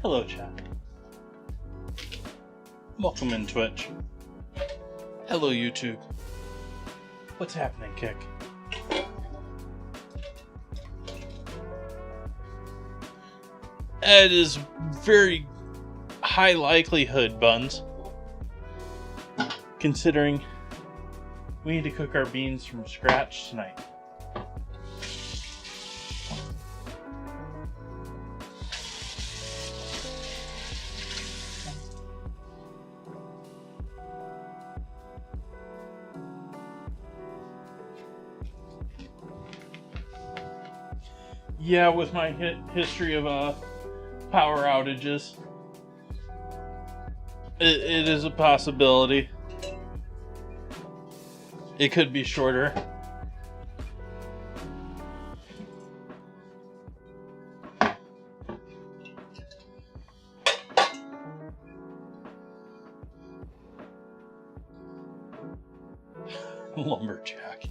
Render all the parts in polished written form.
Hello, chat. Welcome in Twitch. Hello, YouTube. What's happening, Kick? It is very high likelihood, Buns, considering we need to cook our beans from scratch tonight. Yeah, with my history of power outages, it is a possibility. It could be shorter. Lumberjack.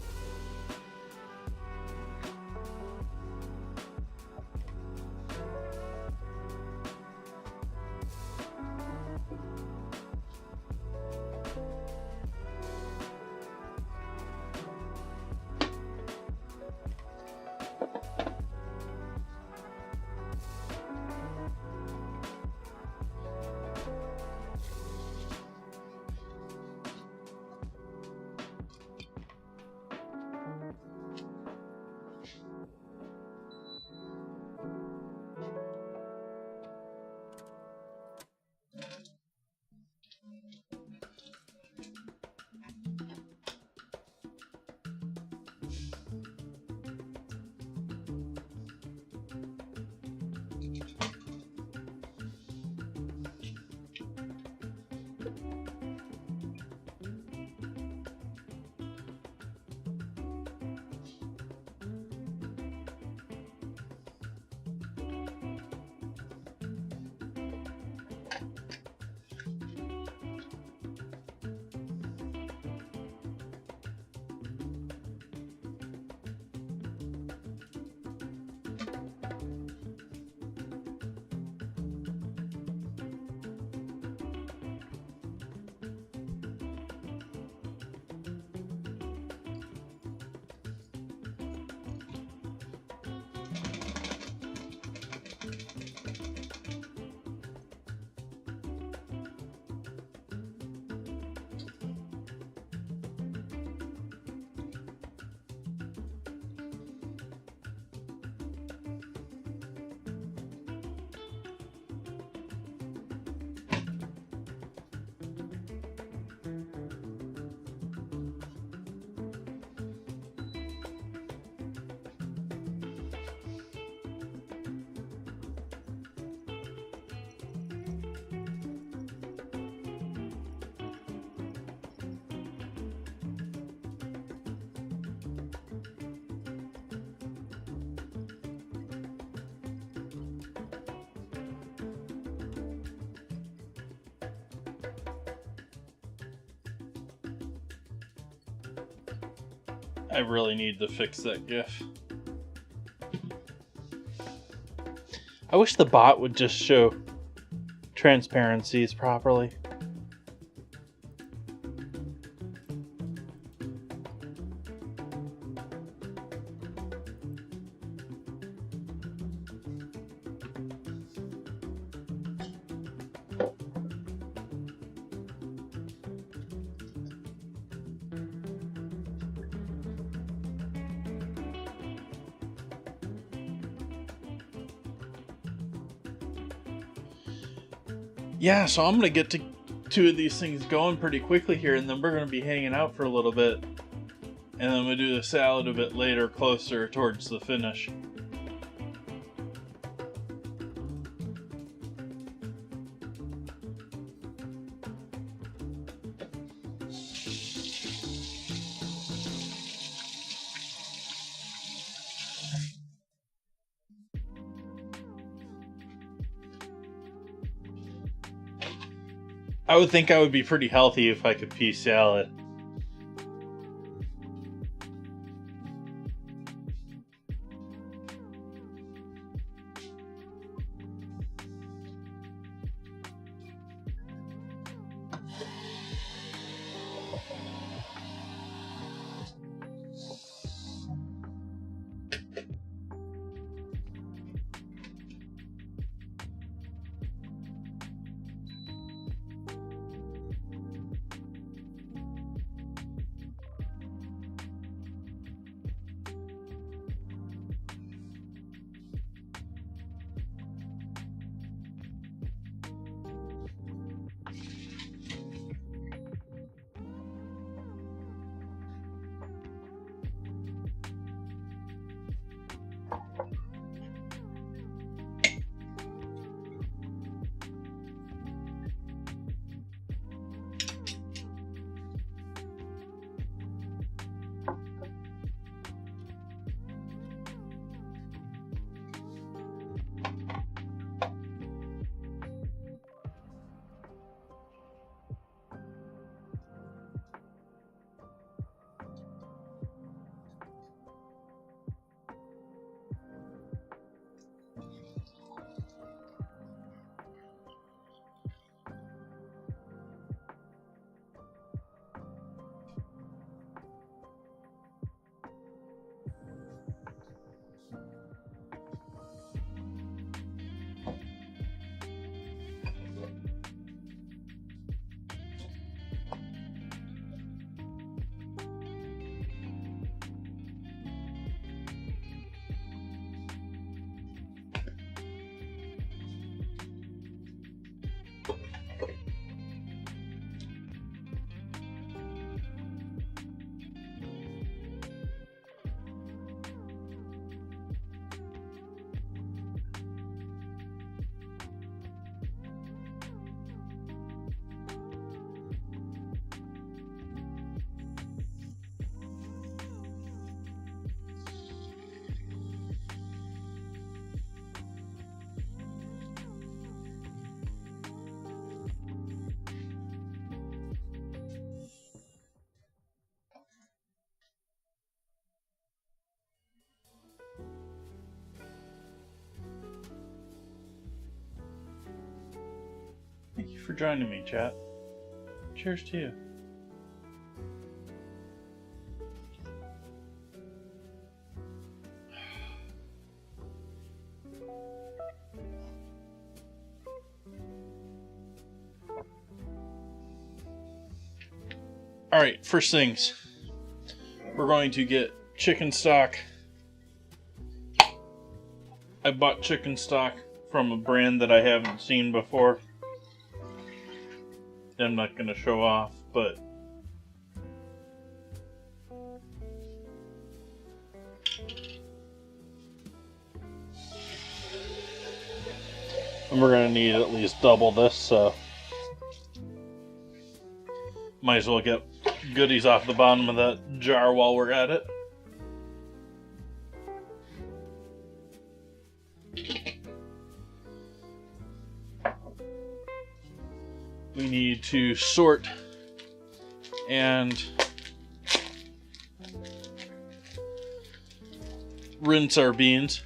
I really need to fix that GIF. I wish the bot would just show transparencies properly. Yeah, so I'm going to get to two of these things going pretty quickly here, and then we're going to be hanging out for a little bit. And then we'll do the salad a bit later, closer towards the finish. I would think I would be pretty healthy if I could pea salad. for joining me, chat. Cheers to you. Alright, first things. We're going to get chicken stock. I bought chicken stock from a brand that I haven't seen before. I'm not going to show off, but and we're going to need at least double this, so might as well get goodies off the bottom of that jar while we're at it. We need to sort and rinse our beans.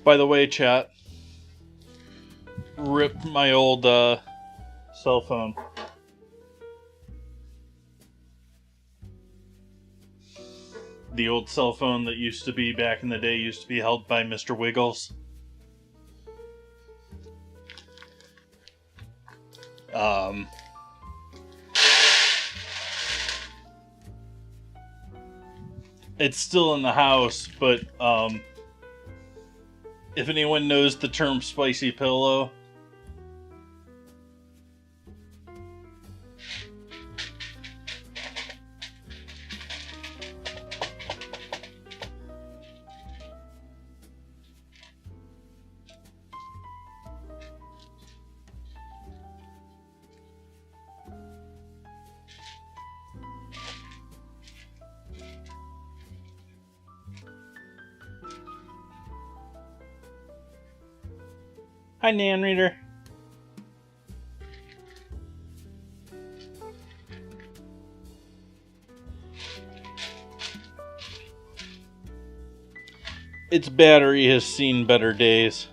By the way, chat, rip my old cell phone. The old cell phone that used to be back in the day used to be held by Mr. Wiggles. It's still in the house, but if anyone knows the term spicy pillow, hi, Nan Reader. Its battery has seen better days,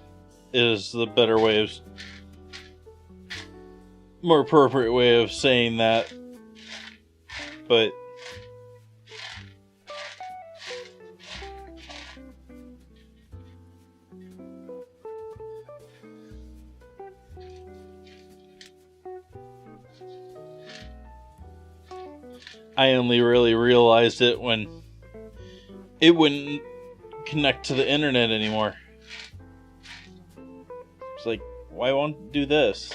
is the better way of, more appropriate way of saying that. But I only really realized it when it wouldn't connect to the internet anymore. It's like, why won't it do this?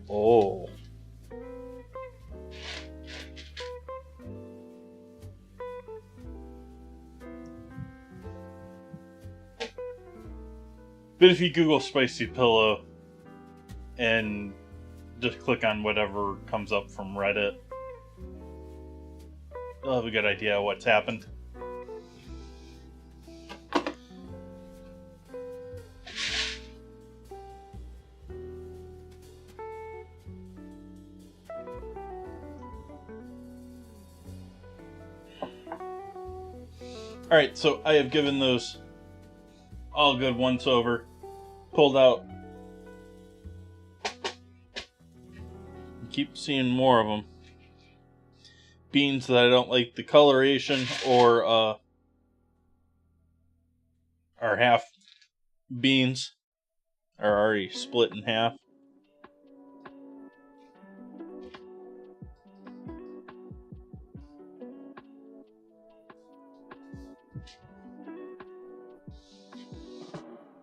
Oh. But if you Google spicy pillow and just click on whatever comes up from Reddit, you'll have a good idea of what's happened. Alright, so I have given those all good once over, pulled out. Keep seeing more of them. Beans that I don't like the coloration or are half beans are already split in half.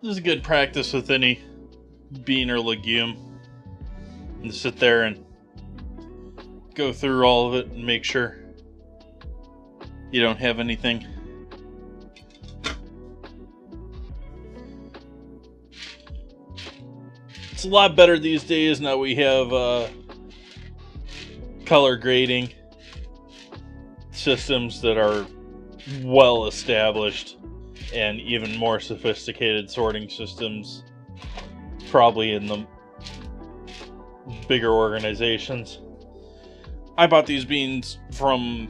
This is a good practice with any bean or legume. And sit there and go through all of it and make sure you don't have anything. It's a lot better these days now we have color grading systems that are well established, and even more sophisticated sorting systems probably in the bigger organizations. I bought these beans from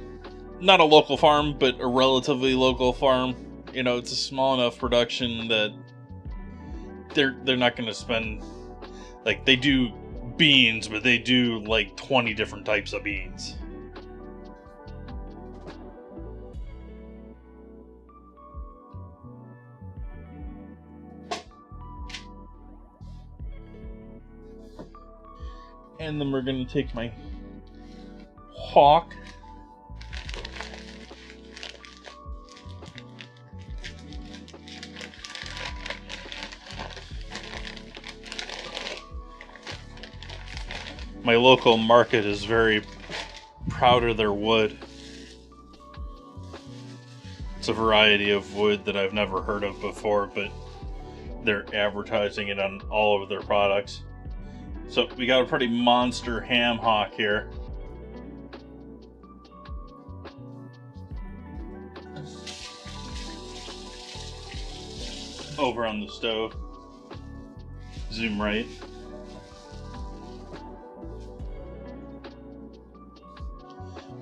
not a local farm, but a relatively local farm. You know, it's a small enough production that they're not going to spend, like, they do beans, but they do like 20 different types of beans. And then we're going to take my hawk. My local market is very proud of their wood. It's a variety of wood that I've never heard of before, but they're advertising it on all of their products. So we got a pretty monster ham hock here. Over on the stove. Zoom right.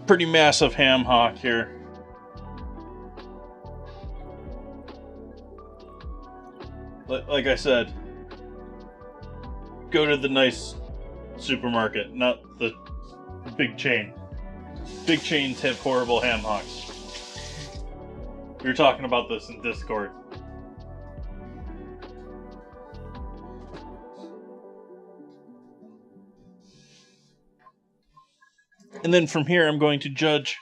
Pretty massive ham hock here. Like I said, go to the nice supermarket, not the big chain. Big chains have horrible ham hocks. We were talking about this in Discord. And then from here, I'm going to judge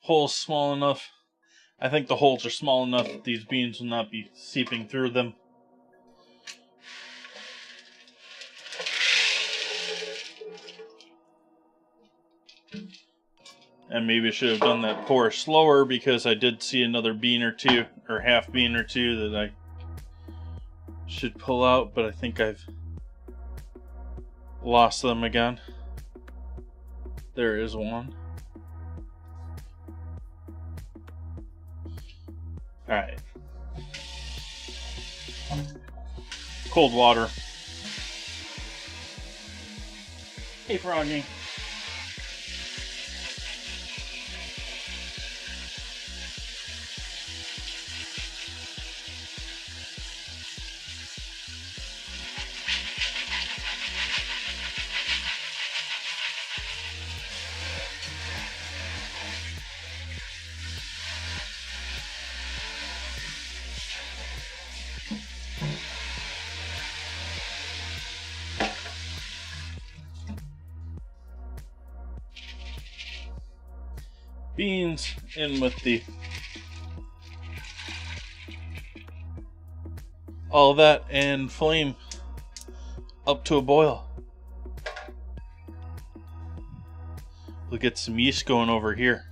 holes small enough. I think the holes are small enough that these beans will not be seeping through them. And maybe I should have done that pour slower, because I did see another bean or two, or half bean or two, that I should pull out, but I think I've lost them again. There is one. Alright. Cold water. Hey, Froggy. Beans in with all that, and flame up to a boil. We'll get some yeast going over here.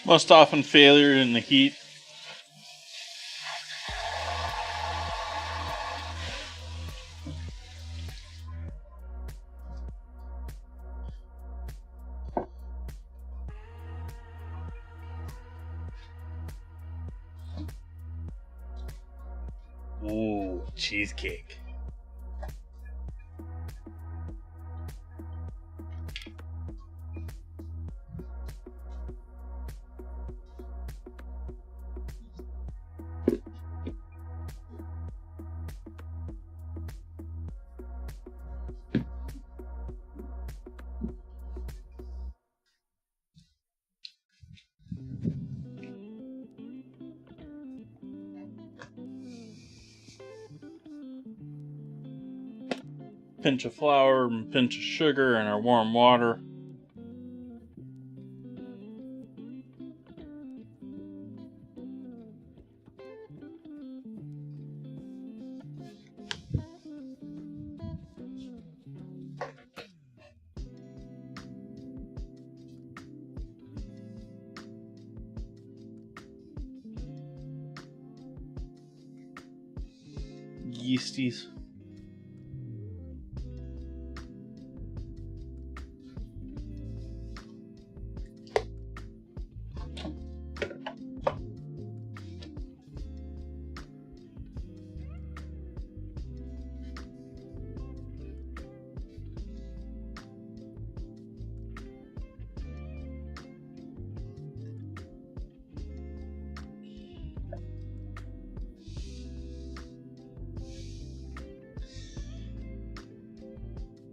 Most often failure in the heat. Ooh, cheesecake. Pinch of flour and pinch of sugar in our warm water. yeasties.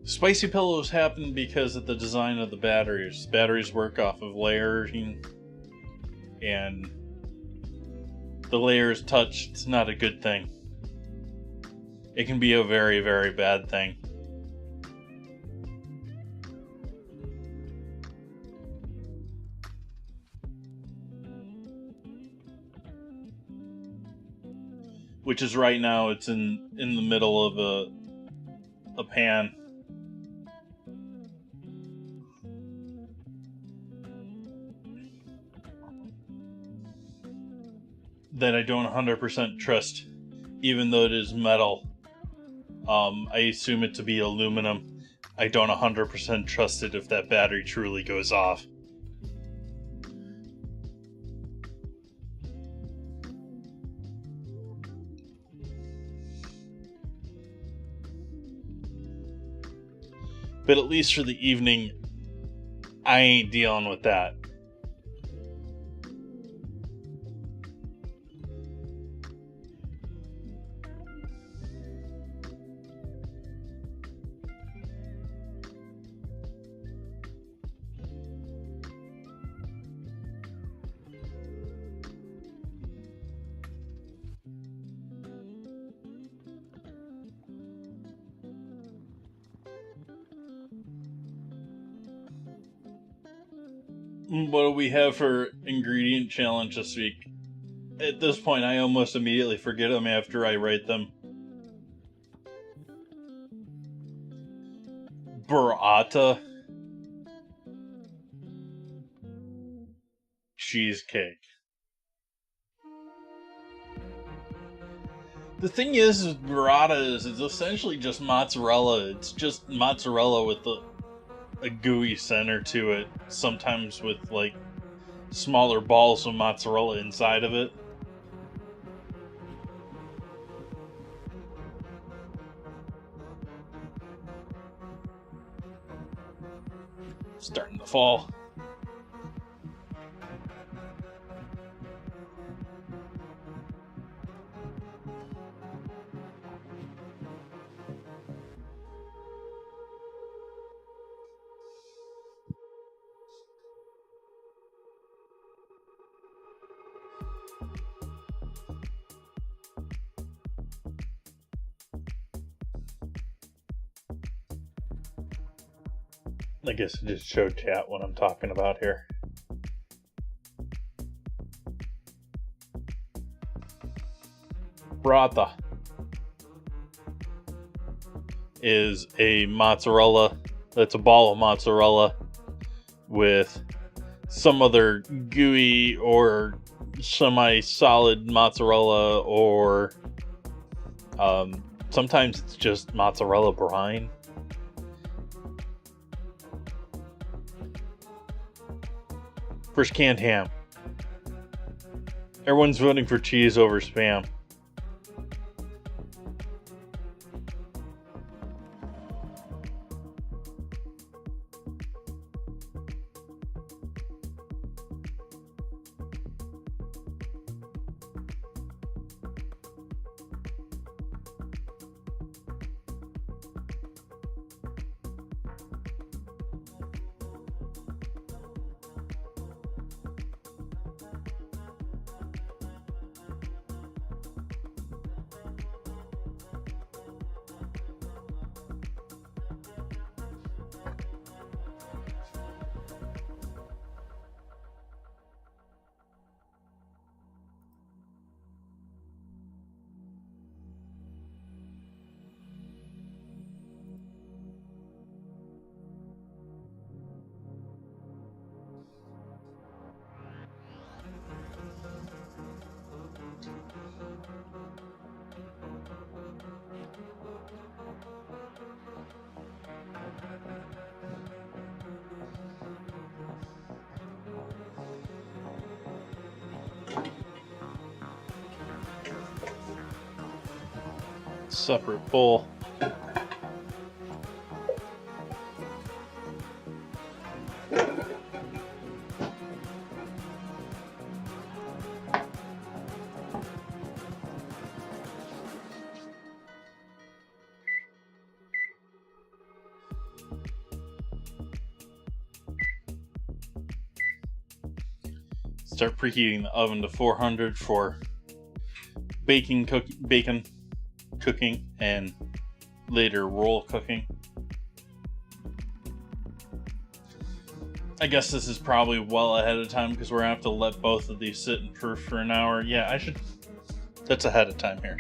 Spicy pillows happen because of the design of the batteries. Batteries work off of layering, and the layers touch. It's not a good thing. It can be a very, very bad thing. Which is right now, it's in the middle of a pan. That I don't 100% trust, even though it is metal. I assume it to be aluminum. I don't 100% trust it if that battery truly goes off. But at least for the evening, I ain't dealing with that. What do we have for ingredient challenge this week? At this point, I almost immediately forget them after I write them. Burrata. Cheesecake. The thing is burrata is it's essentially just mozzarella. It's just mozzarella with a gooey center to it, sometimes with like smaller balls of mozzarella inside of it. Starting to fall. I guess I just showed chat what I'm talking about here. Burrata is a mozzarella. That's a ball of mozzarella with some other gooey or semi-solid mozzarella, or sometimes it's just mozzarella brine. First canned ham. Everyone's voting for cheese over Spam. separate bowl. Start preheating the oven to 400 for bacon cooking and later roll cooking. I guess this is probably well ahead of time because we're gonna have to let both of these sit and proof for an hour. Yeah, that's ahead of time here.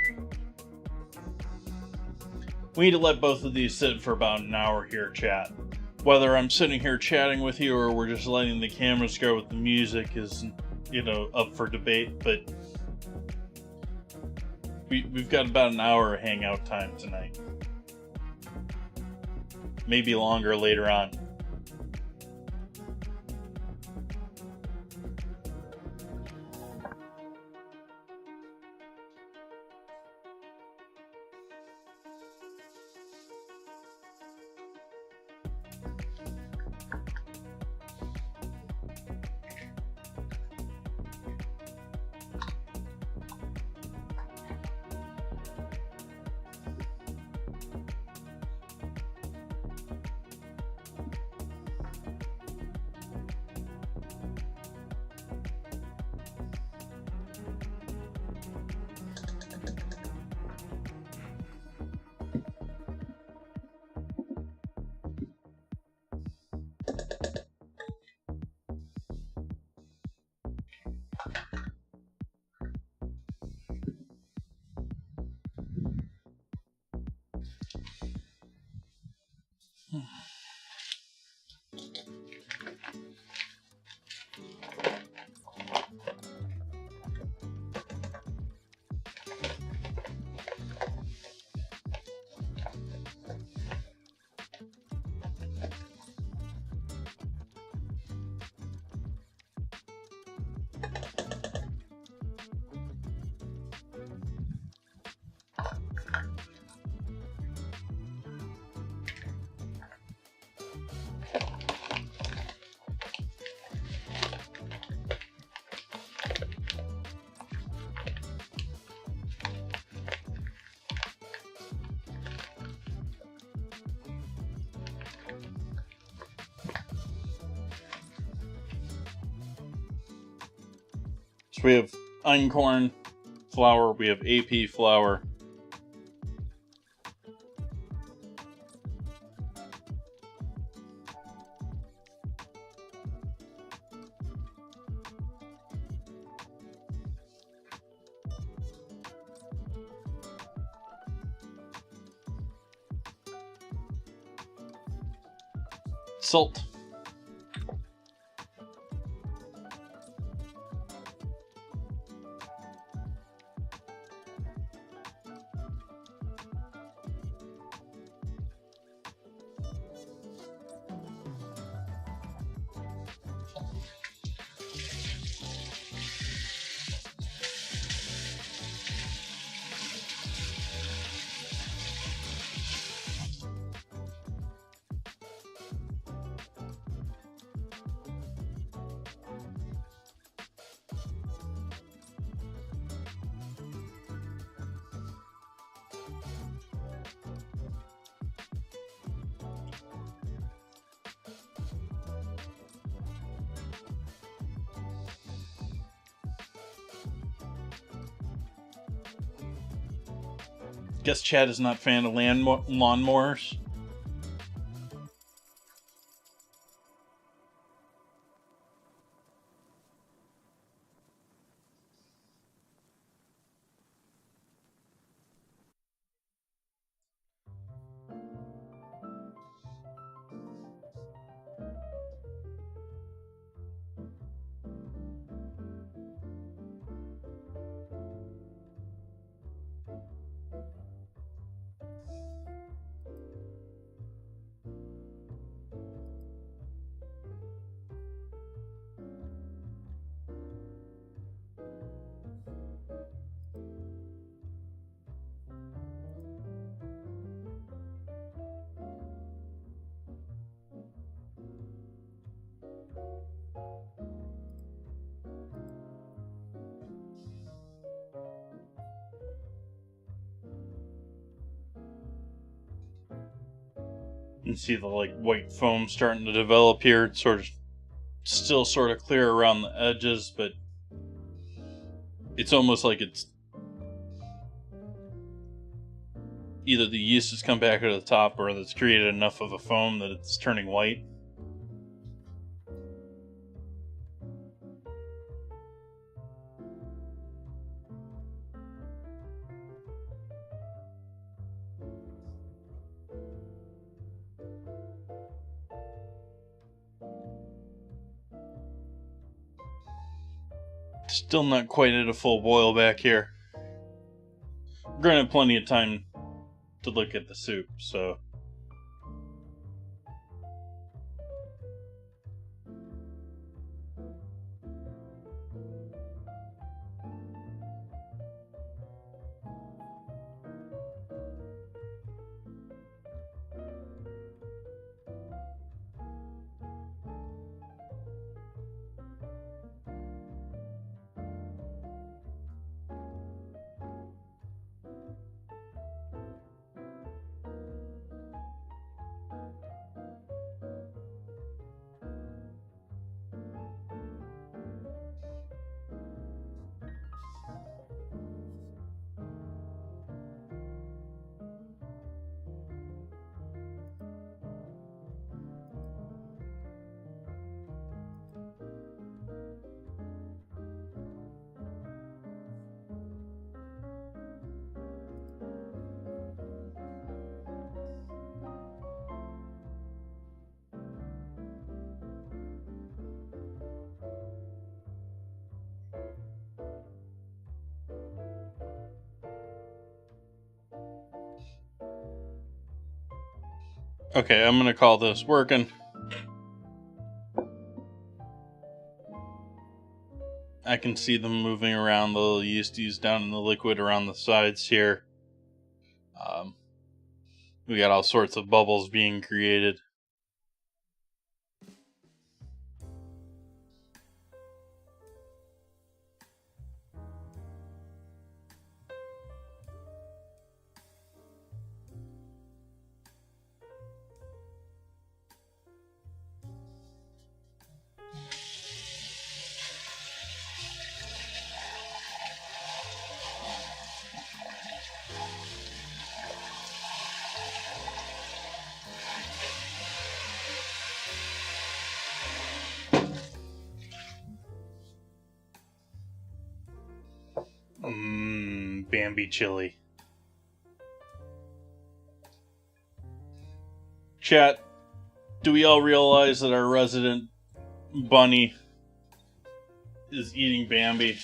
We need to let both of these sit for about an hour here, chat. Whether I'm sitting here chatting with you or we're just letting the cameras go with the music is, up for debate, but we've got about an hour of hangout time tonight. Maybe longer later on. So we have einkorn flour, we have AP flour, salt, Guess Chad is not a fan of lawnmowers. You can see the like white foam starting to develop here. It's still sort of clear around the edges, but it's almost like it's either the yeast has come back to the top or it's created enough of a foam that it's turning white. Still not quite at a full boil back here. We're gonna have plenty of time to look at the soup, so. Okay, I'm gonna call this working. I can see them moving around, the little yeasties down in the liquid around the sides here. We got all sorts of bubbles being created. Bambi chili. Chat, do we all realize that our resident bunny is eating Bambi?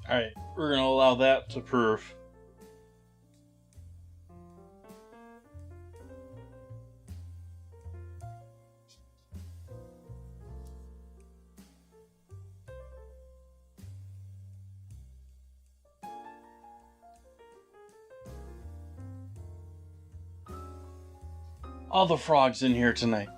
Alright, we're going to allow that to proof. all the frogs in here tonight.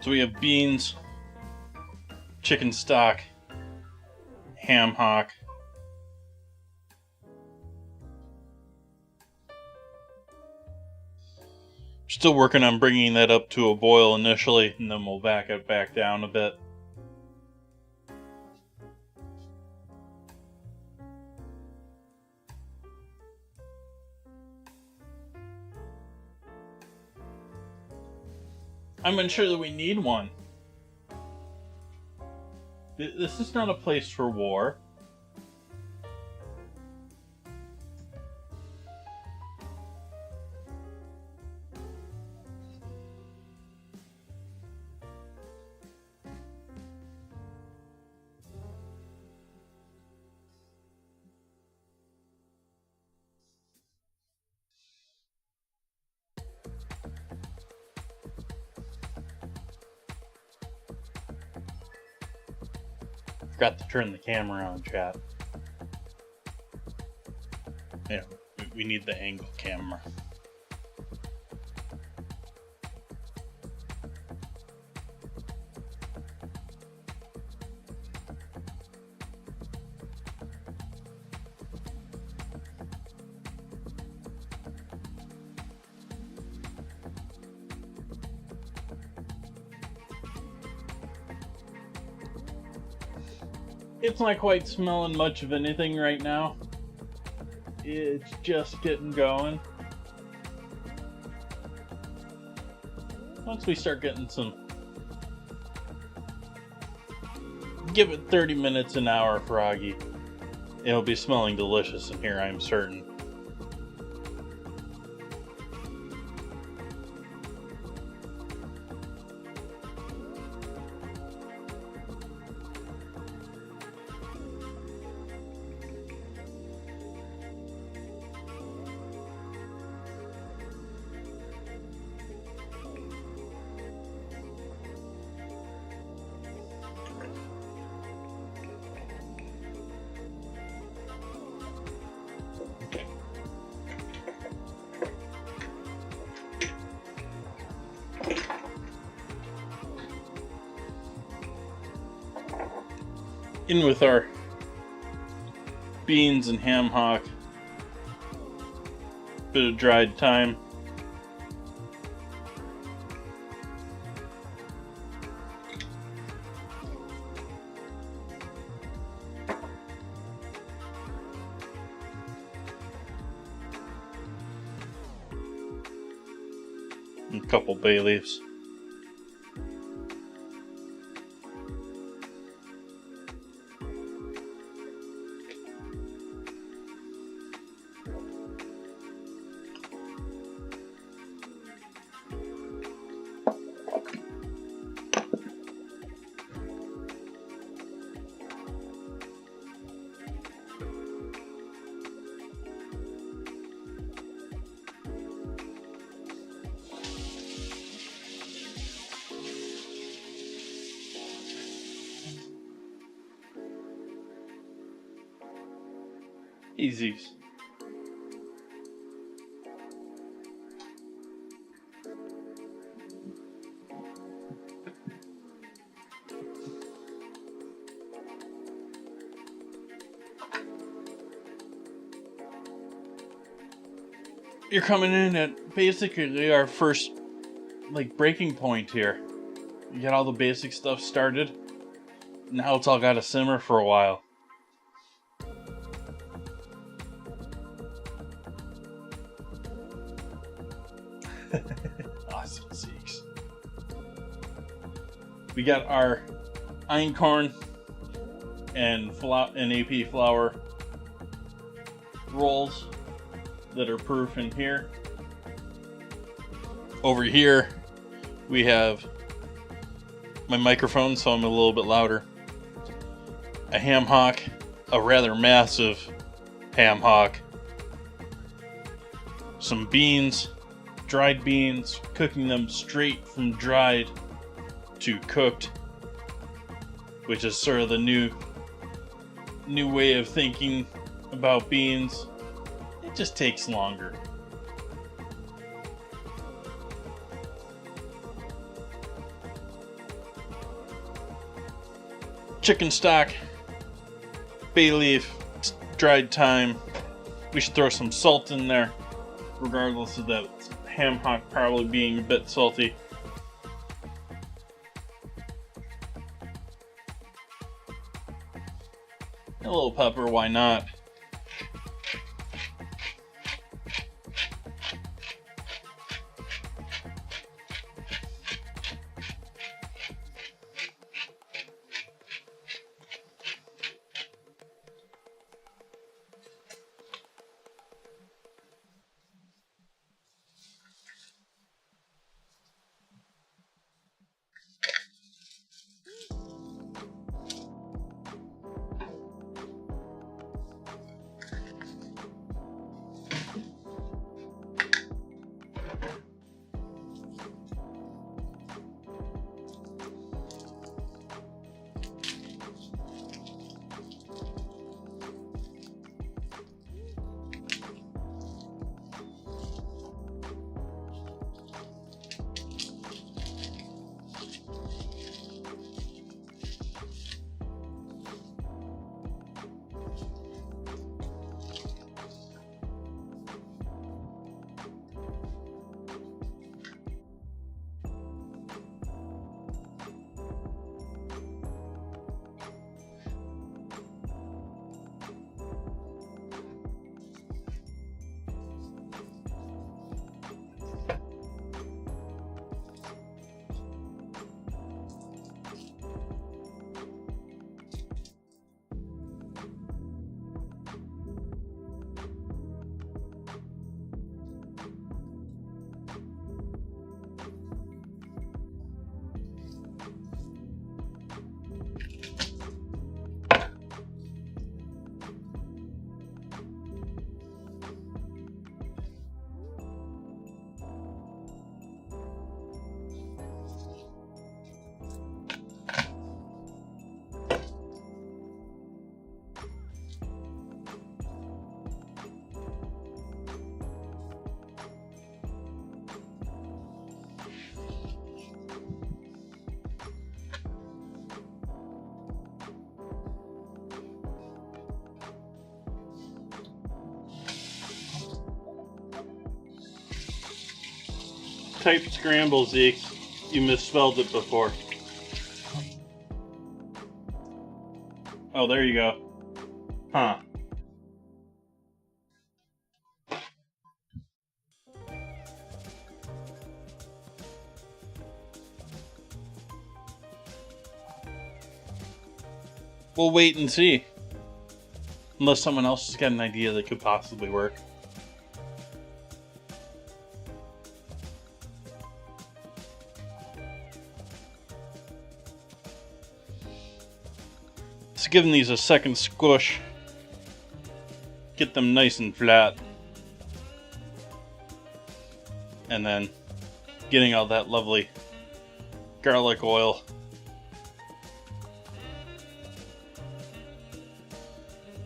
So we have beans, chicken stock, ham hock, still working on bringing that up to a boil initially, and then we'll back it back down a bit. I'm unsure that we need one. This is not a place for war. Forgot to turn the camera on, chat. Yeah, we need the angle camera. It's not quite smelling much of anything right now. It's just getting going. Once we start getting some... Give it 30 minutes, an hour, Froggy. It'll be smelling delicious in here, I'm certain. In with our beans and ham hock, bit of dried thyme, and a couple bay leaves. Easies. you're coming in at basically our first like breaking point here. You got all the basic stuff started. Now it's all got to simmer for a while. Awesome sakes. We got our einkorn and AP flour rolls that are proof in here. Over here we have my microphone, so I'm a little bit louder. A ham hock, a rather massive ham hock. Some beans, dried beans, cooking them straight from dried to cooked, which is sort of the new way of thinking about beans. It just takes longer. Chicken stock, bay leaf, dried thyme. We should throw some salt in there, regardless of that ham hock probably being a bit salty. A little pepper, why not? Type scramble, Zeke. You misspelled it before. Oh, there you go. Huh. We'll wait and see. Unless someone else has got an idea that could possibly work. Just giving these a second squish. Get them nice and flat. And then getting all that lovely garlic oil.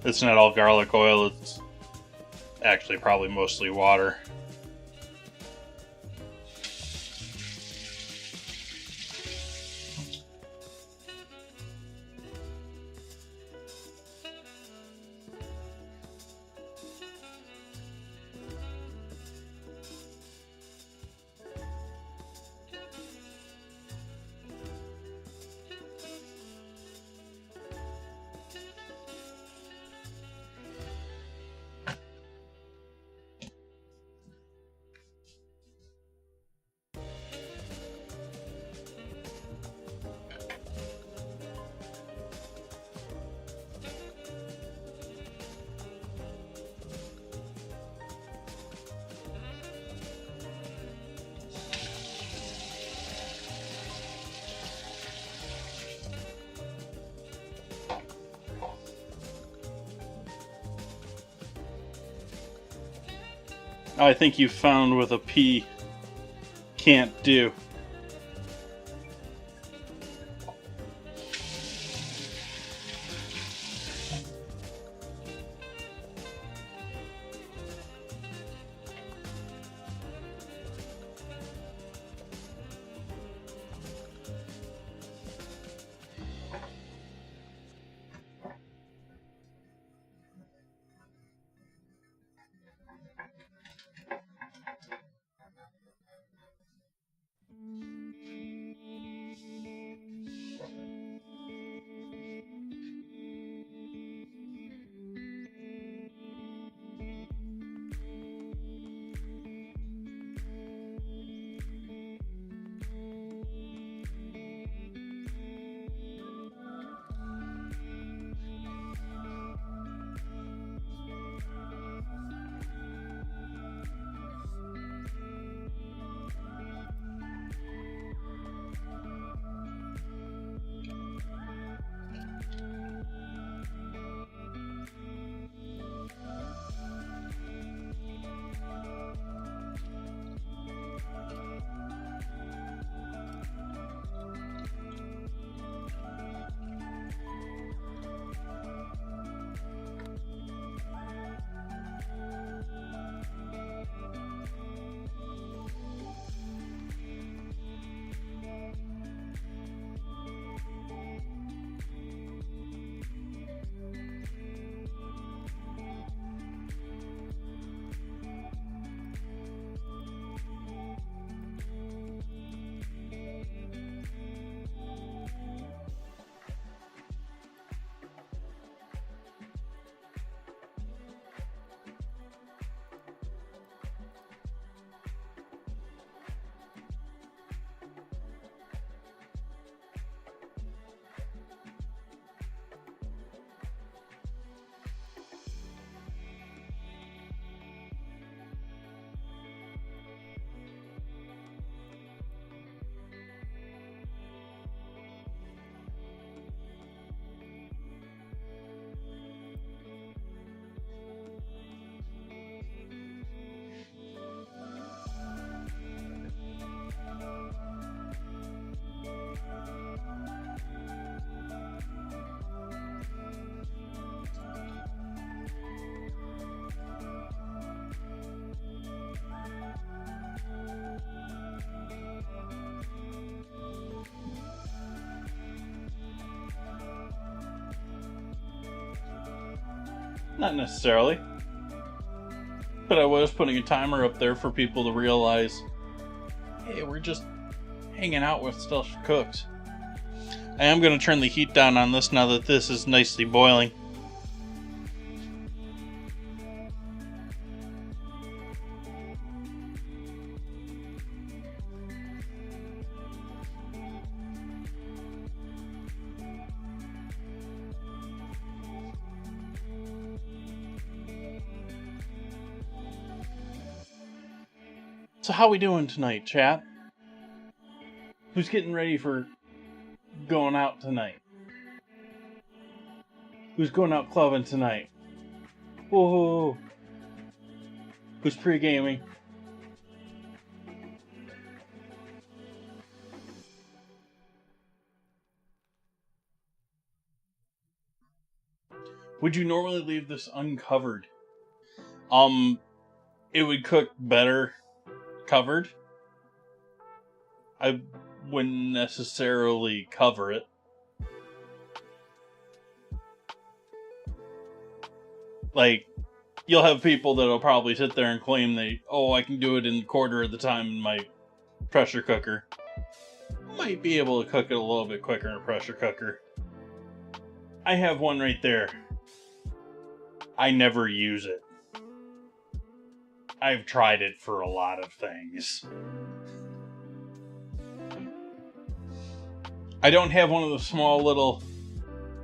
It's not all garlic oil, it's actually probably mostly water. I think you found what a P can't do. Not necessarily. But I was putting a timer up there for people to realize, hey, we're just hanging out with stuff cooked. I am going to turn the heat down on this now that this is nicely boiling. So how we doing tonight, chat? Who's getting ready for going out tonight? Who's going out clubbing tonight? Whoa! Who's pre-gaming? Would you normally leave this uncovered? It would cook better covered. I wouldn't necessarily cover it. Like, you'll have people that'll probably sit there and claim I can do it in a quarter of the time in my pressure cooker. Might be able to cook it a little bit quicker in a pressure cooker. I have one right there. I never use it. I've tried it for a lot of things. I don't have one of the small little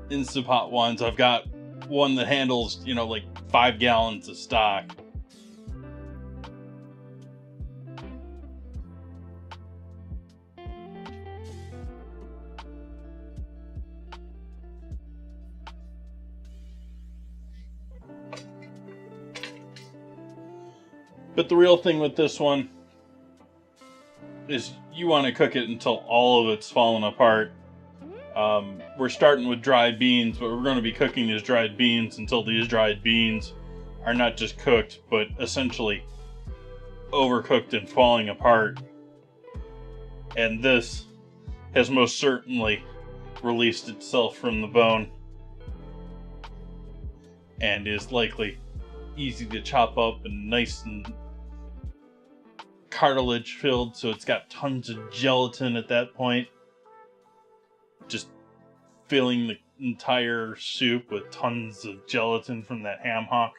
Instapot ones. I've got one that handles, like 5 gallons of stock. But But the real thing with this one is you want to cook it until all of it's fallen apart. We're starting with dried beans, but we're going to be cooking these dried beans until these dried beans are not just cooked, but essentially overcooked and falling apart. And this has most certainly released itself from the bone and is likely easy to chop up and nice and cartilage filled, so it's got tons of gelatin at that point, just filling the entire soup with tons of gelatin from that ham hock.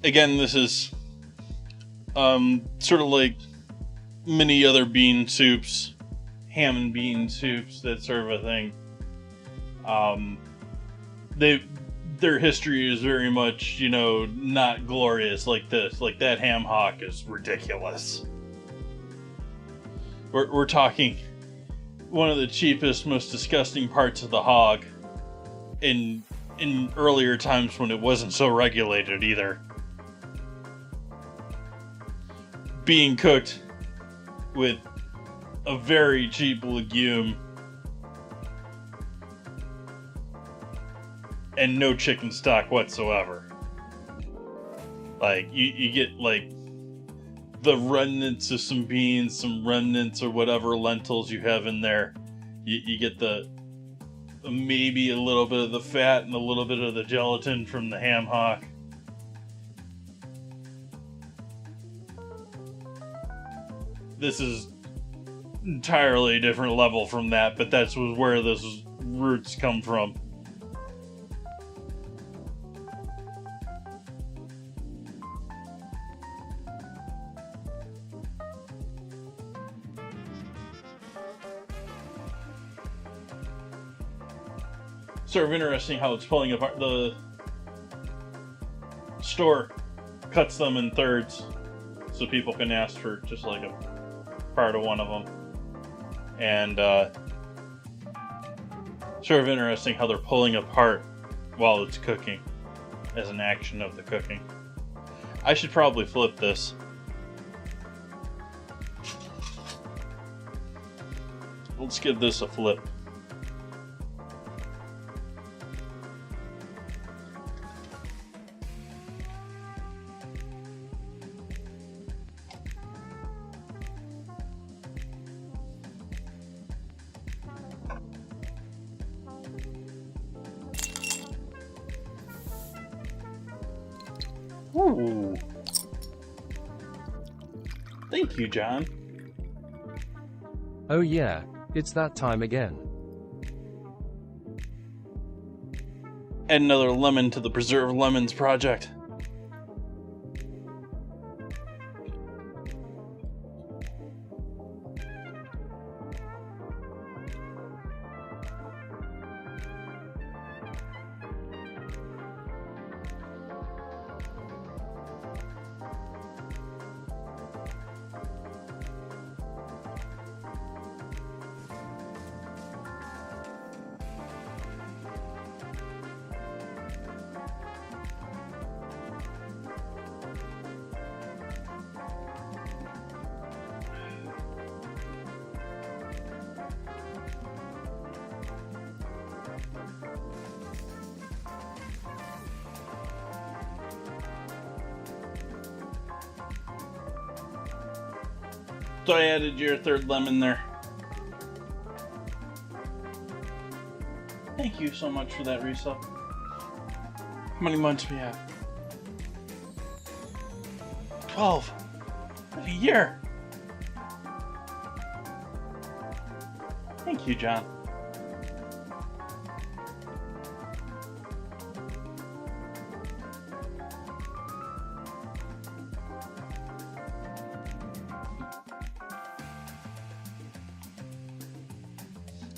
Again, this is sort of like many other bean soups, ham and bean soups, that sort of a thing. Their history is very much, not glorious like this. Like that ham hock is ridiculous. We're talking one of the cheapest, most disgusting parts of the hog in earlier times when it wasn't so regulated either. Being cooked with a very cheap legume and no chicken stock whatsoever. Like you get like the remnants of some beans, some remnants or whatever lentils you have in there. You get the maybe a little bit of the fat and a little bit of the gelatin from the ham hock. This is entirely a different level from that, but that's where those roots come from. Sort of interesting how it's pulling apart. The store cuts them in thirds so people can ask for just like a part of one of them. And sort of interesting how they're pulling apart while it's cooking as an action of the cooking. I should probably flip this. Let's give this a flip. Ooh. Thank you, John. Oh yeah, it's that time again. Add another lemon to the Preserve Lemons project. So I added your third lemon there. Thank you so much for that resub. How many months do we have? 12. A year. Thank you, John.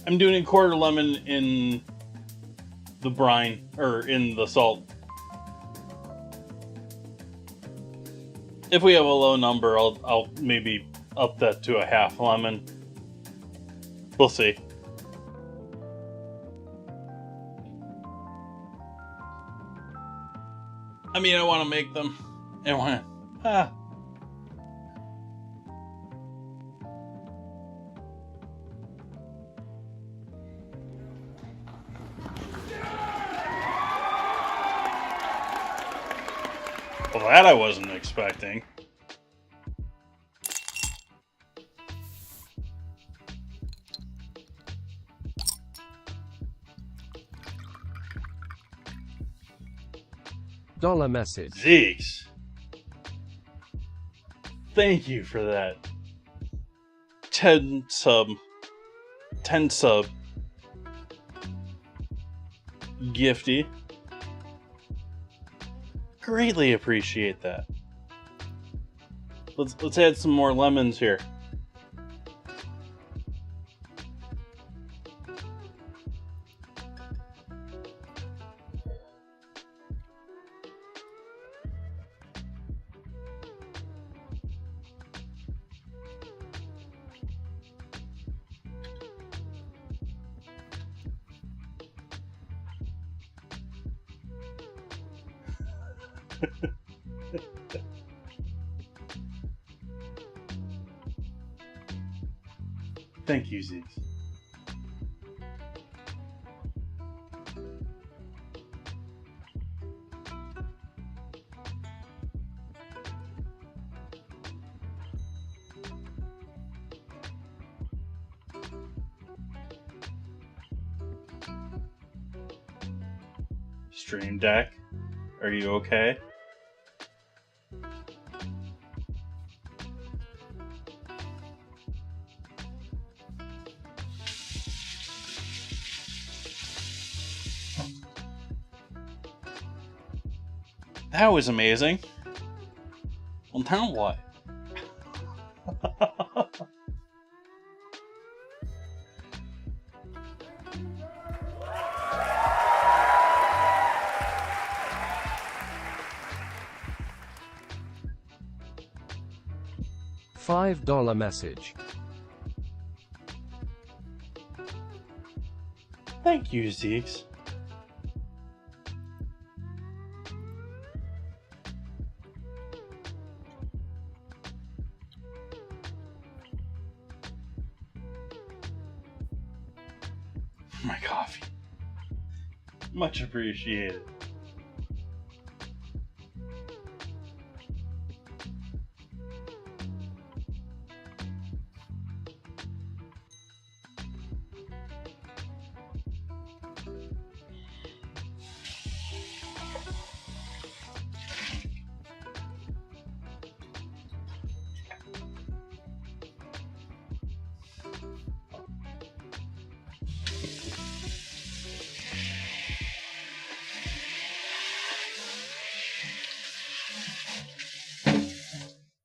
I'm doing a quarter lemon in the brine, or in the salt. If we have a low number, I'll maybe up that to a half lemon. We'll see. I mean, I want to make them. I want to. Well, that I wasn't expecting. Dollar message. Zeeks. Thank you for that. 10 sub gifty. Greatly appreciate that. Let's add some more lemons here. Thank you, Zeeks. Stream Deck, are you okay? That was amazing. Well, now what? $5 message. Thank you, Zeeks. My coffee. Much appreciated.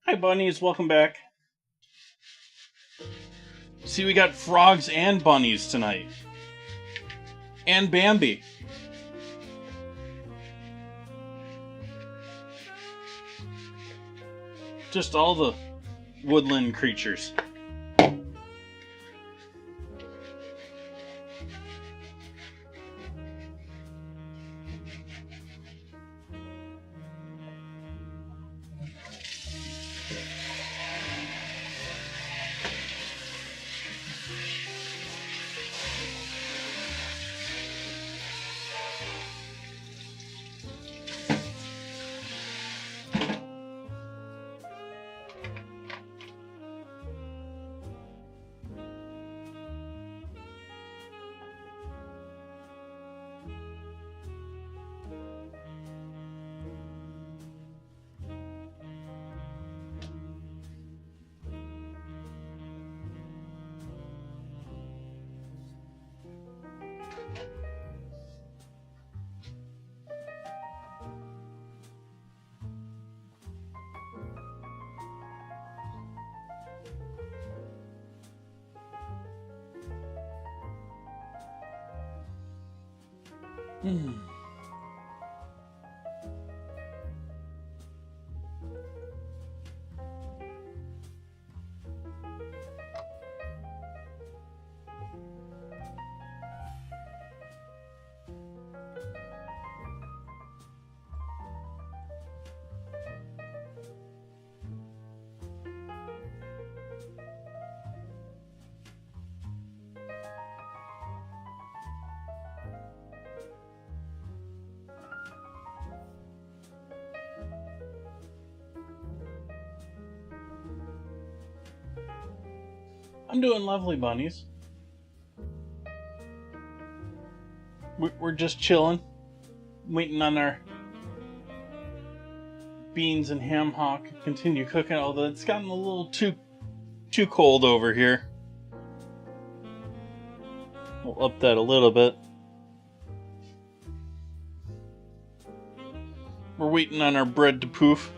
Hi, bunnies. Welcome back. See, we got frogs and bunnies tonight. And Bambi. Just all the woodland creatures. I'm doing lovely, bunnies. We're just chilling, waiting on our beans and ham hock to continue cooking, although it's gotten a little too cold over here. We'll up that a little bit. We're waiting on our bread to poof.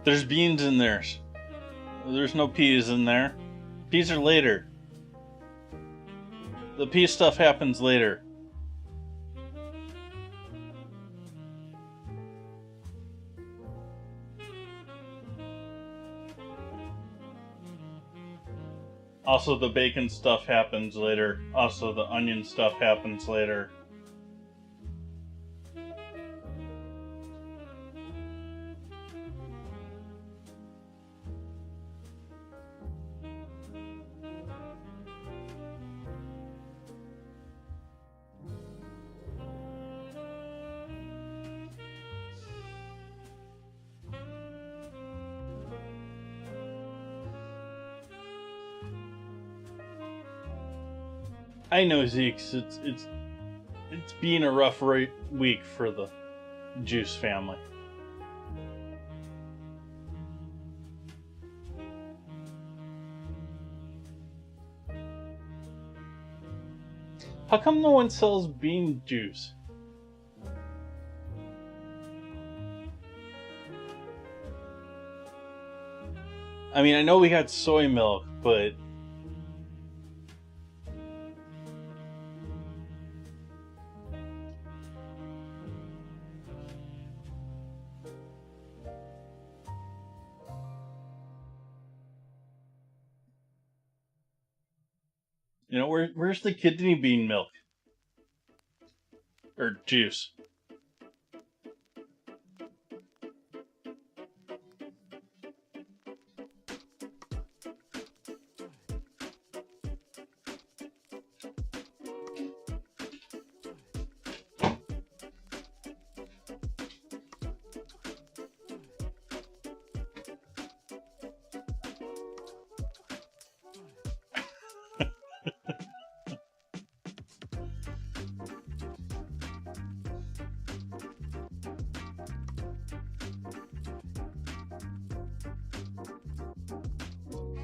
There's beans in there. There's no peas in there. Peas are later. The pea stuff happens later. Also, the bacon stuff happens later. Also, the onion stuff happens later. I know, Zeke. It's been a rough week for the Juice family. How come no one sells bean juice? I mean, I know we got soy milk, but you know, where's the kidney bean milk? Or juice?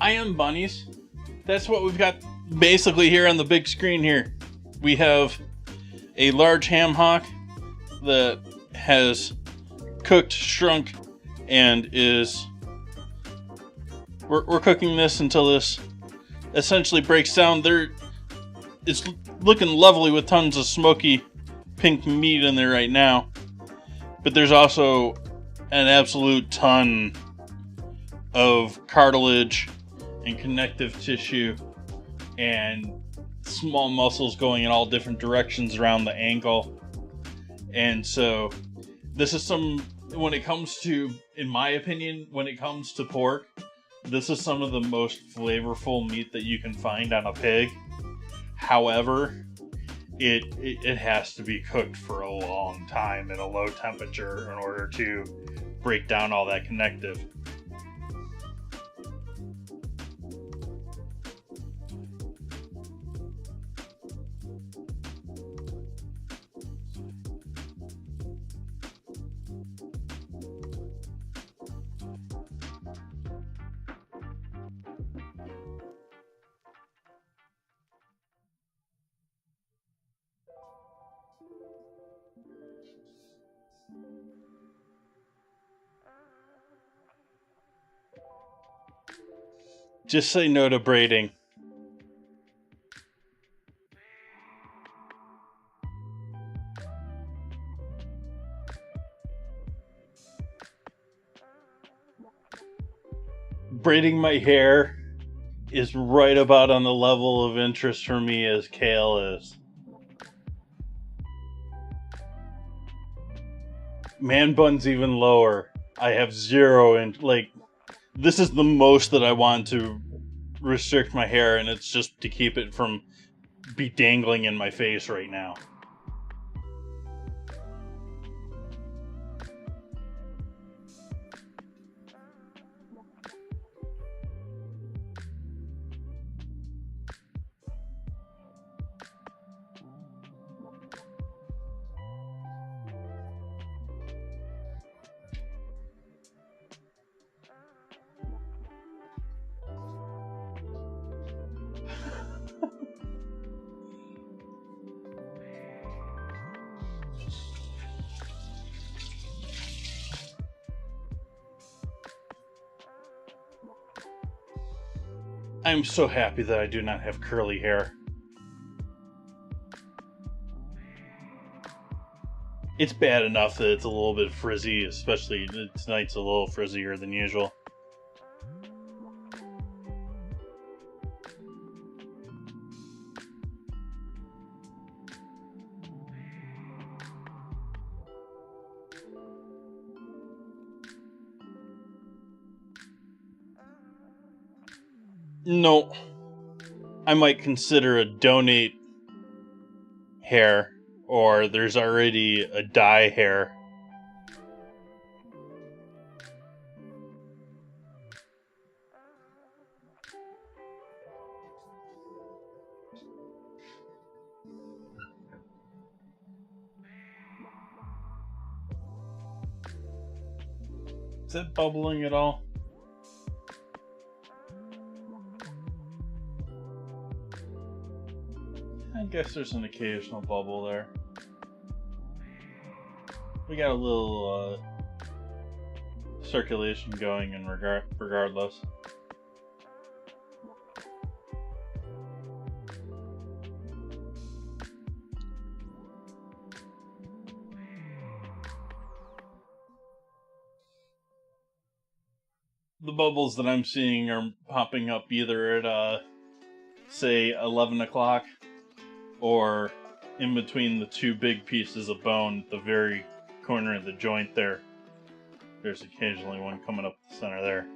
I am bunnies. That's what we've got basically here on the big screen here. We have a large ham hock that has cooked, shrunk, and is... We're cooking this until this essentially breaks down. It's looking lovely with tons of smoky pink meat in there right now. But there's also an absolute ton of cartilage and connective tissue and small muscles going in all different directions around the ankle. And so this is when it comes to, in my opinion, when it comes to pork, this is some of the most flavorful meat that you can find on a pig. However, it has to be cooked for a long time at a low temperature in order to break down all that connective. Just say no to braiding. Braiding my hair is right about on the level of interest for me as kale is. Man bun's even lower. I have zero in, this is the most that I want to restrict my hair, and it's just to keep it from be dangling in my face right now. I'm so happy that I do not have curly hair. It's bad enough that it's a little bit frizzy, especially tonight's a little frizzier than usual. No, I might consider a donate hair, or there's already a dye hair. Is that bubbling at all? I guess there's an occasional bubble there. We got a little circulation going in regardless. The bubbles that I'm seeing are popping up either at say 11 o'clock or in between the two big pieces of bone at the very corner of the joint there. There's occasionally one coming up the center there.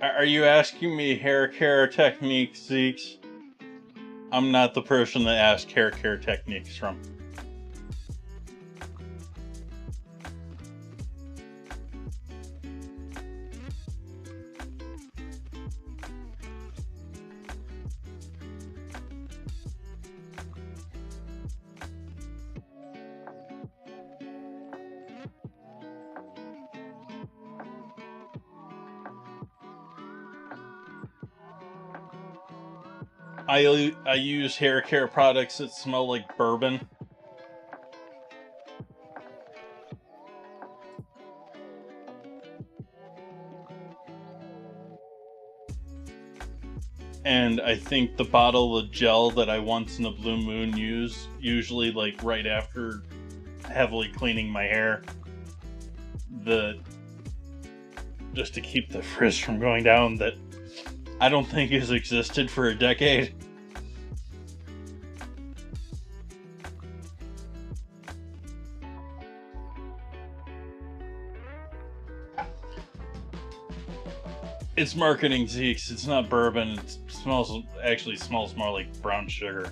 Are you asking me hair care techniques, Zeeks? I'm not the person to ask hair care techniques from. I use hair care products that smell like bourbon. And I think the bottle of gel that I once in a blue moon use, usually like right after heavily cleaning my hair, just to keep the frizz from going down, that I don't think has existed for a decade. It's marketing, Zeeks. It's not bourbon. It actually smells more like brown sugar.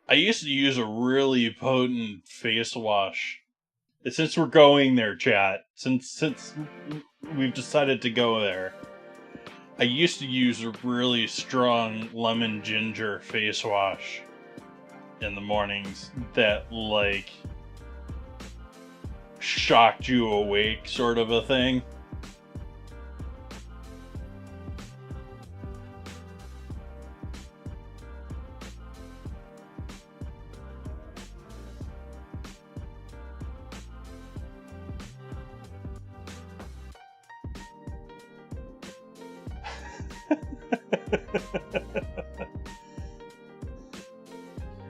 I used to use a really potent face wash. Since we're going there, chat, since we've decided to go there, I used to use a really strong lemon ginger face wash in the mornings that, like, shocked you awake, sort of a thing.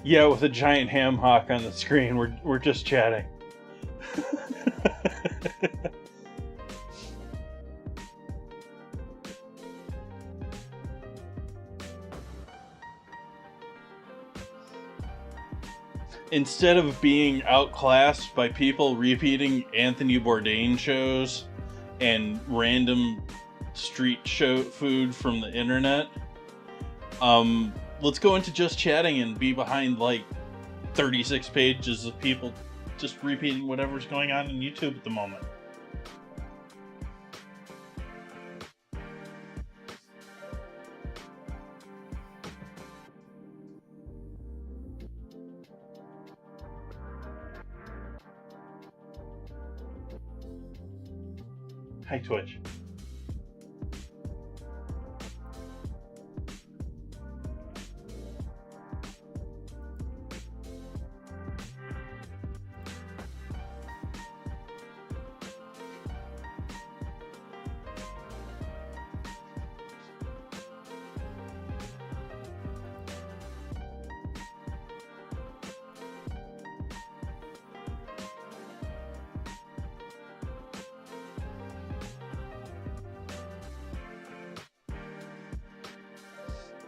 Yeah, with a giant ham hock on the screen, we're just chatting. Instead of being outclassed by people repeating Anthony Bourdain shows and random street show food from the internet, Let's go into just chatting and be behind like 36 pages of people just repeating whatever's going on in YouTube at the moment. Hi, Twitch.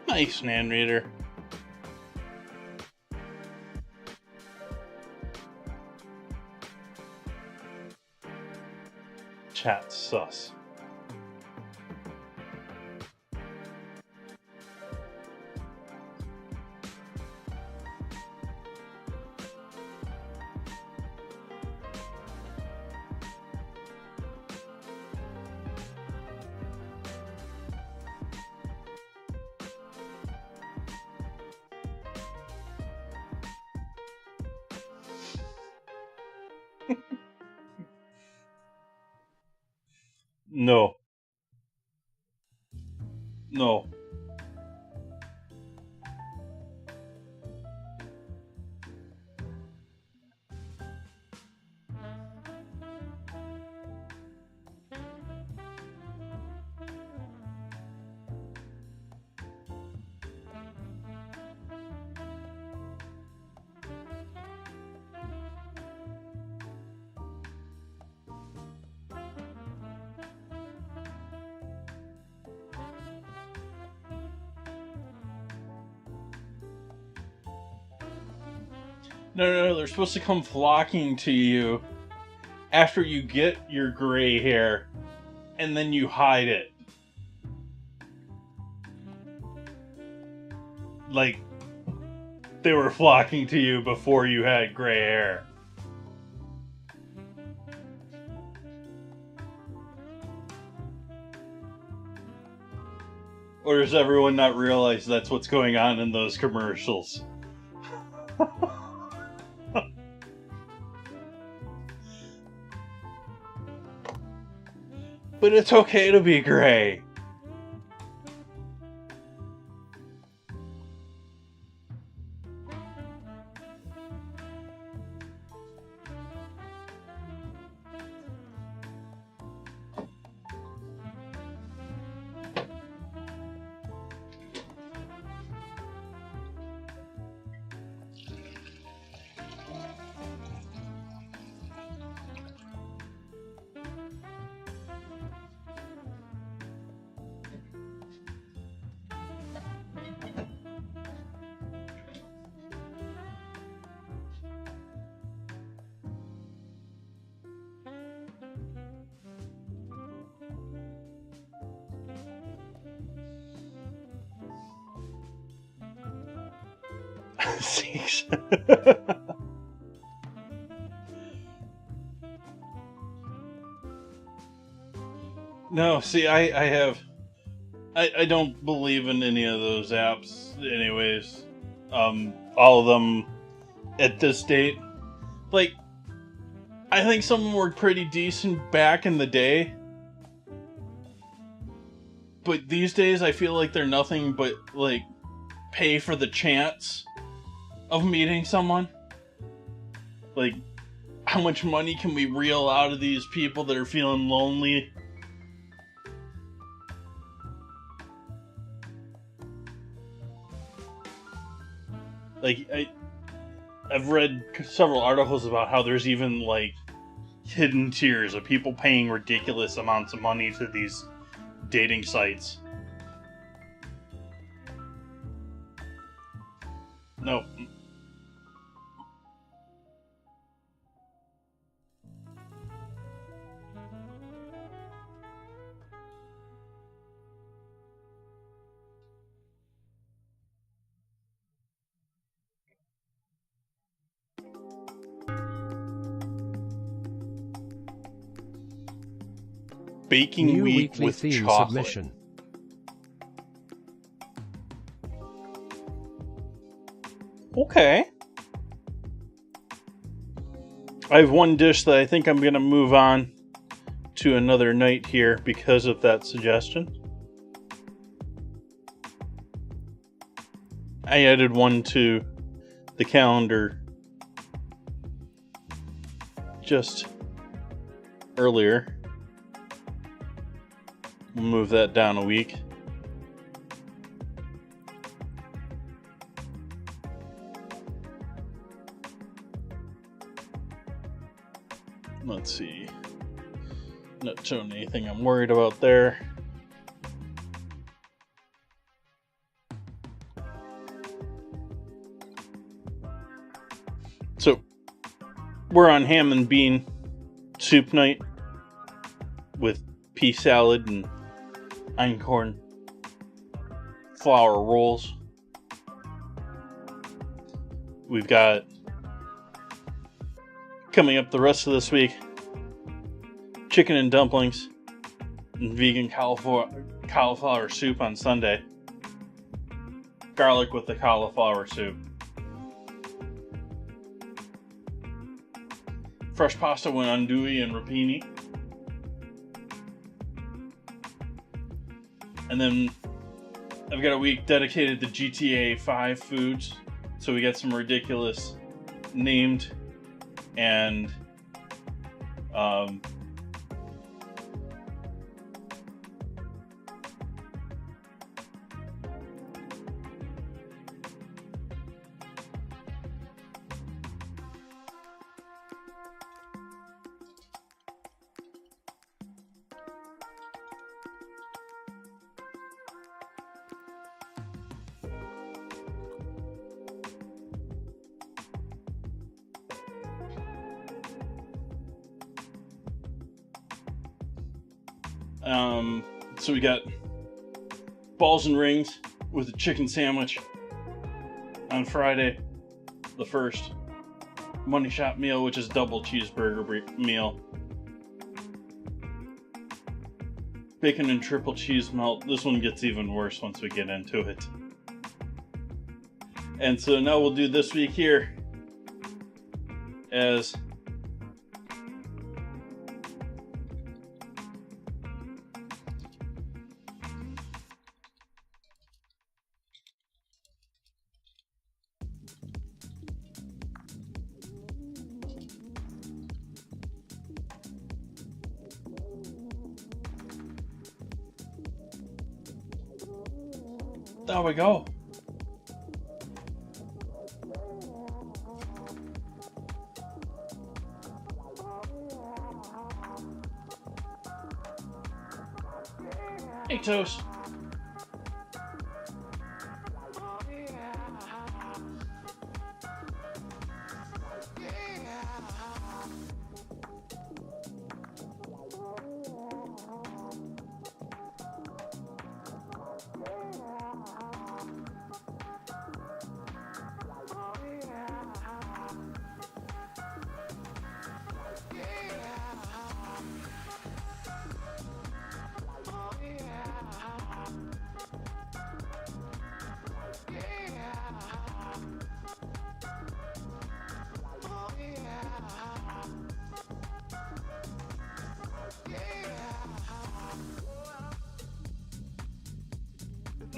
Nice, Nan Reader. Chat sus. No. No. No, they're supposed to come flocking to you after you get your gray hair, and then you hide it. Like, they were flocking to you before you had gray hair. Or does everyone not realize that's what's going on in those commercials? But it's okay to be gray. No, see, I don't believe in any of those apps anyways. All of them at this date. Like, I think some of them were pretty decent back in the day. But these days I feel like they're nothing but, like, pay for the chance of meeting someone. Like, how much money can we reel out of these people that are feeling lonely? Like, I've read several articles about how there's even, like, hidden tiers of people paying ridiculous amounts of money to these dating sites. No. baking New week weekly with theme chocolate. submission. Okay. I have one dish that I think I'm going to move on to another night here because of that suggestion. I added one to the calendar just earlier. We'll move that down a week. Let's see. Not showing anything I'm worried about there. So, we're on ham and bean soup night with pea salad and einkorn flour rolls. We've got coming up the rest of this week chicken and dumplings and vegan cauliflower soup on Sunday. Garlic with the cauliflower soup. Fresh pasta with andouille and rapini. And then I've got a week dedicated to GTA 5 foods. So we got some ridiculous named and so we got balls and rings with a chicken sandwich on Friday, the 1st. Money shop meal, which is double cheeseburger meal. Bacon and triple cheese melt. This one gets even worse once we get into it. And so now we'll do this week here as there we go. Hey, Toast.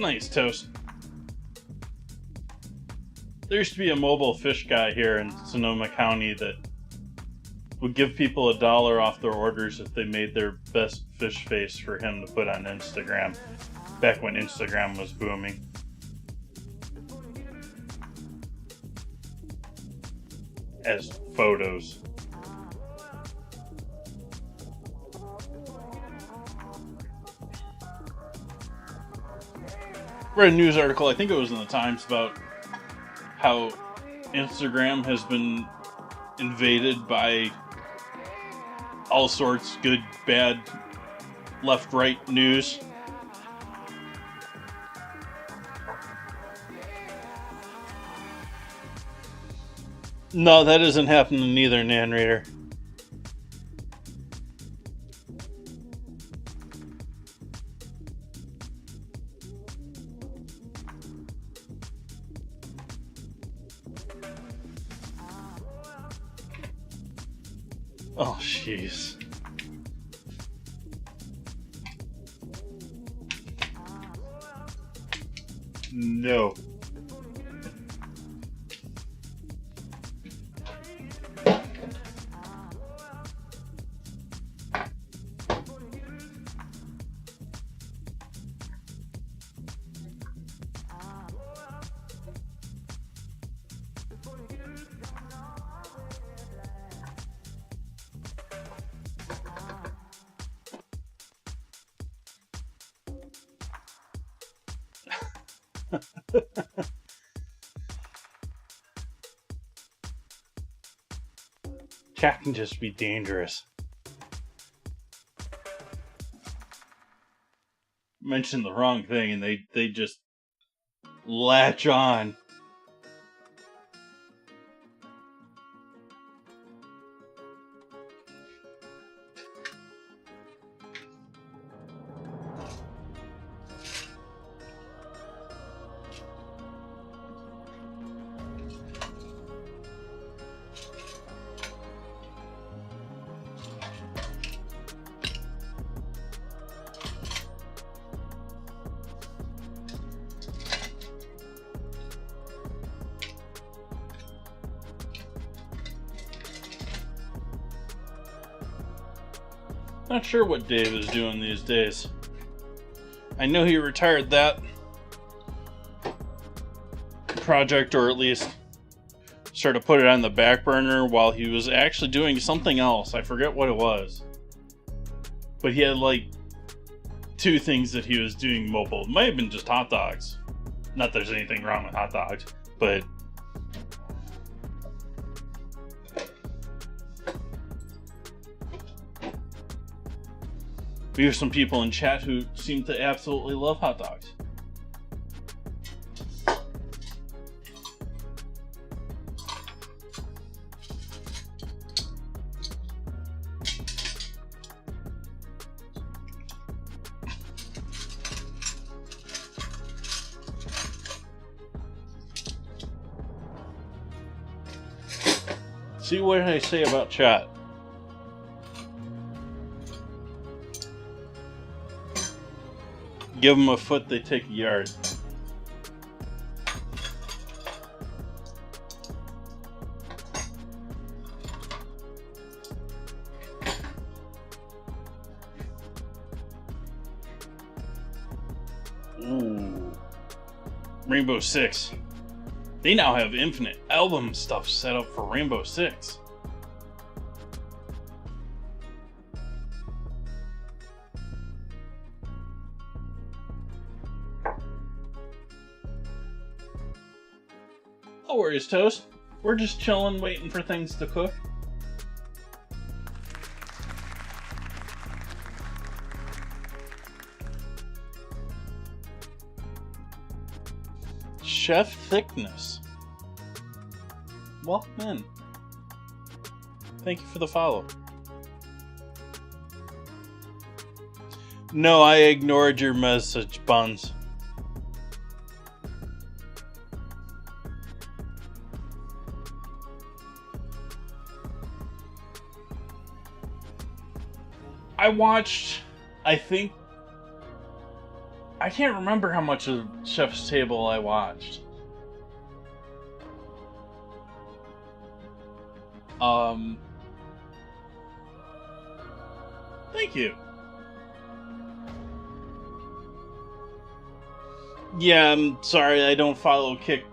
Nice, Toast. There used to be a mobile fish guy here in Sonoma County that would give people $1 off their orders if they made their best fish face for him to put on Instagram, back when Instagram was booming. As photos. Read a news article, I think it was in the Times, about how Instagram has been invaded by all sorts, good, bad, left, right news. No, that isn't happening either, Nan Reader. Oh, jeez. No. Chat can just be dangerous. Mention the wrong thing and they just latch on. Not sure what Dave is doing these days. I know he retired that project, or at least started to put it on the back burner while he was actually doing something else. I forget what it was. But he had like 2 things that he was doing mobile. It might have been just hot dogs. Not that there's anything wrong with hot dogs, but we have some people in chat who seem to absolutely love hot dogs. See, what did I say about chat? Give them a foot, they take a yard. Ooh. Rainbow Six. They now have infinite album stuff set up for Rainbow Six. No worries, Toast. We're just chilling, waiting for things to cook. Chef Thickness. Welcome in. Thank you for the follow. No, I ignored your message, Buns. I watched, I think, I can't remember how much of Chef's Table I watched. Thank you. Yeah, I'm sorry, I don't follow Kick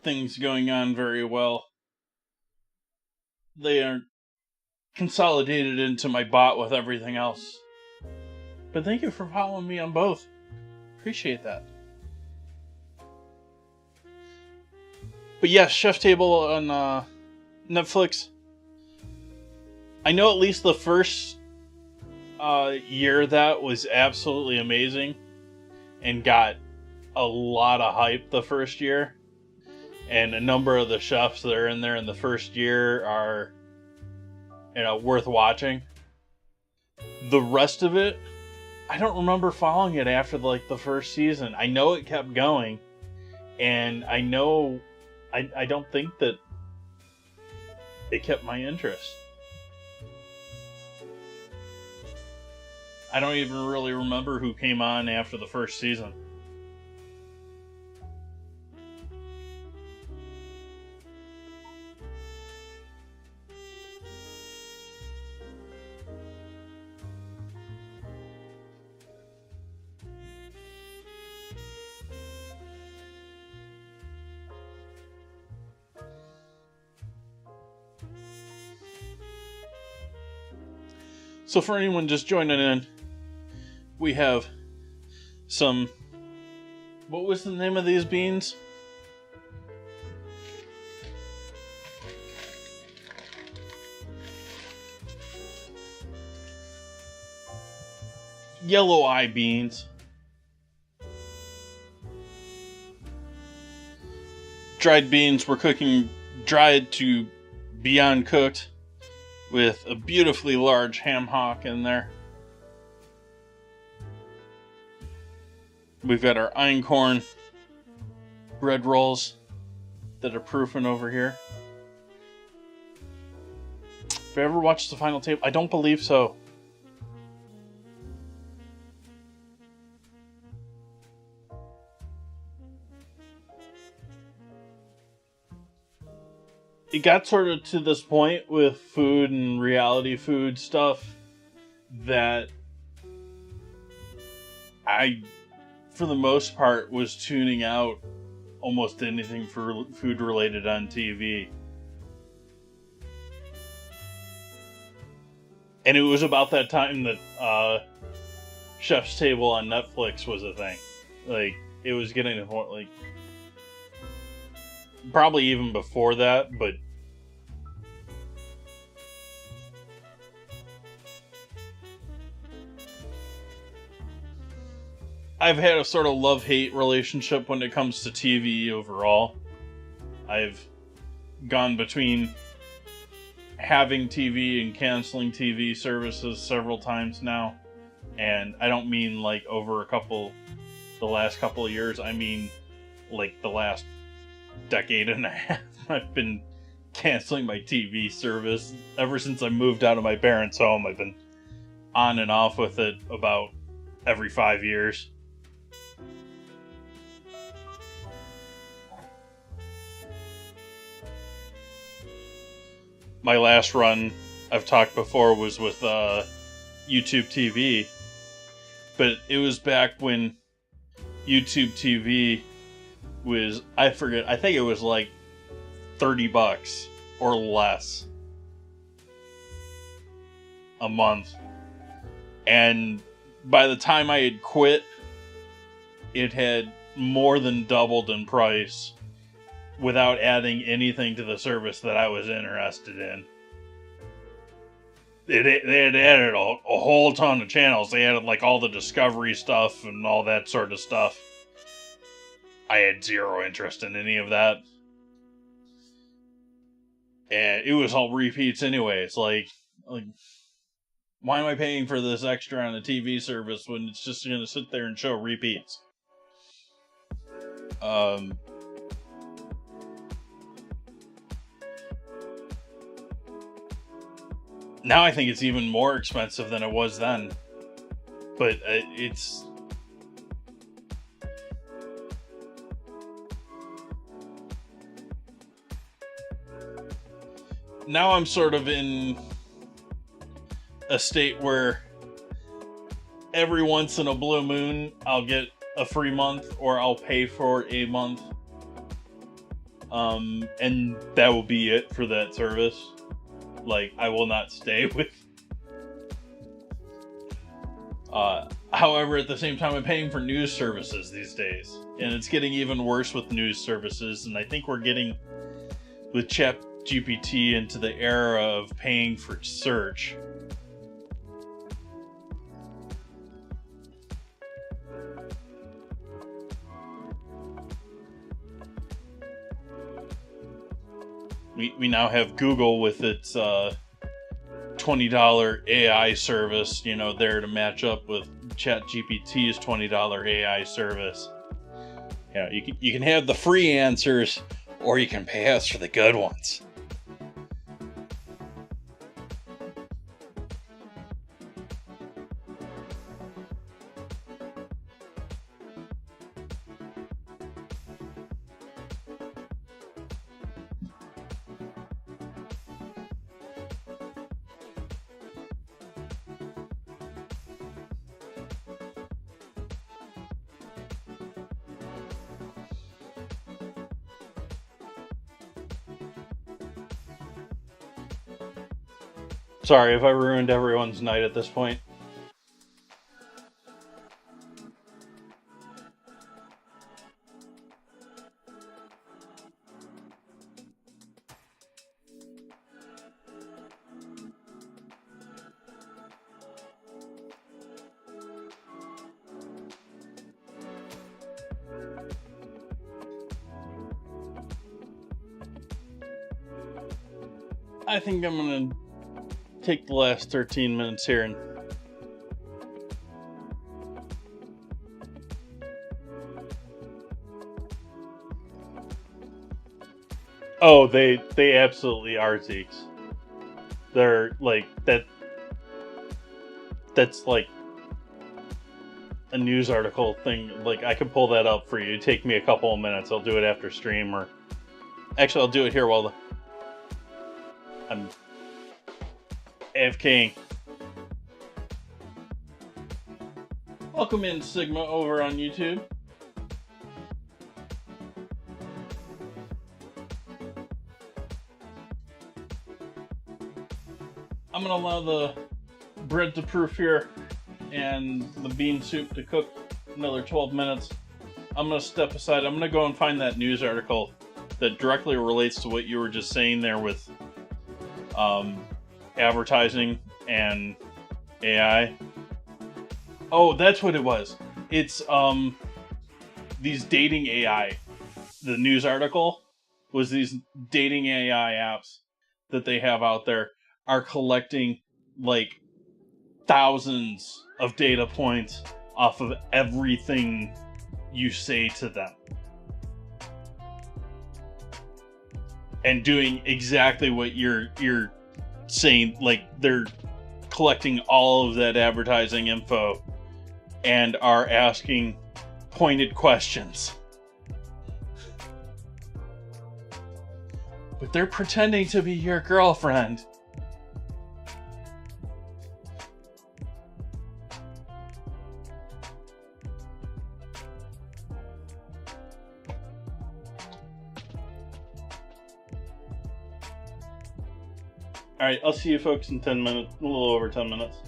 things going on very well. They aren't consolidated into my bot with everything else. But thank you for following me on both. Appreciate that. But yes, Chef Table on Netflix. I know at least the first year that was absolutely amazing and got a lot of hype the first year. And a number of the chefs that are in there in the first year are, worth watching. The rest of it, I don't remember following it after the first season. I know it kept going, and I know I don't think that it kept my interest. I don't even really remember who came on after the first season. So for anyone just joining in, we have some... What was the name of these beans? Yellow eye beans. Dried beans. We're cooking dried to beyond cooked with a beautifully large ham hock in there. We've got our einkorn bread rolls that are proofing over here. Have you ever watched The Final Table? I don't believe so. It got sort of to this point with food and reality food stuff that I, for the most part, was tuning out almost anything for food related on TV. And it was about that time that Chef's Table on Netflix was a thing. Like, it was getting to the point, like, probably even before that, but I've had a sort of love-hate relationship when it comes to TV overall. I've gone between having TV and canceling TV services several times now. And I don't mean like over the last couple of years. I mean like the last decade and a half. I've been canceling my TV service ever since I moved out of my parents' home. I've been on and off with it about every 5 years. My last run, I've talked before, was with YouTube TV. But it was back when YouTube TV was, I forget, I think it was like $30 or less a month. And by the time I had quit, it had more than doubled in price without adding anything to the service that I was interested in. They had added a whole ton of channels. They added like all the Discovery stuff and all that sort of stuff. I had zero interest in any of that. And it was all repeats anyway. It's like why am I paying for this extra on a TV service when it's just going to sit there and show repeats? Now I think it's even more expensive than it was then. But it's... Now I'm sort of in a state where every once in a blue moon I'll get a free month or I'll pay for a month. And that will be it for that service. Like, I will not stay with... However, at the same time, I'm paying for news services these days. And it's getting even worse with news services. And I think we're getting, with ChatGPT, into the era of paying for search. We now have Google with its $20 AI service, you know, there to match up with ChatGPT's $20 AI service. You know, you can have the free answers, or you can pay us for the good ones. Sorry if I ruined everyone's night at this point. I think I'm going to take the last 13 minutes here and oh, they absolutely are Zeeks. They're like that's like a news article thing. Like, I could pull that up for you. It'd take me a couple of minutes. I'll do it after stream, or actually I'll do it here while I'm AFKing. Welcome in, Sigma, over on YouTube. I'm gonna allow the bread to proof here and the bean soup to cook another 12 minutes. I'm gonna step aside. I'm gonna go and find that news article that directly relates to what you were just saying there with advertising and AI. Oh, that's what it was. It's these dating AI. The news article was these dating AI apps that they have out there are collecting like thousands of data points off of everything you say to them, and doing exactly what you're saying. Like, they're collecting all of that advertising info and are asking pointed questions. But they're pretending to be your girlfriend. Alright, I'll see you folks in 10 minutes, a little over 10 minutes.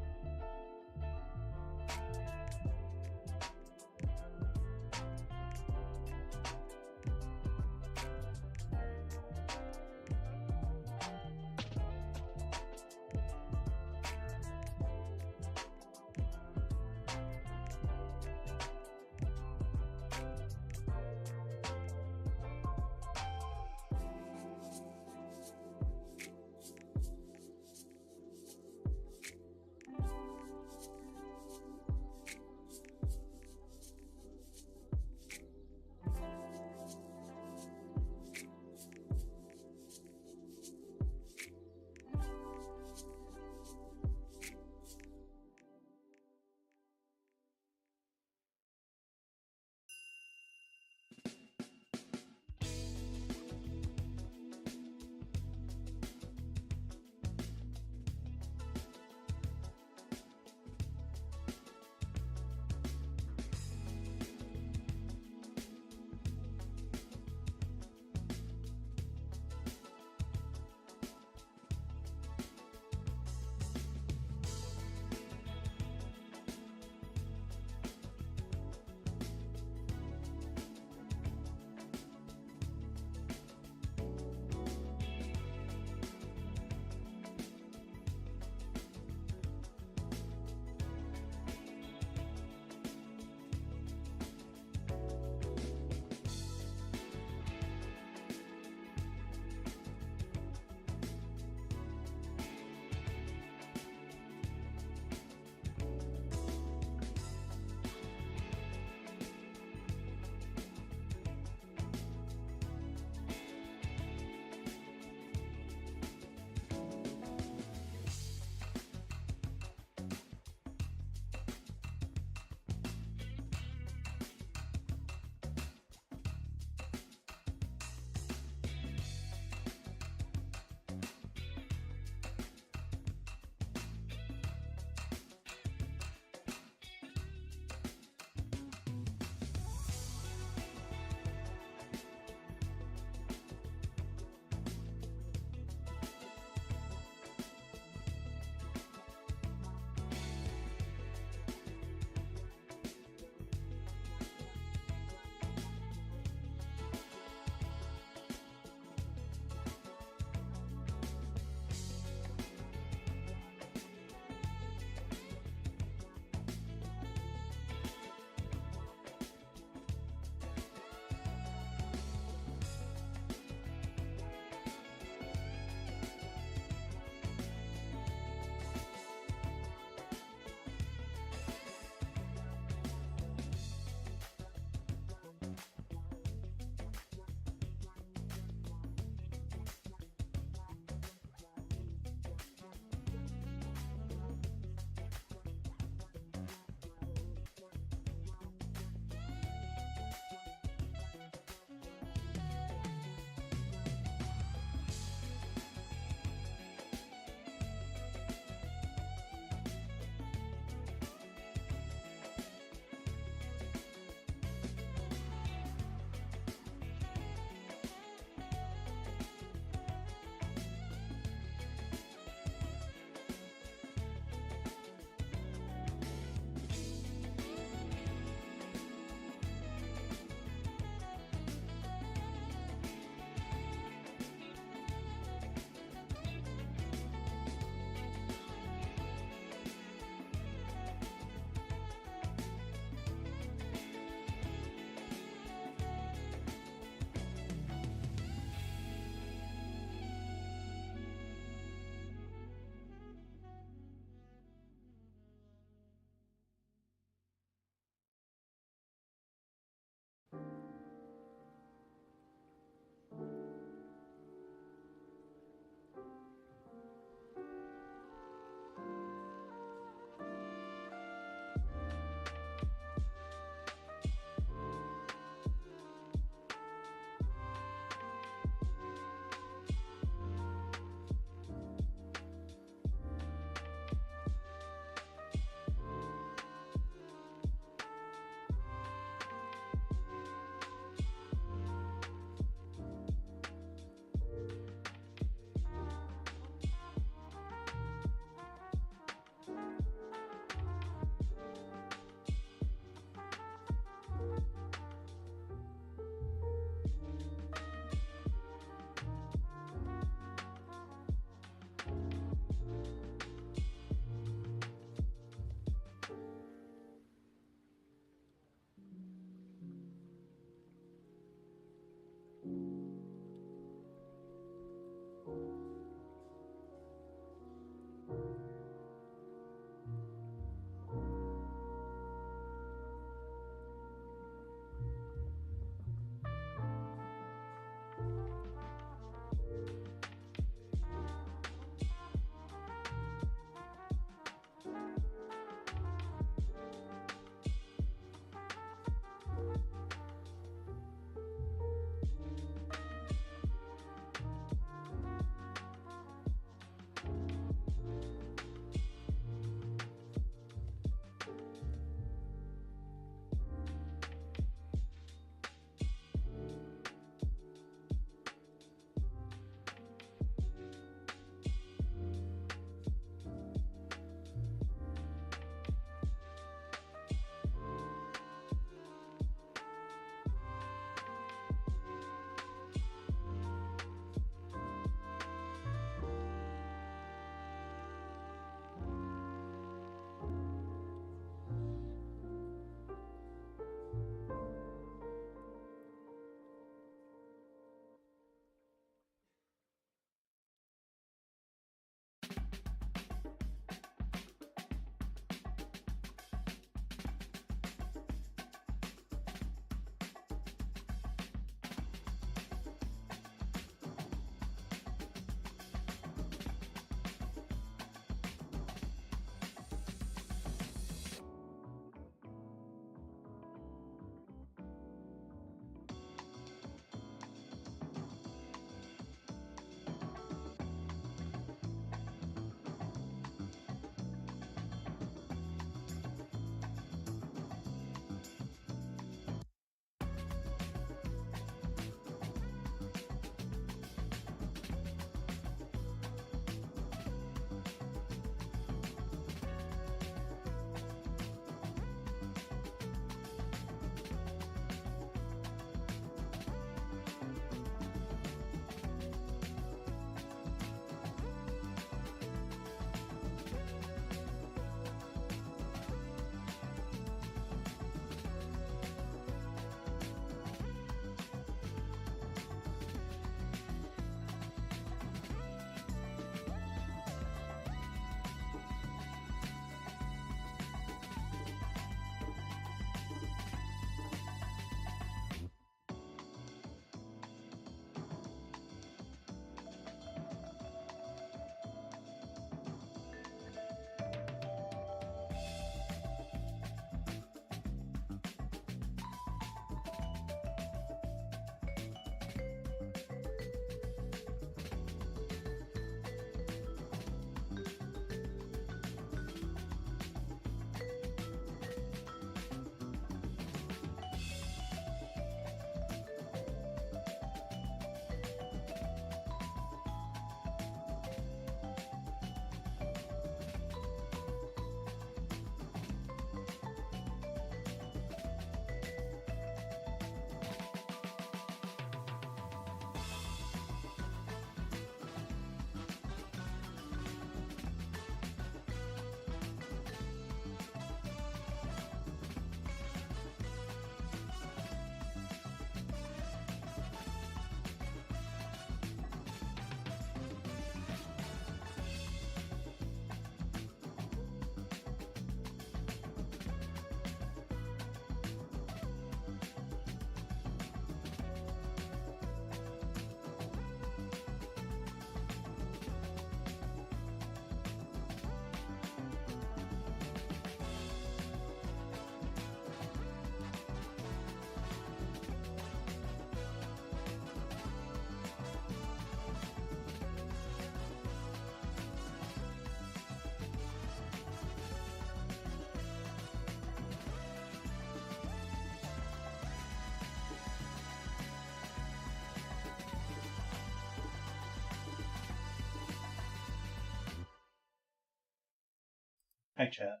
Hi, chat.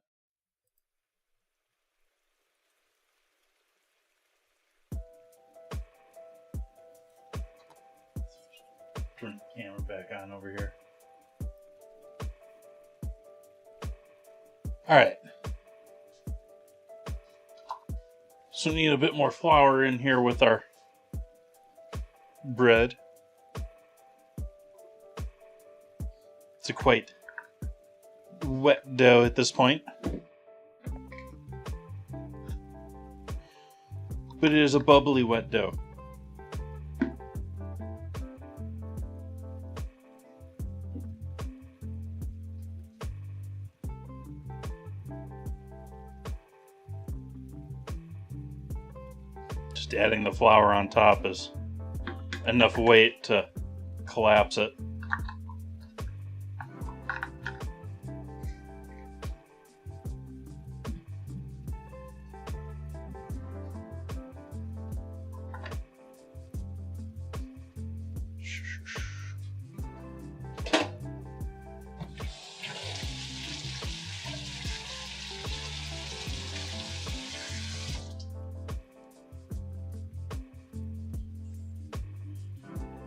Turn the camera back on over here. Alright. So we need a bit more flour in here with our bread. It's a quite wet dough at this point. But it is a bubbly wet dough. Just adding the flour on top is enough weight to collapse it.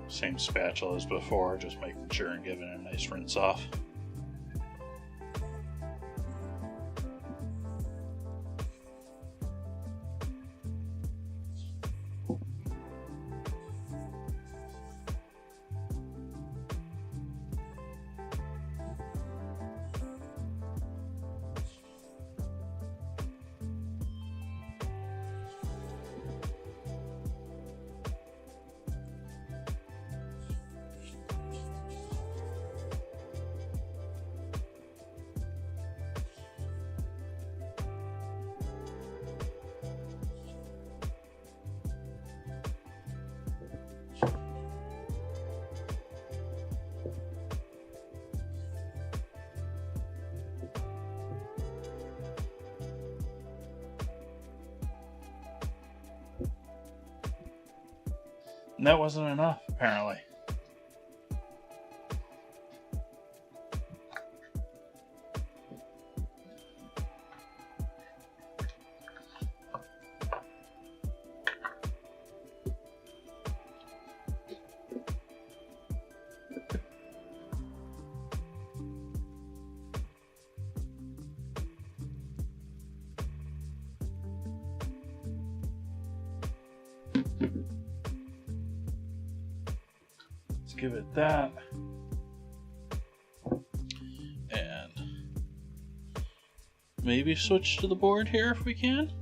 Same spatula as before, just making sure and giving it a nice rinse off. And that wasn't enough, apparently. Let's give it that. And maybe switch to the board here if we can.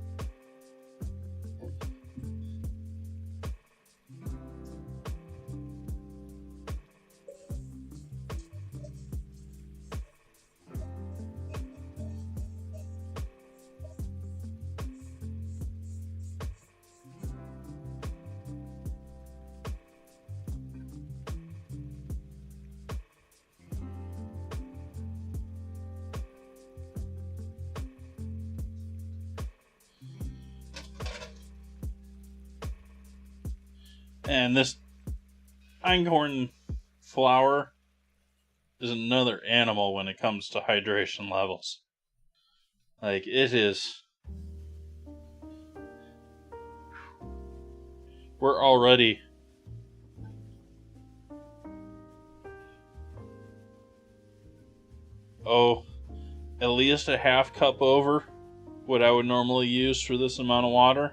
And this einkorn flour is another animal when it comes to hydration levels. Like, it is... We're already... at least a half cup over what I would normally use for this amount of water.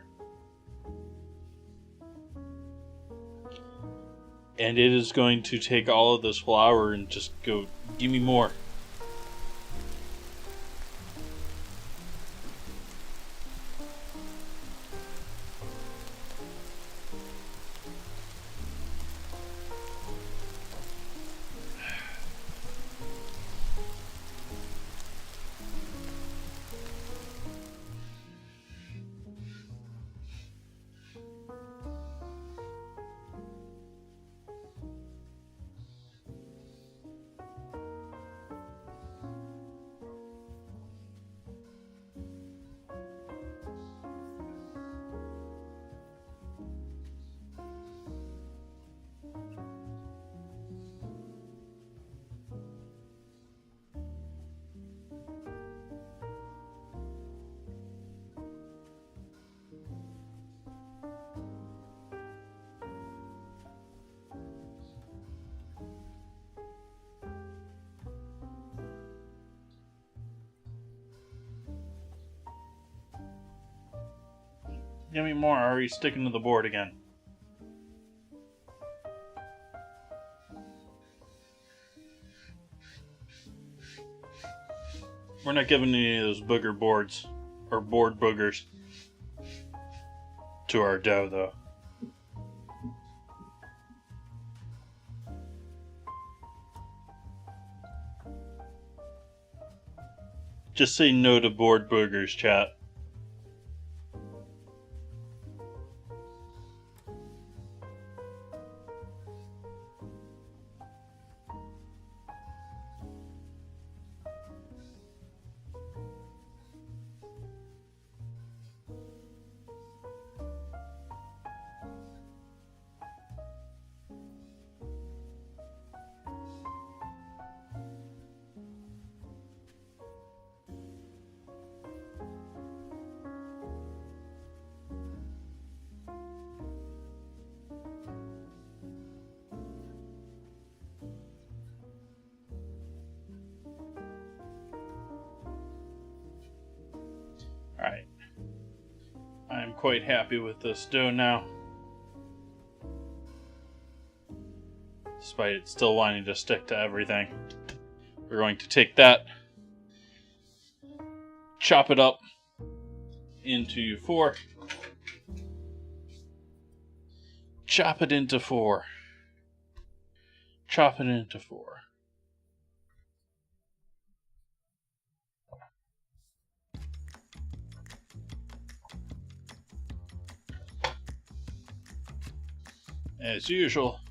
And it is going to take all of this flour and just go, give me more. Give me more, or are you sticking to the board again? We're not giving any of those booger boards, or board boogers, to our dough, though. Just say no to board boogers, chat. Alright. I'm quite happy with this dough now. Despite it still wanting to stick to everything. We're going to take that, chop it up into 4. Chop it into 4. Chop it into 4. As usual,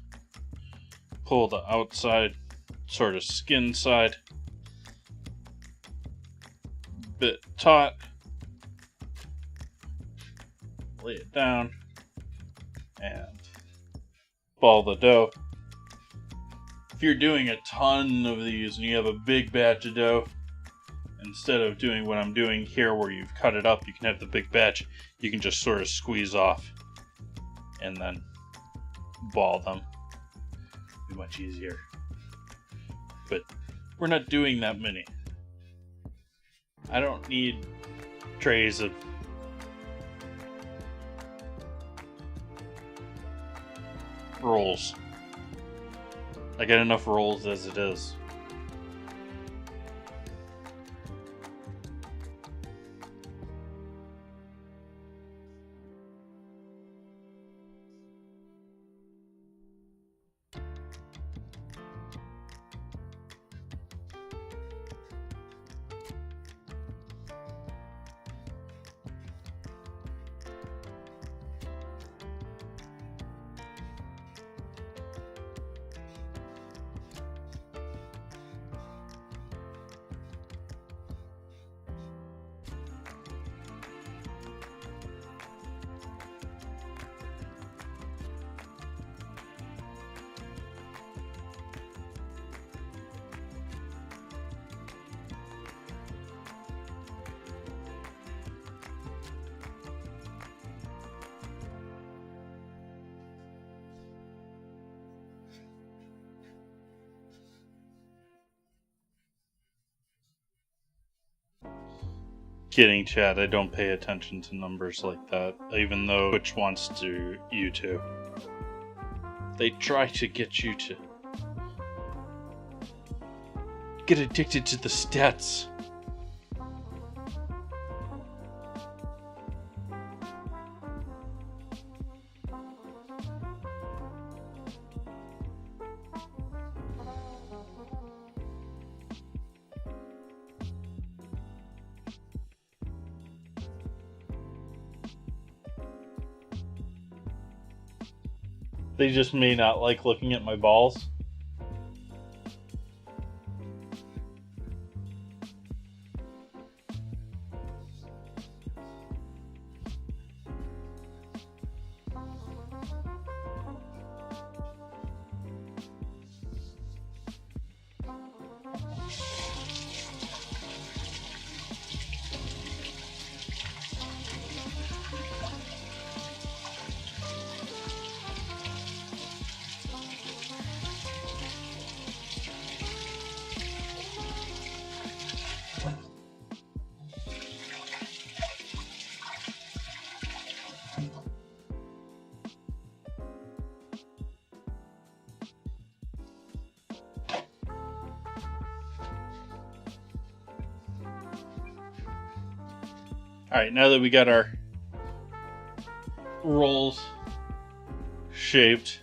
pull the outside, sort of skin side, bit taut, lay it down, and ball the dough. If you're doing a ton of these and you have a big batch of dough, instead of doing what I'm doing here where you've cut it up, you can have the big batch, you can just sort of squeeze off and then ball them. Be much easier. But we're not doing that many. I don't need trays of rolls. I get enough rolls as it is. Kidding, chat. I don't pay attention to numbers like that, even though Twitch wants you to. They try to get you to get addicted to the stats. They just may not like looking at my balls. Alright, now that we got our rolls shaped,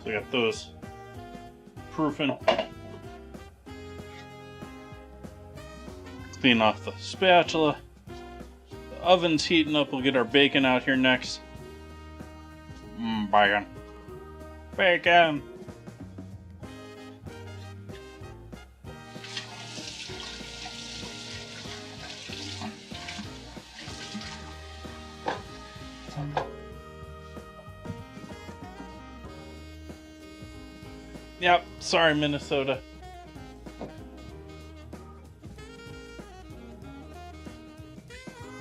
so I got those proofing. Clean off the spatula. The oven's heating up. We'll get our bacon out here next. Bacon. Bacon! Yep, sorry Minnesota.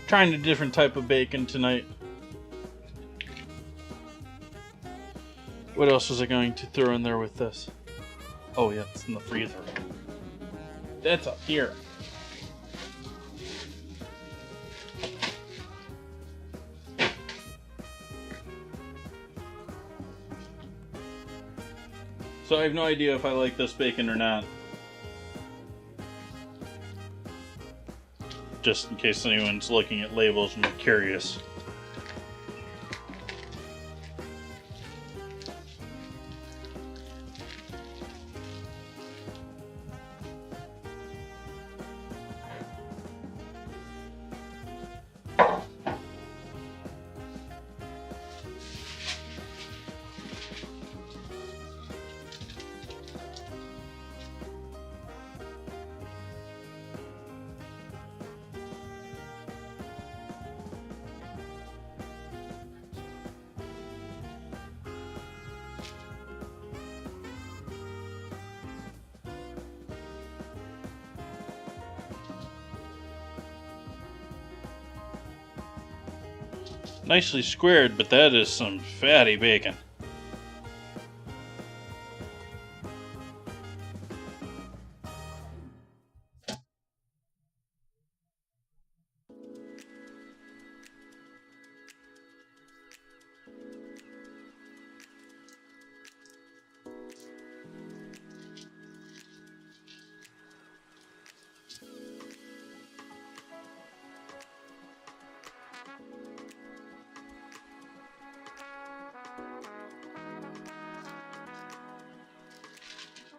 Trying a different type of bacon tonight. What else was I going to throw in there with this? Oh yeah, it's in the freezer. That's up here. So I have no idea if I like this bacon or not. Just in case anyone's looking at labels and curious. Nicely squared, but that is some fatty bacon.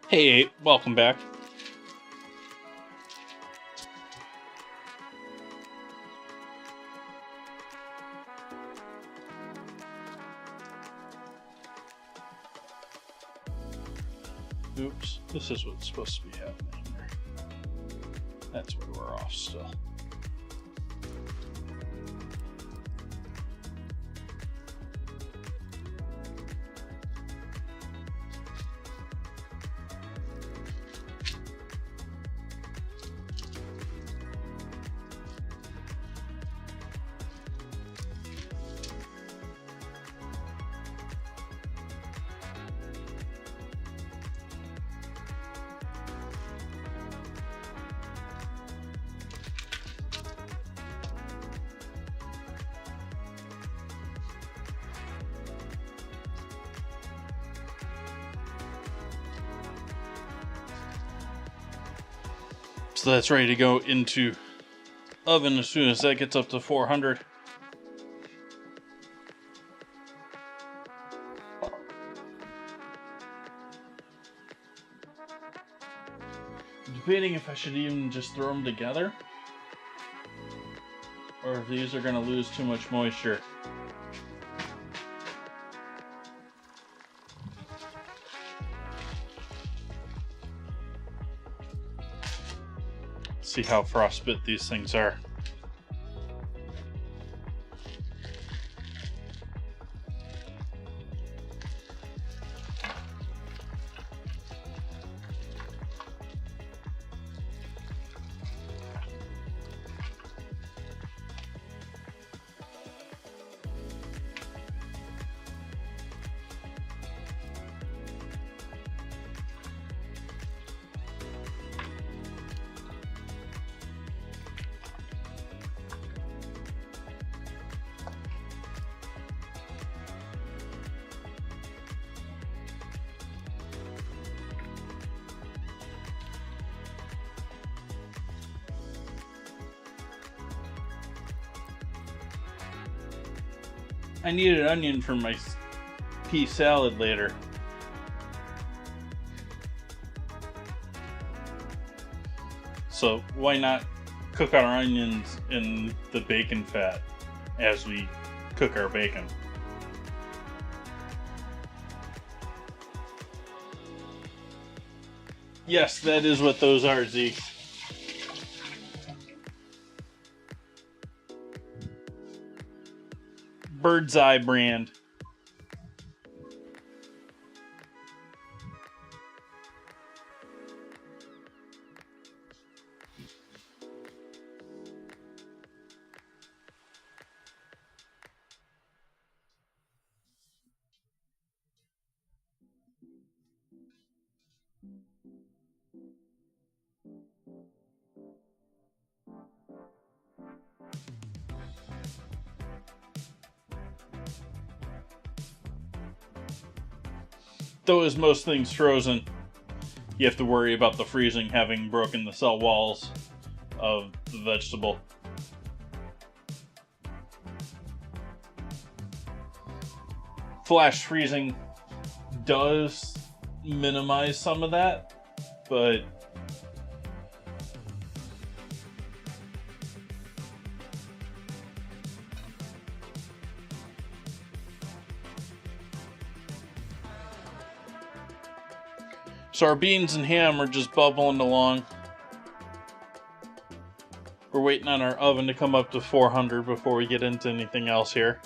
Hey, welcome back. Oops, this is what's supposed to be happening here. That's where we're off still. So that's ready to go into oven as soon as that gets up to 400. Debating if I should even just throw them together, or if these are going to lose too much moisture. See how frostbit these things are. I need an onion for my pea salad later. So why not cook our onions in the bacon fat as we cook our bacon? Yes, that is what those are, Zeke. Bird's Eye brand. Though as most things frozen, you have to worry about the freezing having broken the cell walls of the vegetable. Flash freezing does minimize some of that, but so our beans and ham are just bubbling along. We're waiting on our oven to come up to 400 before we get into anything else here.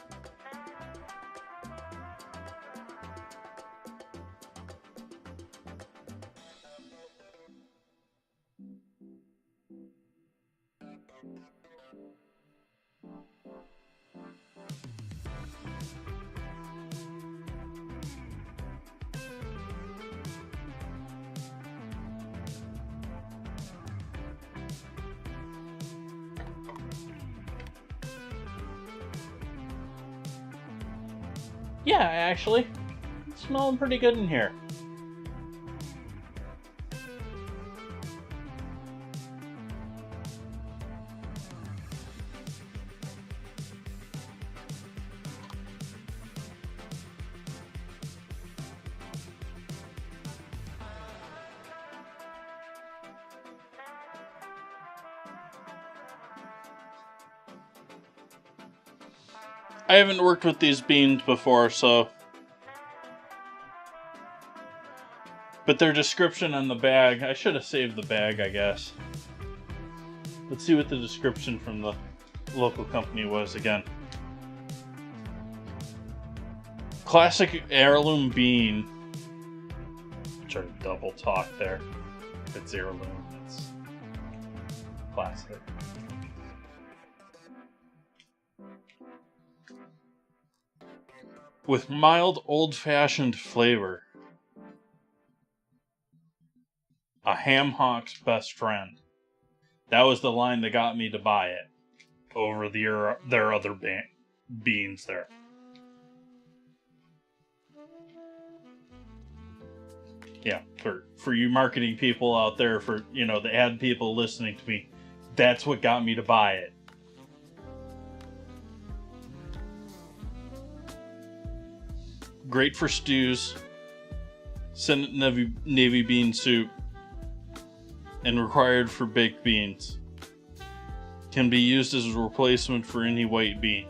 Yeah, actually, it's smelling pretty good in here. I haven't worked with these beans before, so... But their description on the bag... I should have saved the bag, I guess. Let's see what the description from the local company was again. Classic heirloom bean. Try to double talk there. It's heirloom, it's classic. With mild old-fashioned flavor. A ham hock's best friend. That was the line that got me to buy it over their other beans there. Yeah, for you marketing people out there, for the ad people listening to me, that's what got me to buy it. Great for stews, Senate Navy bean soup, and required for baked beans. Can be used as a replacement for any white bean.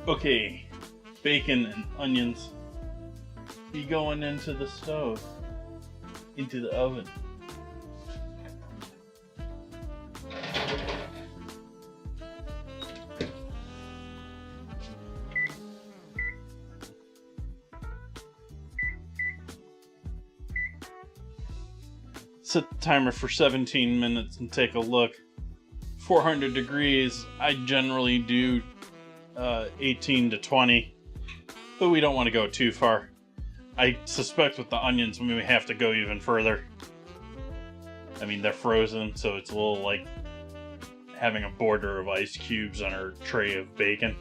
Okay, bacon and onions be going into the stove, into the oven. Set the timer for 17 minutes and take a look. 400 degrees, I generally do 18 to 20, but we don't want to go too far. I suspect with the onions we may have to go even further. I mean, they're frozen, so it's a little like having a border of ice cubes on our tray of bacon.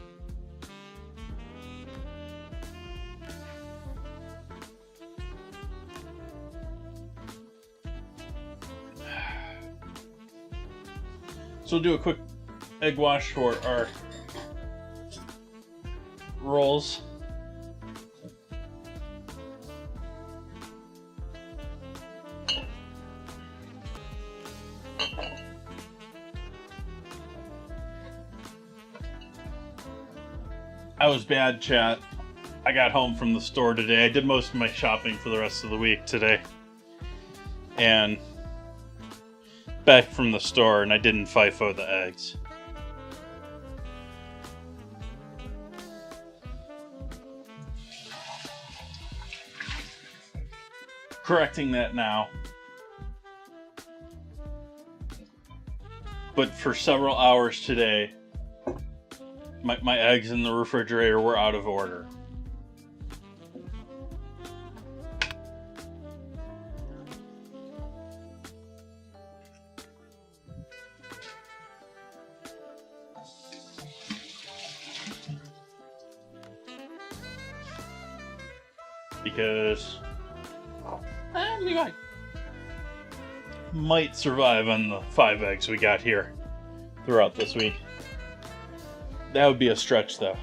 So we'll do a quick egg wash for our rolls. I was bad, chat. I got home from the store today. I did most of my shopping for the rest of the week today. And back from the store, and I didn't FIFO the eggs. Correcting that now. But for several hours today, my eggs in the refrigerator were out of order. Because I might survive on the 5 eggs we got here throughout this week. That would be a stretch, though.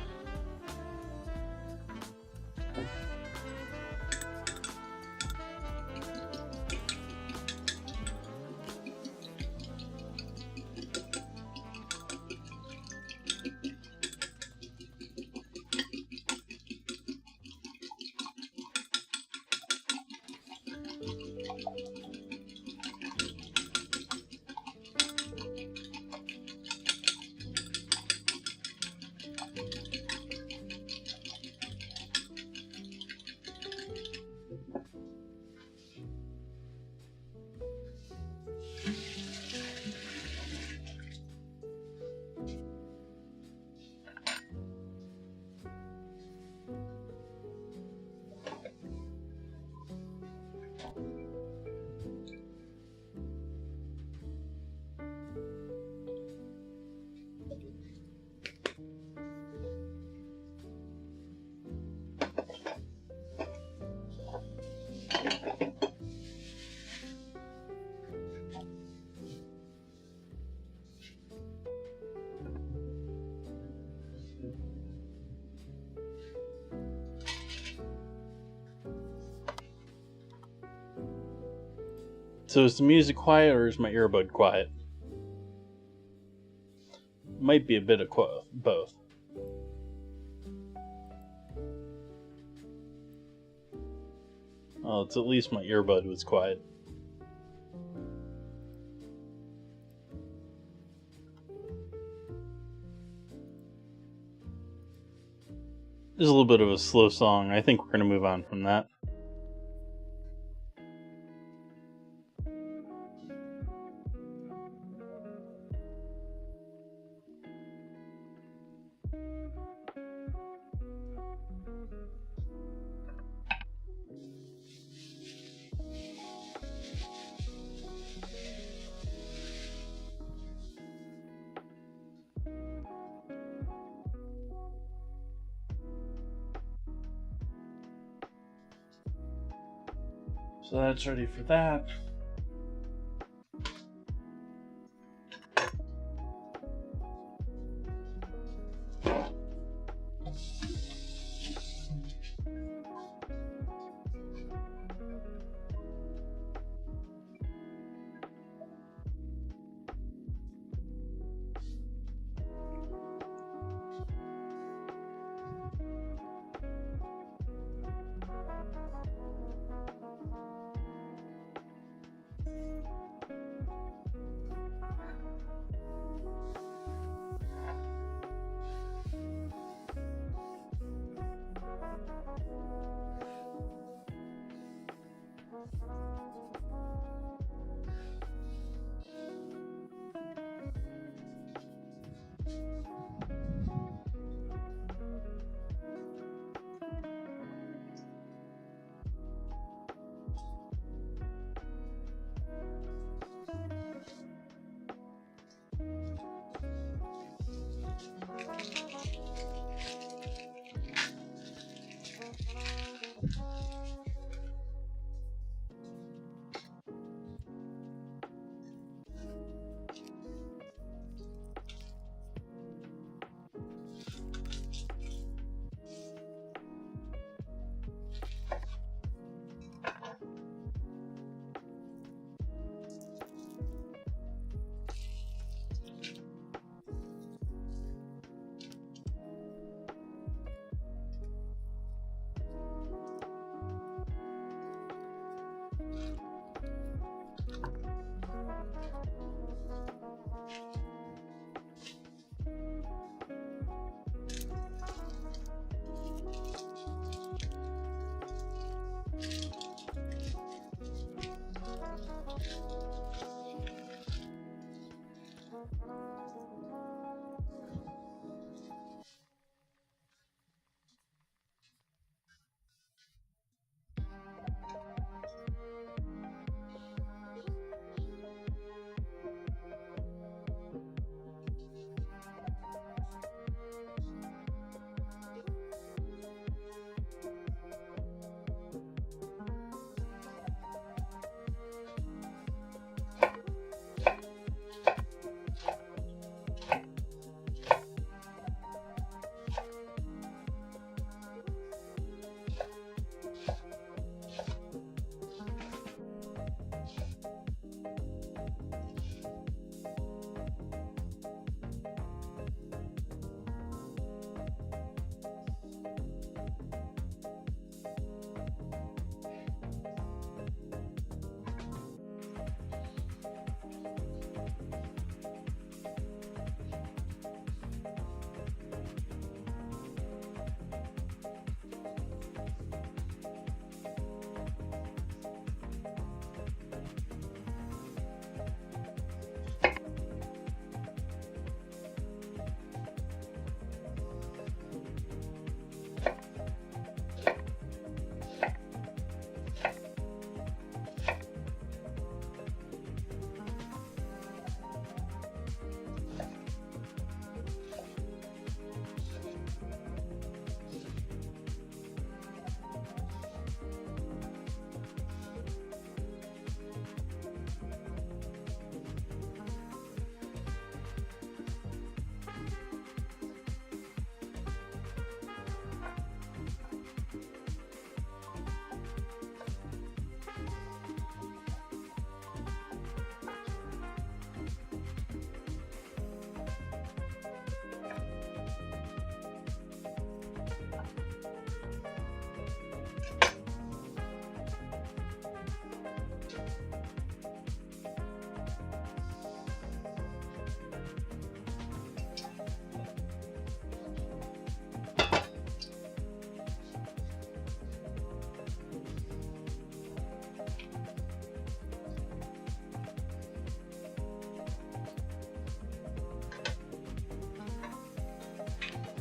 So is the music quiet or is my earbud quiet? Might be a bit of both. Oh, it's at least my earbud was quiet. This is a little bit of a slow song. I think we're going to move on from that. So that's ready for that.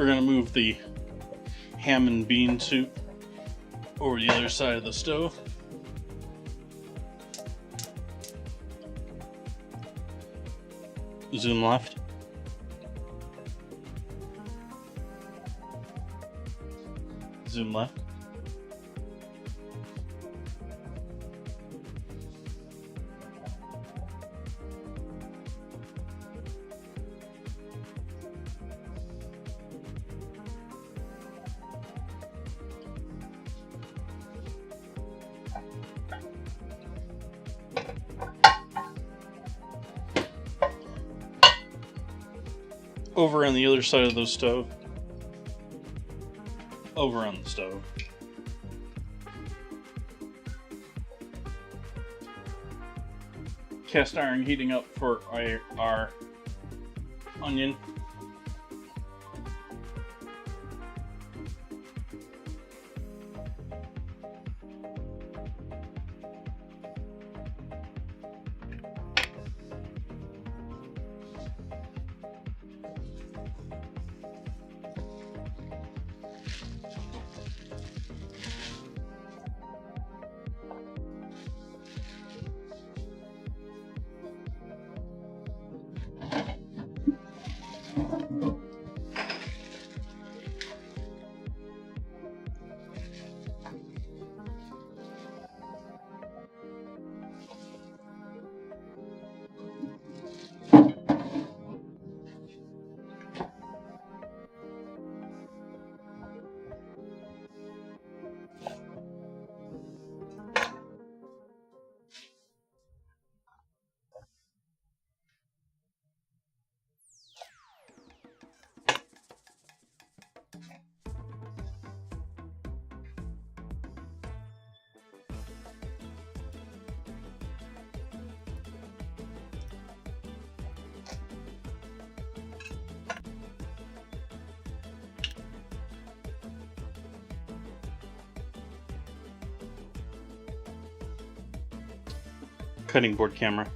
We're going to move the ham and bean soup over the other side of the stove. Zoom left. Zoom left. Over on the other side of the stove. Over on the stove. Cast iron heating up for our onion. Cutting board camera.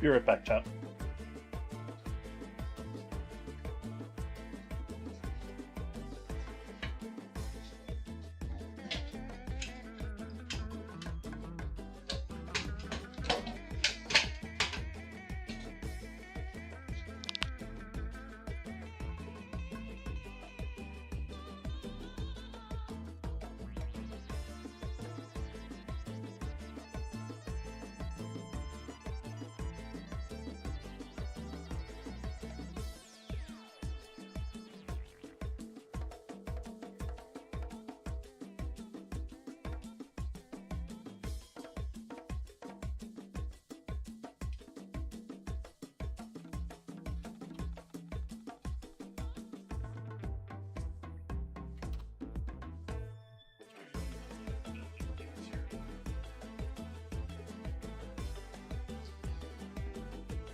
Be right back, chat.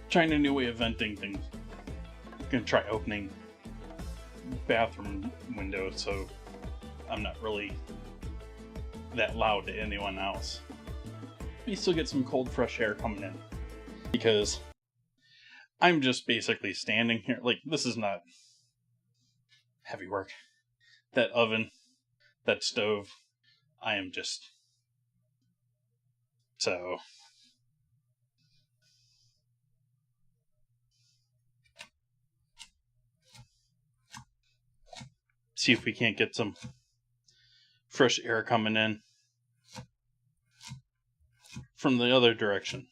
Trying a new way of venting things. gonna try opening bathroom windows so I'm not really that loud to anyone else. You still get some cold, fresh air coming in. Because I'm just basically standing here. Like, this is not heavy work. That oven, that stove, I am just... So... See if we can't get some fresh air coming in from the other direction.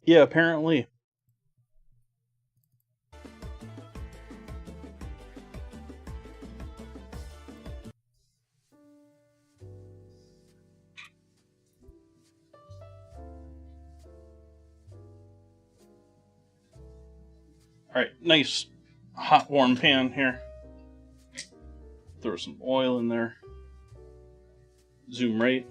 Yeah, apparently. Alright, nice hot warm pan here. Throw some oil in there. Zoom right.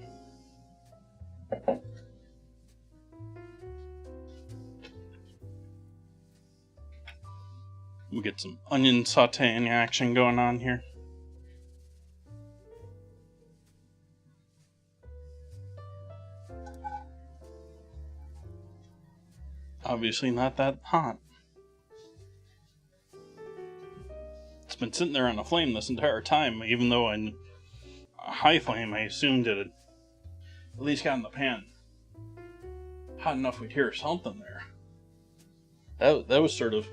We get some onion sauteing action going on here. Obviously not that hot. It's been sitting there on a flame this entire time, even though on a high flame I assumed it had at least got in the pan hot enough we'd hear something there. That was sort of,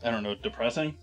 I don't know, depressing.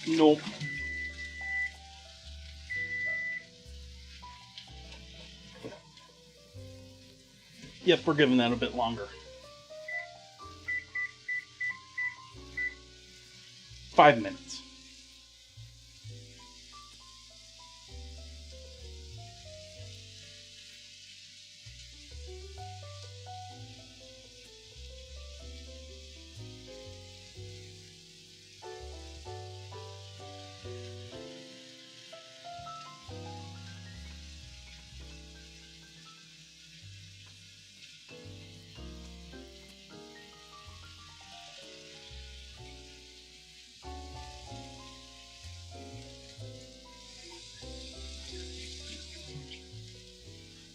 Nope. Yep, we're giving that a bit longer. 5 minutes.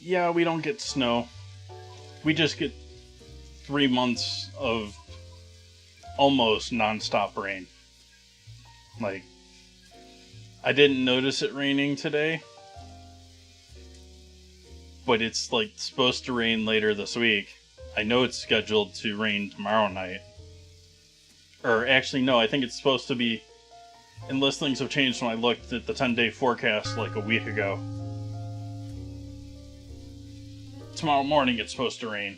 Yeah, we don't get snow. We just get 3 months of almost non-stop rain. Like, I didn't notice it raining today, but it's like supposed to rain later this week. I know it's scheduled to rain tomorrow night. Or actually, no, I think it's supposed to be, unless things have changed when I looked at the 10-day forecast like a week ago. Tomorrow morning it's supposed to rain.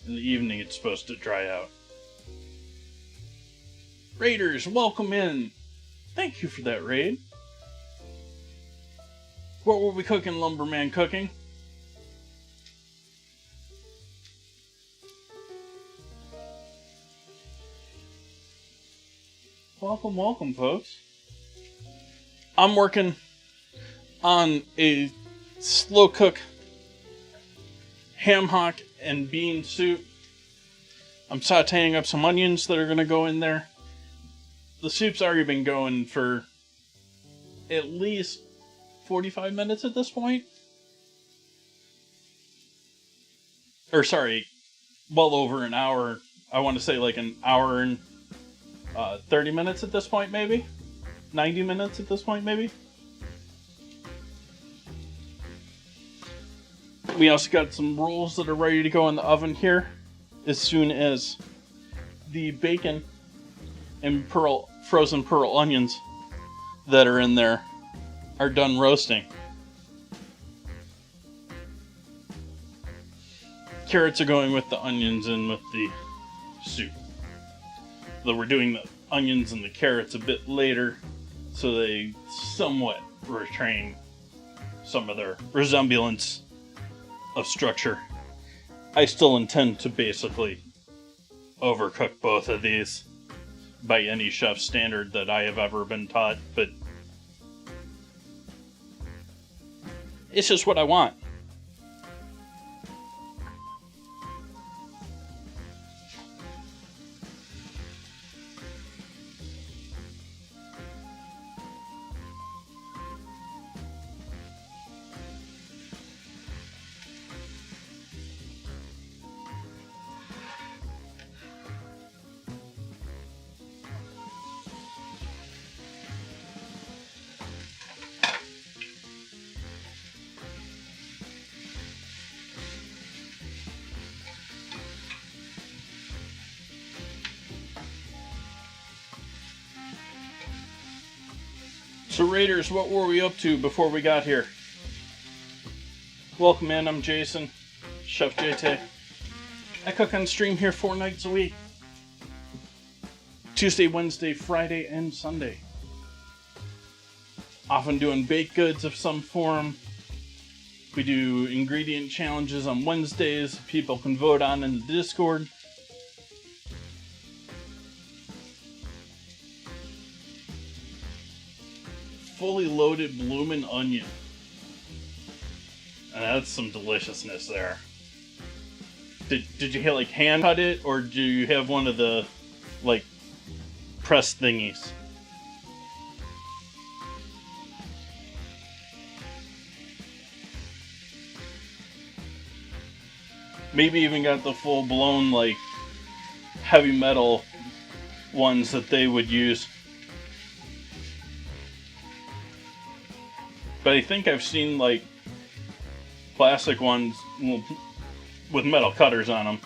In the evening it's supposed to dry out. Raiders, welcome in! Thank you for that raid. What were we cooking, Lumberman Cooking? Welcome, welcome, folks. I'm working on a slow cook ham hock and bean soup. I'm sauteing up some onions that are going to go in there. The soup's already been going for at least 45 minutes at this point. Or sorry, well over an hour. I want to say like an hour and 30 minutes at this point, maybe? 90 minutes at this point, maybe? We also got some rolls that are ready to go in the oven here as soon as the bacon and frozen pearl onions that are in there are done roasting. Carrots are going with the onions and with the soup. Though we're doing the onions and the carrots a bit later, so they somewhat retain some of their resemblance of structure. I still intend to basically overcook both of these by any chef standard that I have ever been taught, but it's just what I want. So Raiders, what were we up to before we got here? Welcome in, I'm Jason, Chef JT. I cook on stream here 4 nights a week. Tuesday, Wednesday, Friday, and Sunday. Often doing baked goods of some form. We do ingredient challenges on Wednesdays. People can vote on in the Discord. Fully loaded bloomin' onion. And that's some deliciousness there. Did you like hand cut it, or do you have one of the like press thingies? Maybe even got the full blown like heavy metal ones that they would use. But I think I've seen like plastic ones with metal cutters on them.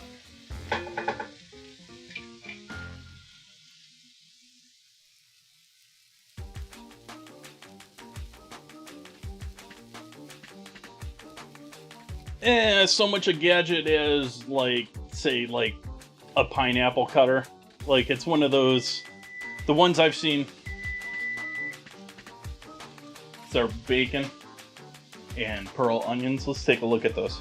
So much a gadget as like, say, like a pineapple cutter. Like it's one of those, the ones I've seen. It's our bacon and pearl onions. Let's take a look at those.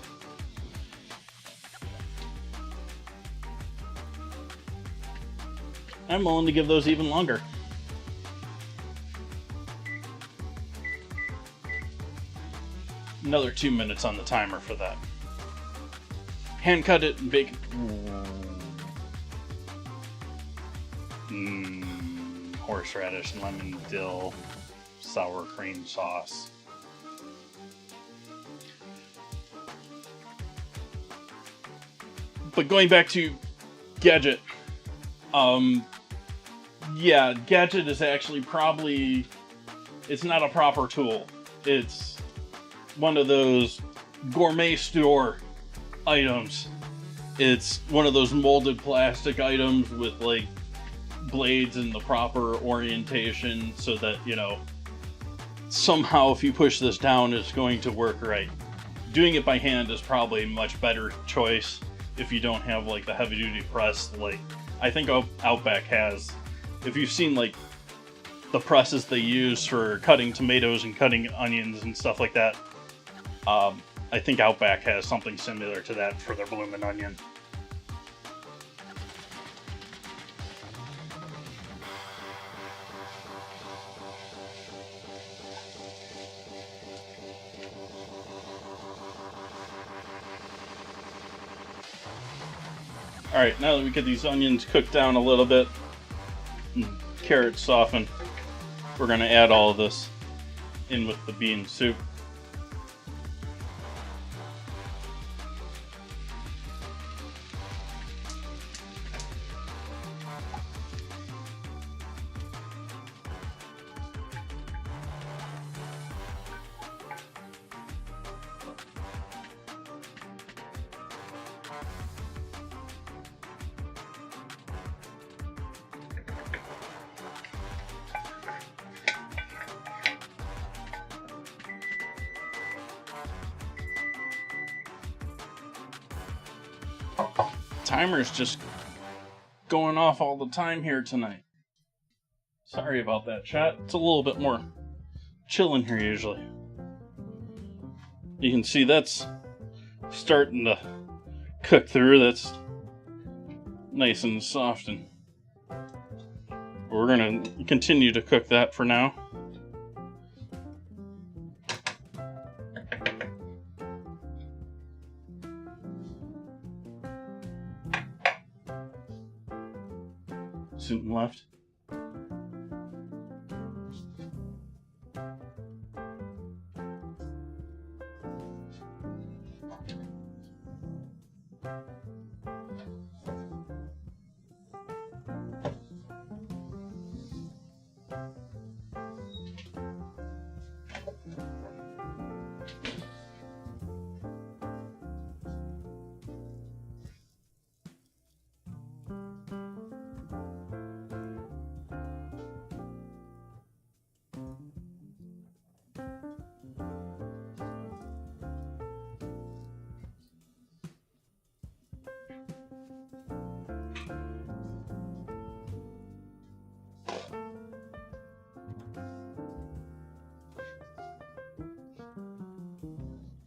I'm willing to give those even longer. Another 2 minutes on the timer for that. Hand cut it and bake it. Horseradish, lemon, dill, sour cream sauce. But going back to Gadget, yeah, Gadget is actually probably, it's not a proper tool. It's one of those gourmet store items. It's one of those molded plastic items with like blades in the proper orientation so that, you know, somehow if you push this down it's going to work right. Doing it by hand is probably a much better choice if you don't have like the heavy duty press like I think Outback has. If you've seen like the presses they use for cutting tomatoes and cutting onions and stuff like that, I think Outback has something similar to that for their bloomin' onion. Alright, now that we get these onions cooked down a little bit, and carrots softened, we're going to add all of this in with the bean soup. Timer's just going off all the time here tonight. Sorry about that, chat. It's a little bit more chill in here usually. You can see that's starting to cook through. That's nice and soft, and we're going to continue to cook that for now. Something left.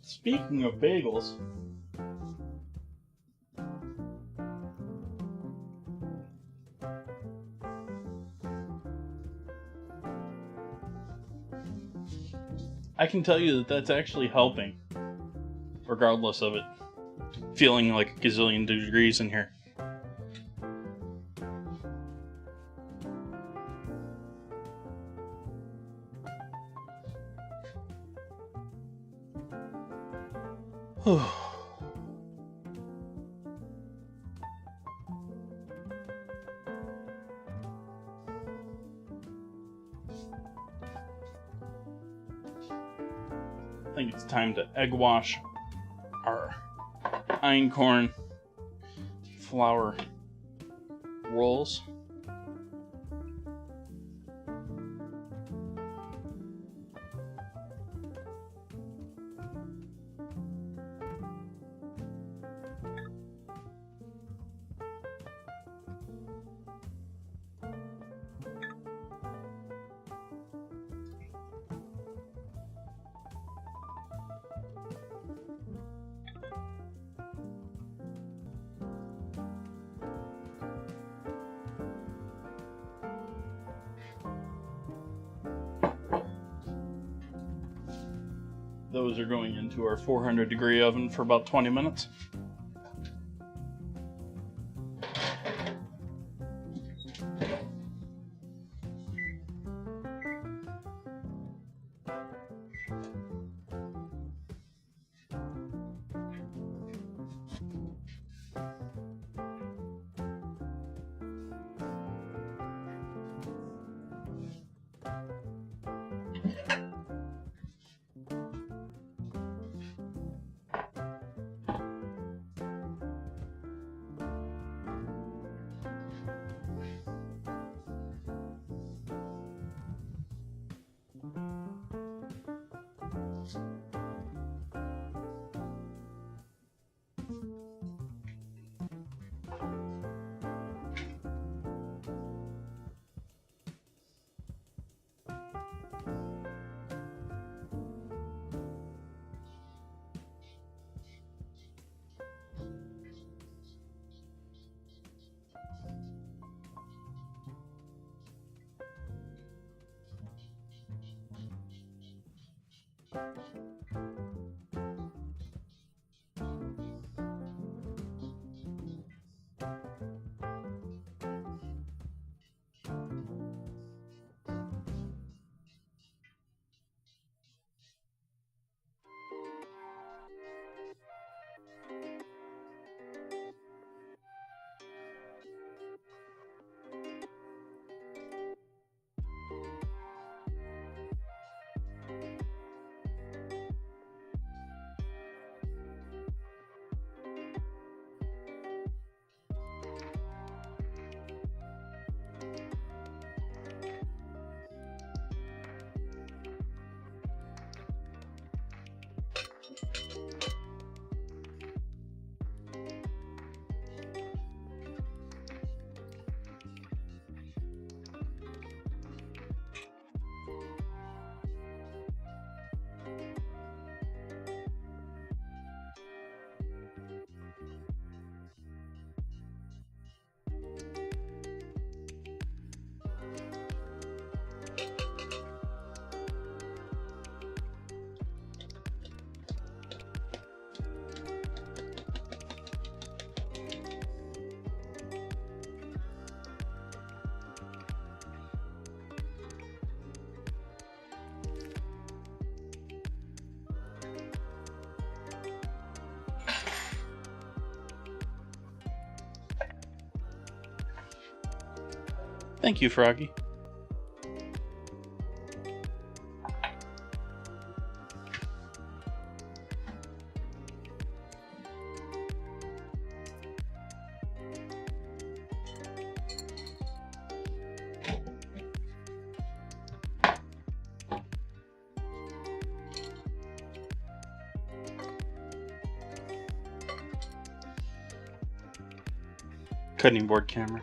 Speaking of bagels, I can tell you that that's actually helping, regardless of it feeling like a gazillion degrees in here. I think it's time to egg wash our einkorn flour rolls. Those are going into our 400-degree oven for about 20 minutes. Thank you, Froggy. Cutting board camera.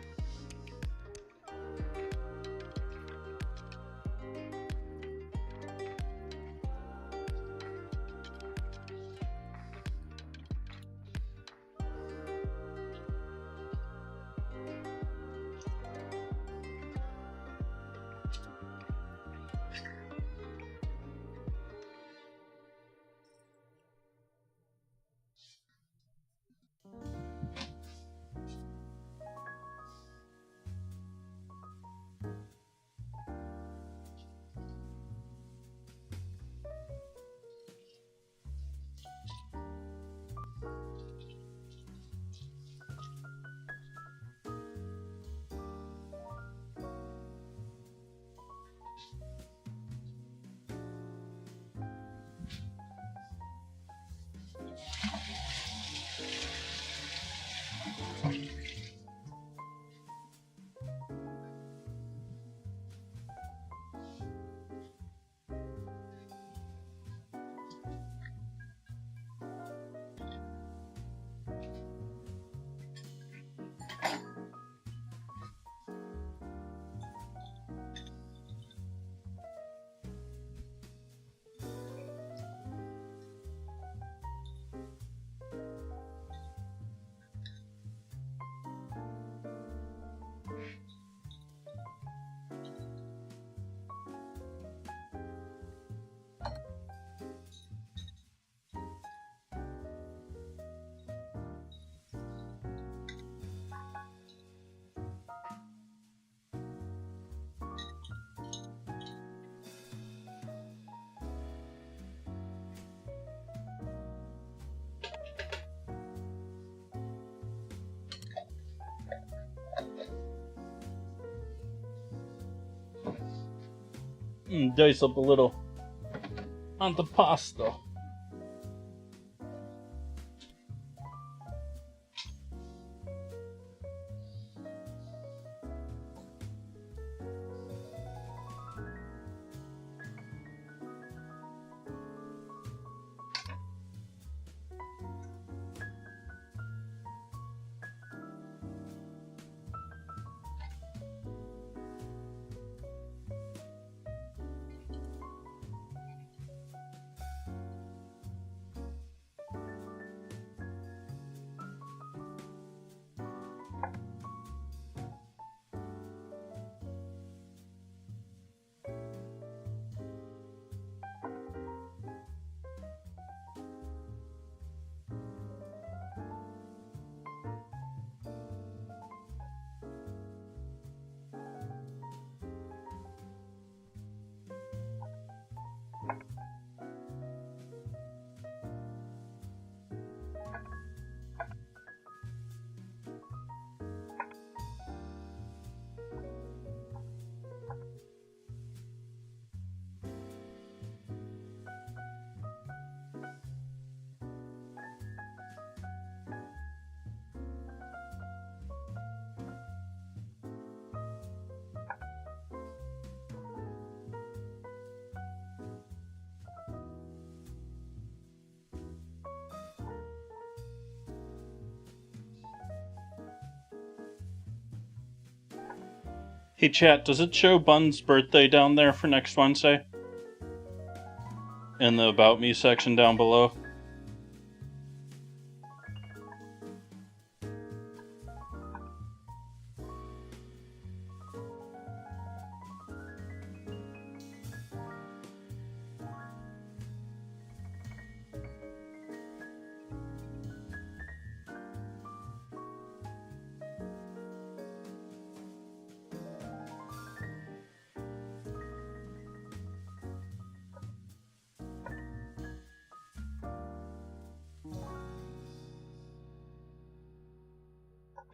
Dice up a little on the pasta. Hey chat, does it show Bun's birthday down there for next Wednesday? In the About Me section down below?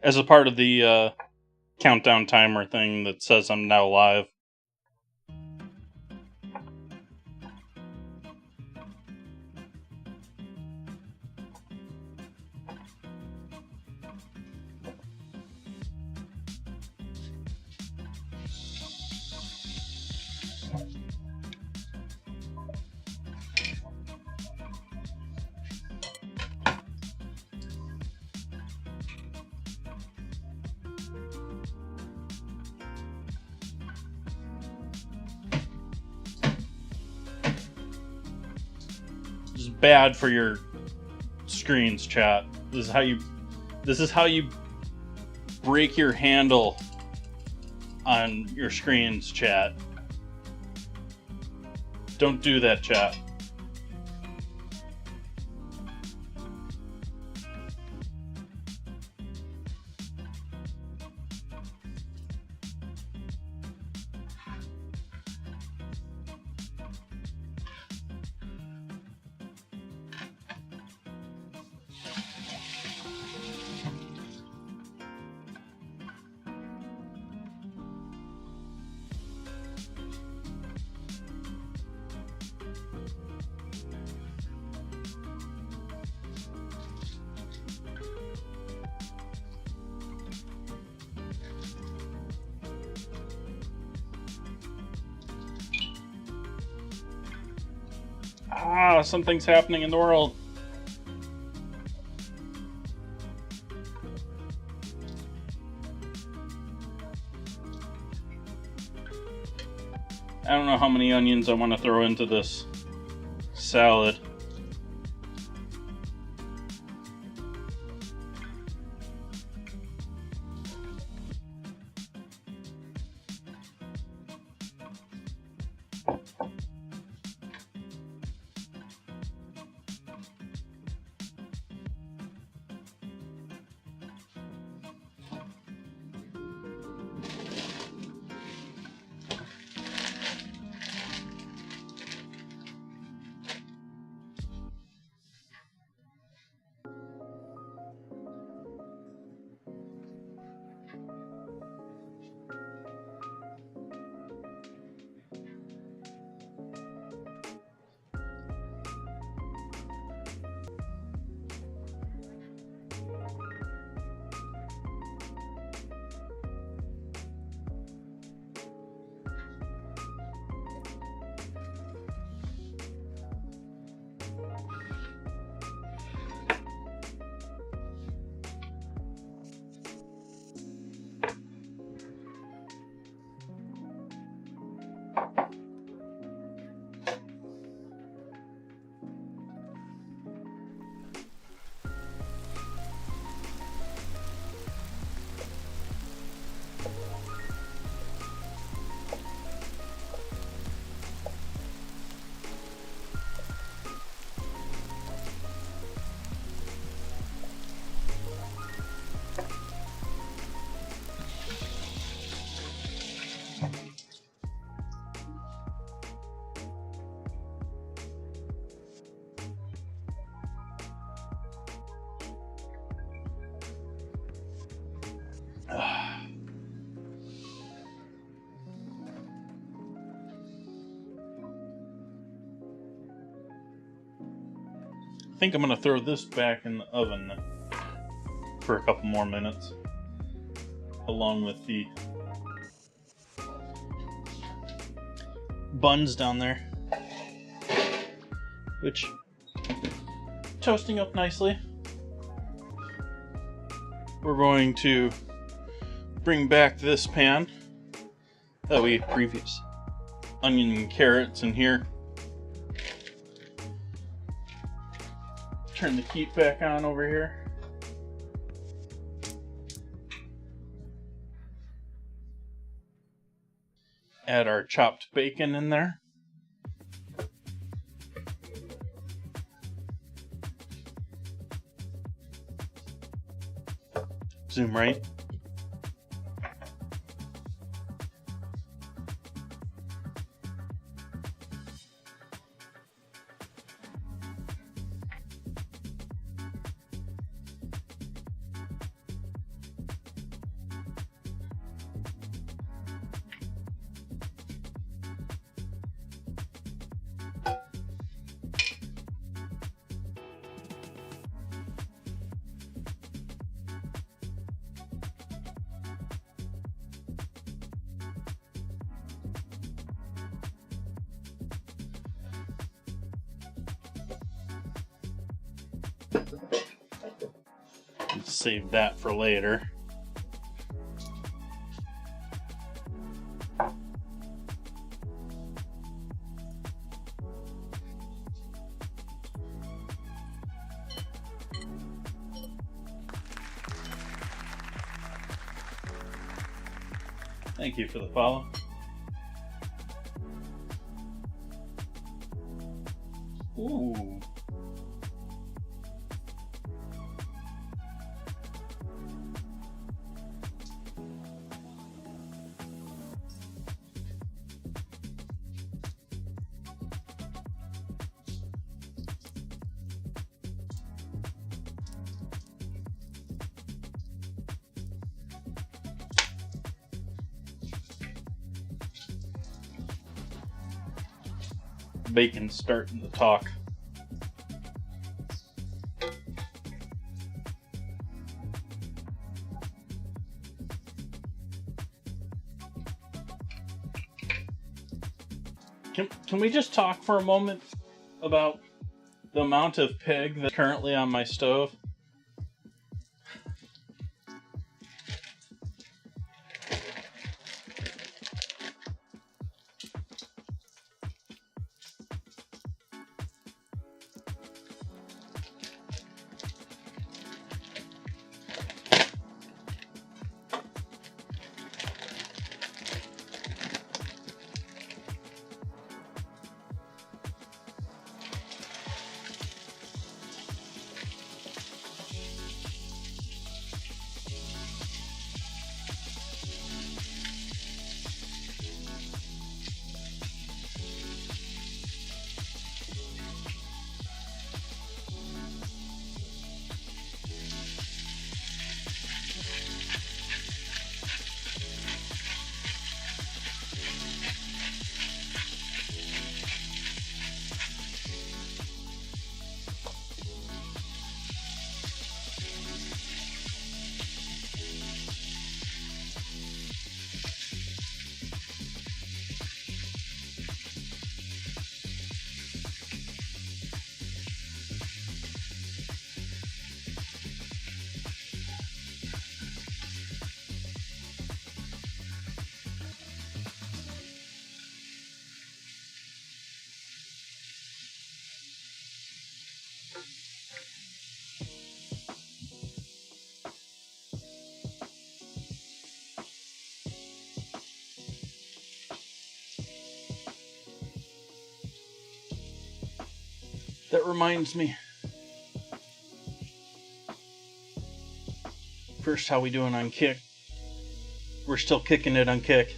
As a part of the countdown timer thing that says I'm now live. This is bad for your screens, chat. This is how you break your handle on your screens, chat. Don't do that, chat. Something's happening in the world. I don't know how many onions I want to throw into this salad. I think I'm going to throw this back in the oven for a couple more minutes, along with the buns down there, which toasting up nicely. We're going to bring back this pan that we previous onion and carrots in here. Turn the heat back on over here. Add our chopped bacon in there. Zoom right. Save that for later. Thank you for the follow. Ooh. Bacon's starting to talk. Can we just talk for a moment about the amount of pig that's currently on my stove? That reminds me. First, how we doing on Kick? We're still kicking it on Kick.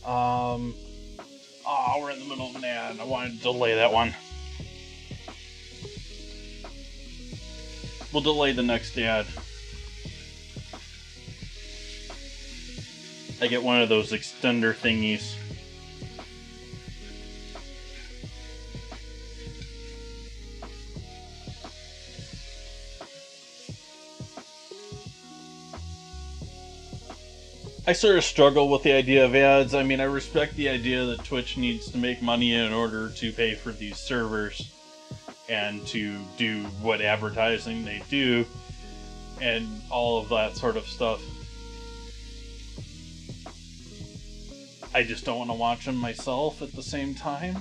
We're in the middle of an ad. I wanted to delay that one. We'll delay the next ad. I get one of those extender thingies. I sort of struggle with the idea of ads. I mean, I respect the idea that Twitch needs to make money in order to pay for these servers and to do what advertising they do and all of that sort of stuff. I just don't want to watch them myself at the same time,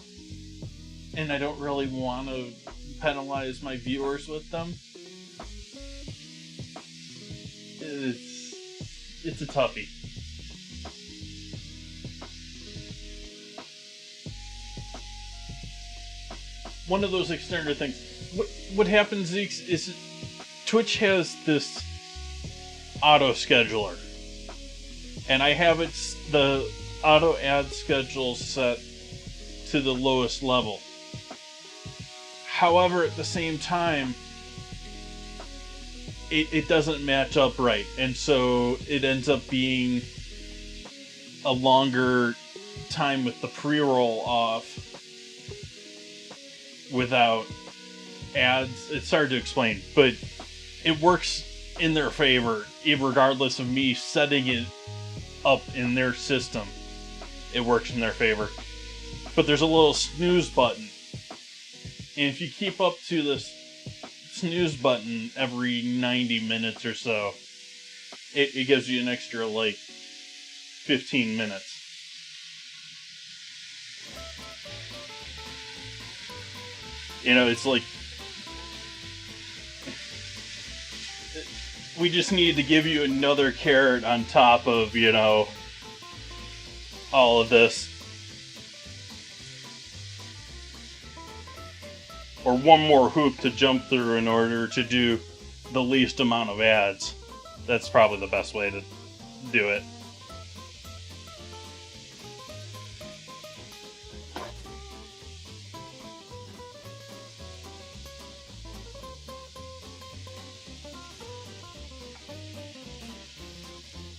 and I don't really want to penalize my viewers with them. It's a toughie. One of those extender things. What happens, Zeke, is Twitch has this auto scheduler, and I have the auto ad schedule set to the lowest level. However, at the same time, it doesn't match up right, and so it ends up being a longer time with the pre-roll off without ads. It's hard to explain, but it works in their favor, regardless of me setting it up in their system. It works in their favor. But there's a little snooze button, and if you keep up to this snooze button every 90 minutes or so, it gives you an extra, like, 15 minutes. You know, it's like, we just need to give you another carrot on top of, you know, all of this. Or one more hoop to jump through in order to do the least amount of ads. That's probably the best way to do it.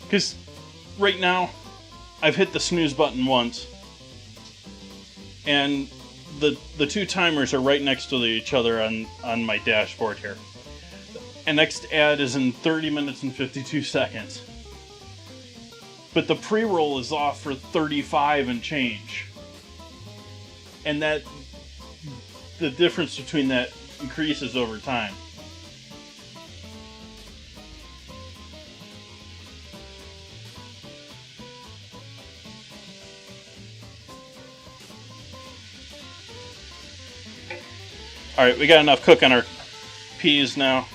Because right now, I've hit the snooze button once, and the two timers are right next to each other on my dashboard here. And next ad is in 30 minutes and 52 seconds. But the pre-roll is off for 35 and change. And that, the difference between that increases over time. Alright, we got enough cook on our peas now.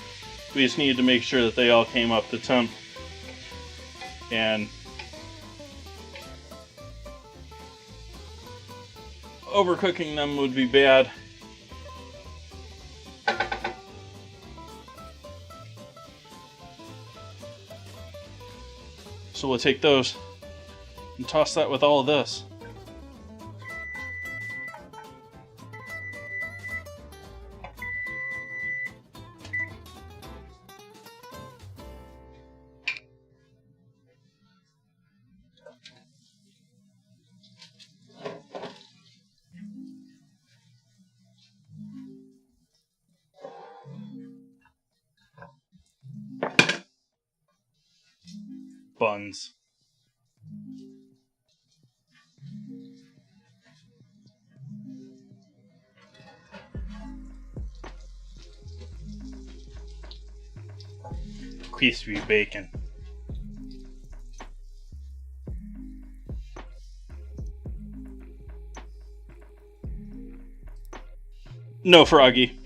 We just needed to make sure that they all came up to temp. And overcooking them would be bad. So we'll take those and toss that with all of this. Buns. Crispy bacon. No, Froggy.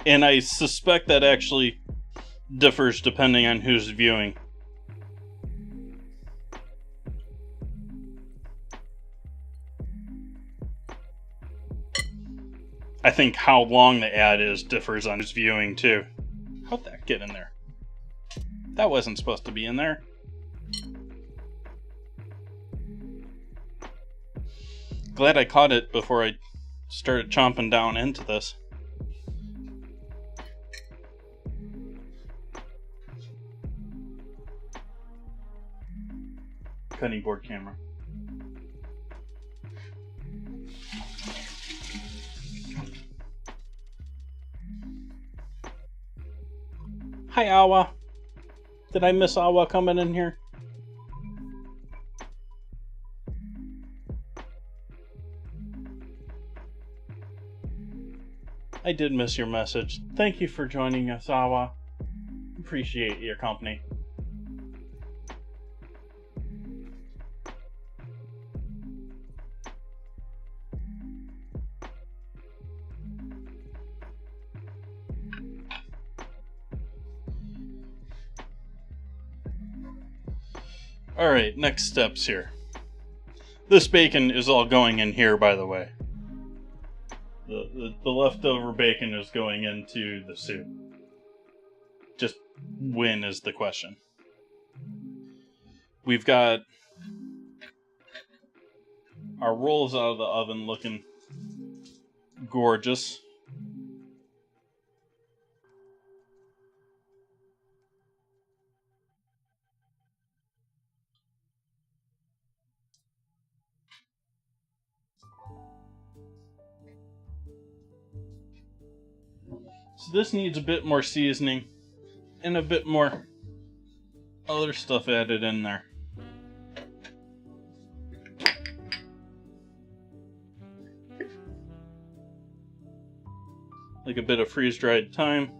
And I suspect that actually differs depending on who's viewing. I think how long the ad is differs on who's viewing too. How'd that get in there? That wasn't supposed to be in there. Glad I caught it before I started chomping down into this. Cutting board camera. Hi, Awa. Did I miss Awa coming in here? I did miss your message. Thank you for joining us, Awa. Appreciate your company. Alright, next steps here. This bacon is all going in here, by the way. The leftover bacon is going into the soup. Just when is the question. We've got our rolls out of the oven looking gorgeous. So this needs a bit more seasoning and a bit more other stuff added in there. Like a bit of freeze-dried thyme,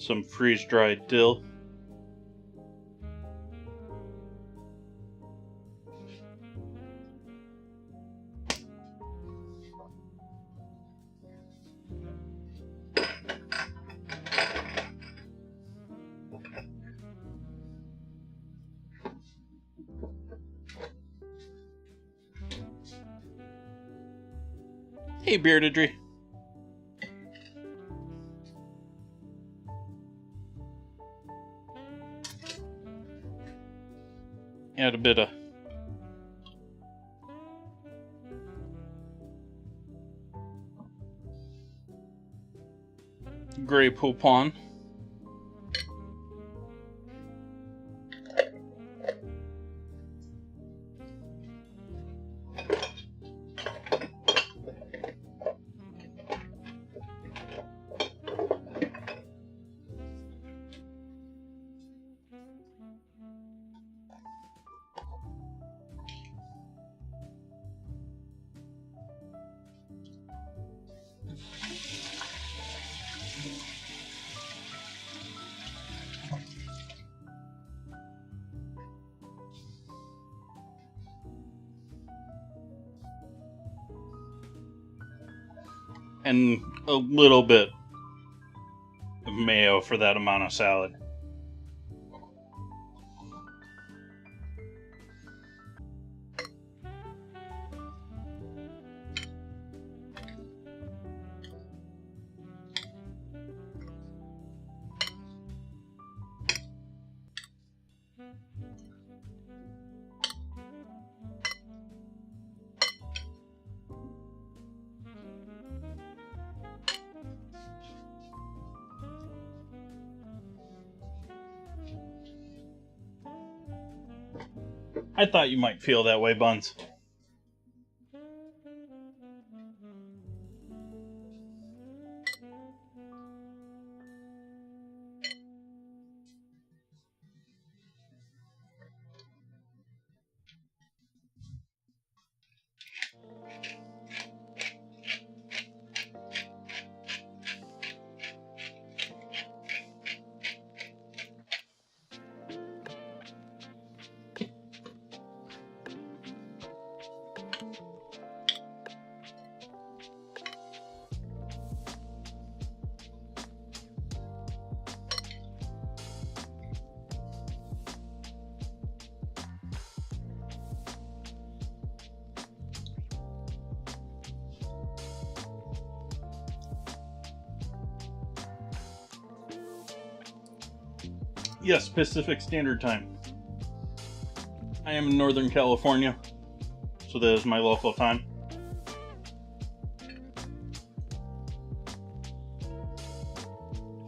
some freeze-dried dill. Hey, Beardedry. Add a bit of Grey Poupon. And a little bit of mayo for that amount of salad. I thought you might feel that way, Buns. Yes, Pacific Standard Time. I am in Northern California, so that is my local time.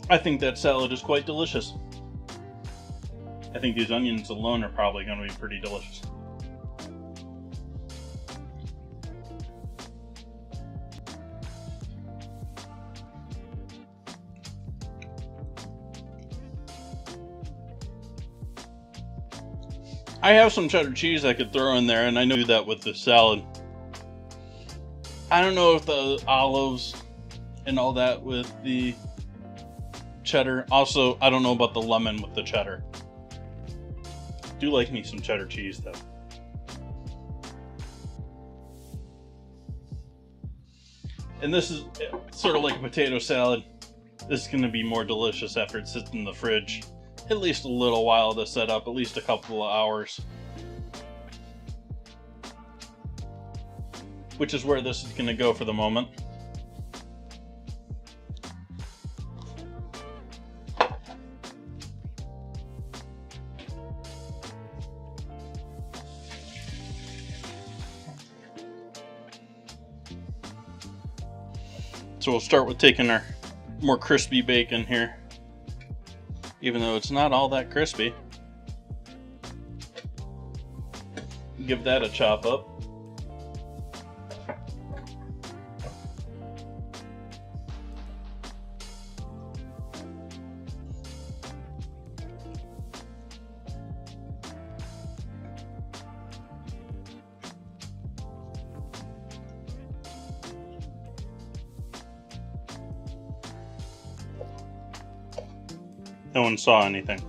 I think that salad is quite delicious. I think these onions alone are probably going to be pretty delicious. I have some cheddar cheese I could throw in there, and I know I do that with the salad. I don't know if the olives and all that with the cheddar. Also, I don't know about the lemon with the cheddar. Do like me some cheddar cheese though. And this is sort of like a potato salad. This is going to be more delicious after it sits in the fridge. At least a little while to set up, at least a couple of hours. Which is where this is going to go for the moment. So we'll start with taking our more crispy bacon here. Even though it's not all that crispy. Give that a chop up. No one saw anything.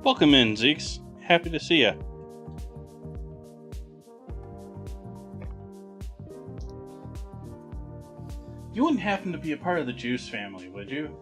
Welcome in, Zeeks. Happy to see ya. You wouldn't happen to be a part of the Juice family, would you?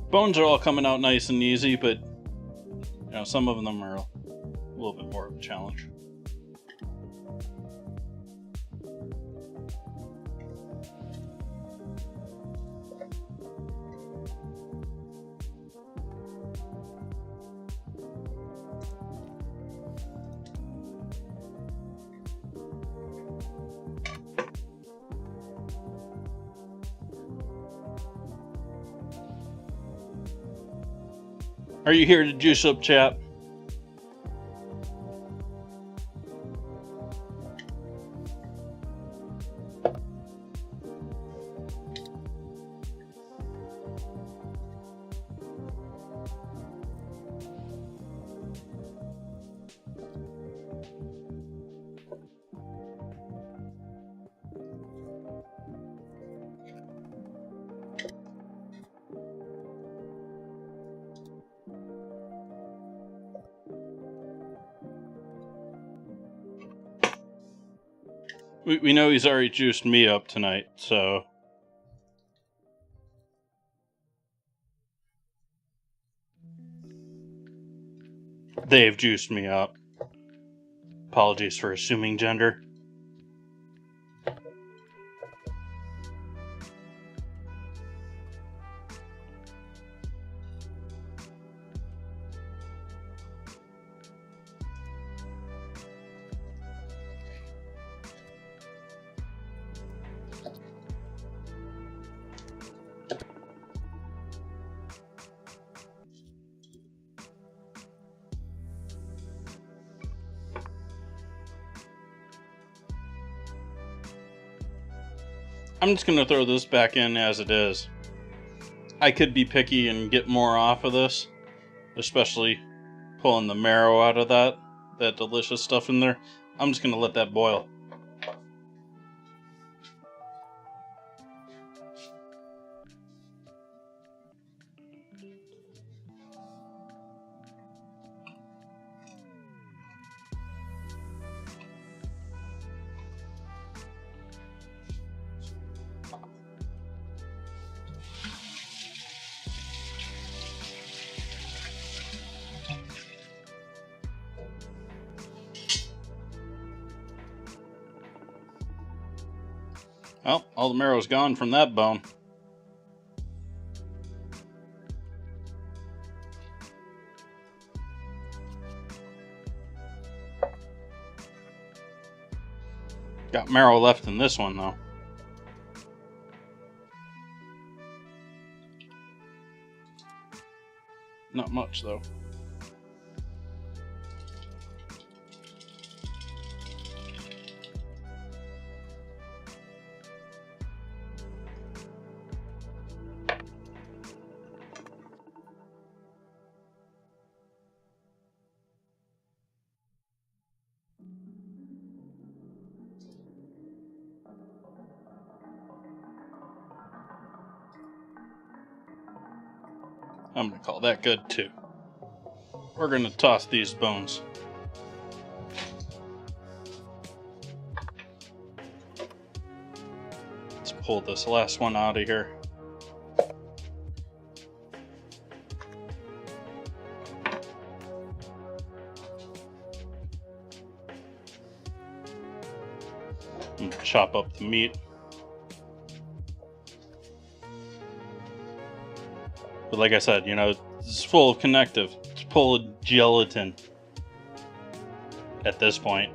Bones are all coming out nice and easy, but some of them are a little bit more of a challenge. Are you here to juice up, chap? We know he's already juiced me up tonight, so... They've juiced me up. Apologies for assuming gender. I'm just going to throw this back in as it is. I could be picky and get more off of this, especially pulling the marrow out of that delicious stuff in there. I'm just going to let that boil. Well, all the marrow's gone from that bone. Got marrow left in this one, though. Not much, though. I'm going to call that good, too. We're going to toss these bones. Let's pull this last one out of here. And chop up the meat. But like I said, you know, it's full of connective. It's full of gelatin at this point.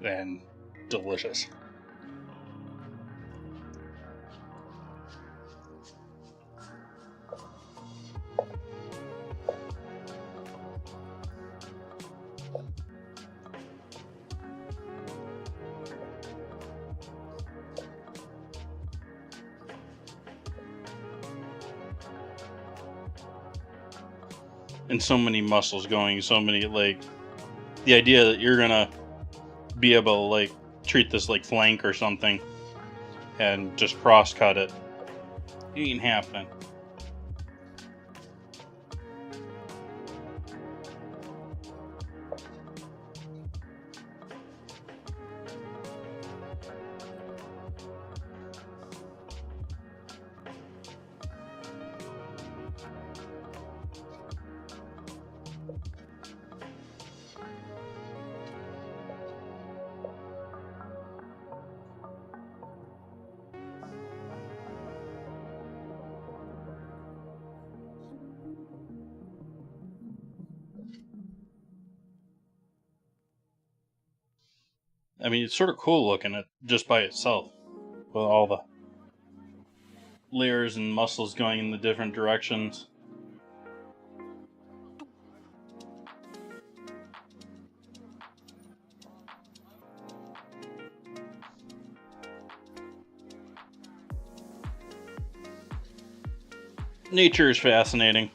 And delicious. And so many muscles going, so many, like, the idea that you're gonna be able to, like, treat this like flank or something and just cross cut it, it ain't happening. I mean, it's sort of cool looking at just by itself, with all the layers and muscles going in the different directions. Nature is fascinating.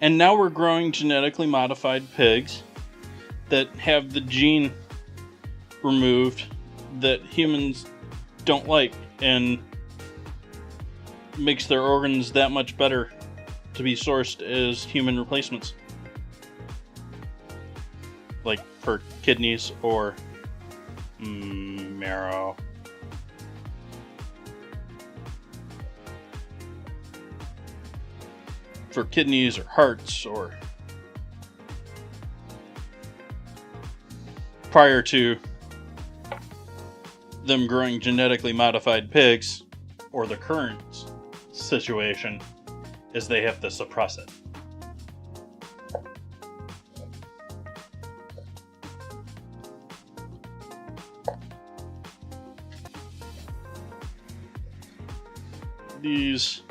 And now we're growing genetically modified pigs that have the gene removed that humans don't like, and makes their organs that much better to be sourced as human replacements. Like for kidneys or marrow. For kidneys or hearts, or prior to them growing genetically modified pigs, or the current situation is they have to suppress it. These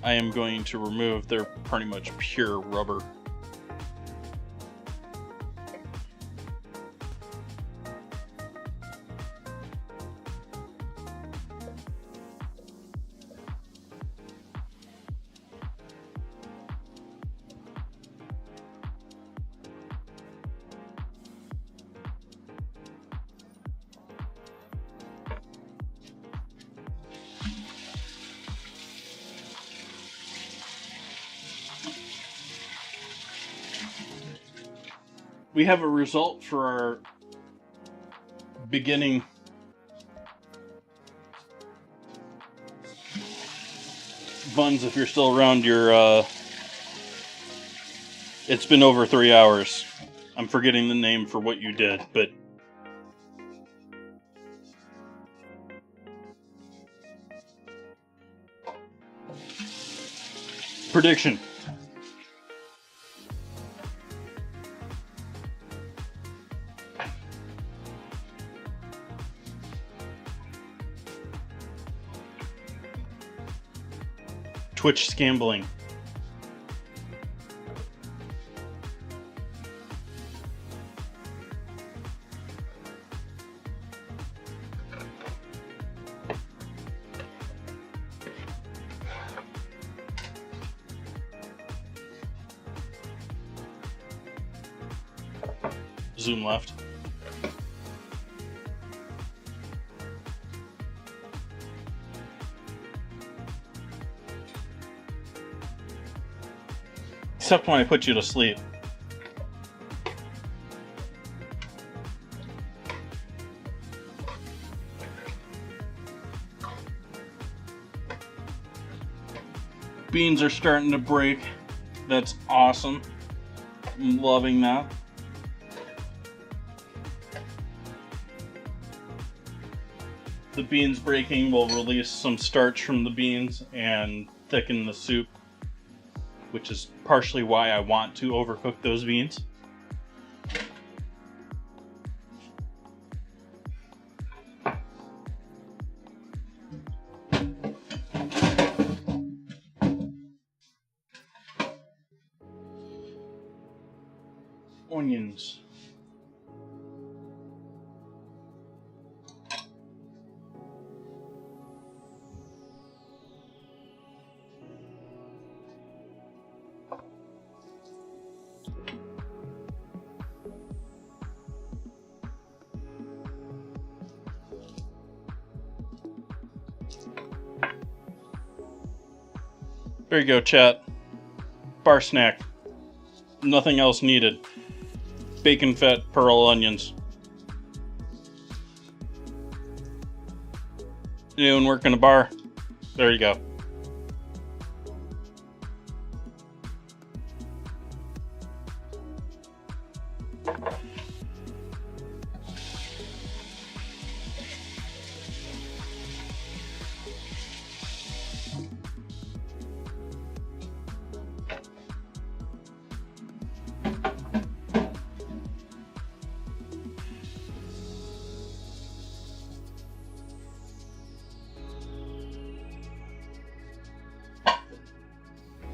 I am going to remove. They're pretty much pure rubber. we have a result for our beginning buns. If you're still around, it's been over 3 hours. I'm forgetting the name for what you did, but prediction. Twitch scambling. Zoom left. Except when I put you to sleep. Beans are starting to break. That's awesome. I'm loving that. The beans breaking will release some starch from the beans and thicken the soup, which is partially why I want to overcook those beans. Onions. There you go, chat. Bar snack. Nothing else needed. Bacon fat pearl onions. Anyone working a bar? There you go.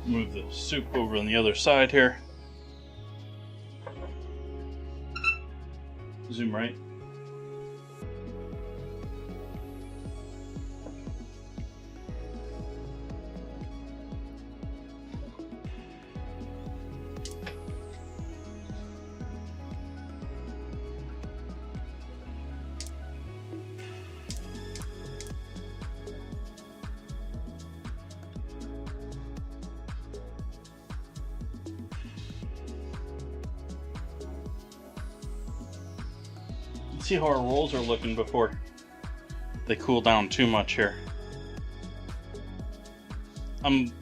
Move the soup over on the other side here. Zoom right. See how our rolls are looking before they cool down too much here. I'm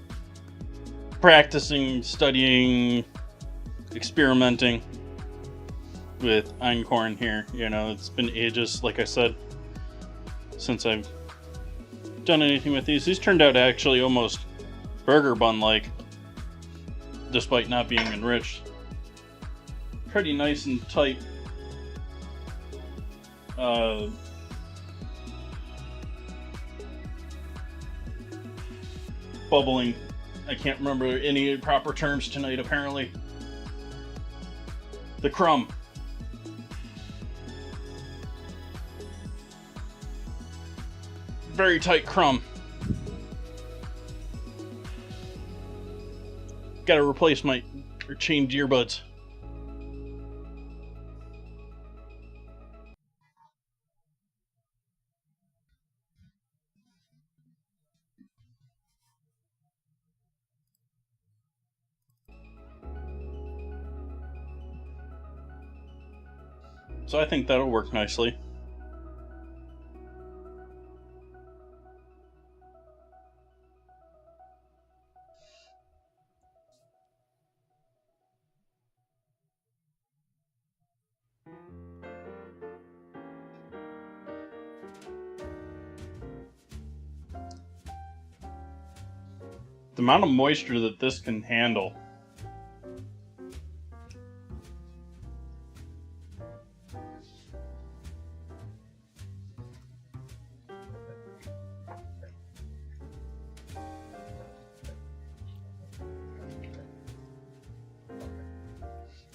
practicing, studying, experimenting with einkorn here. You know, it's been ages, like I said, since I've done anything with these. These turned out actually almost burger bun-like, despite not being enriched. Pretty nice and tight. Bubbling. I can't remember any proper terms tonight, apparently. The crumb. Very tight crumb. Gotta replace my or change earbuds. So I think that'll work nicely. The amount of moisture that this can handle.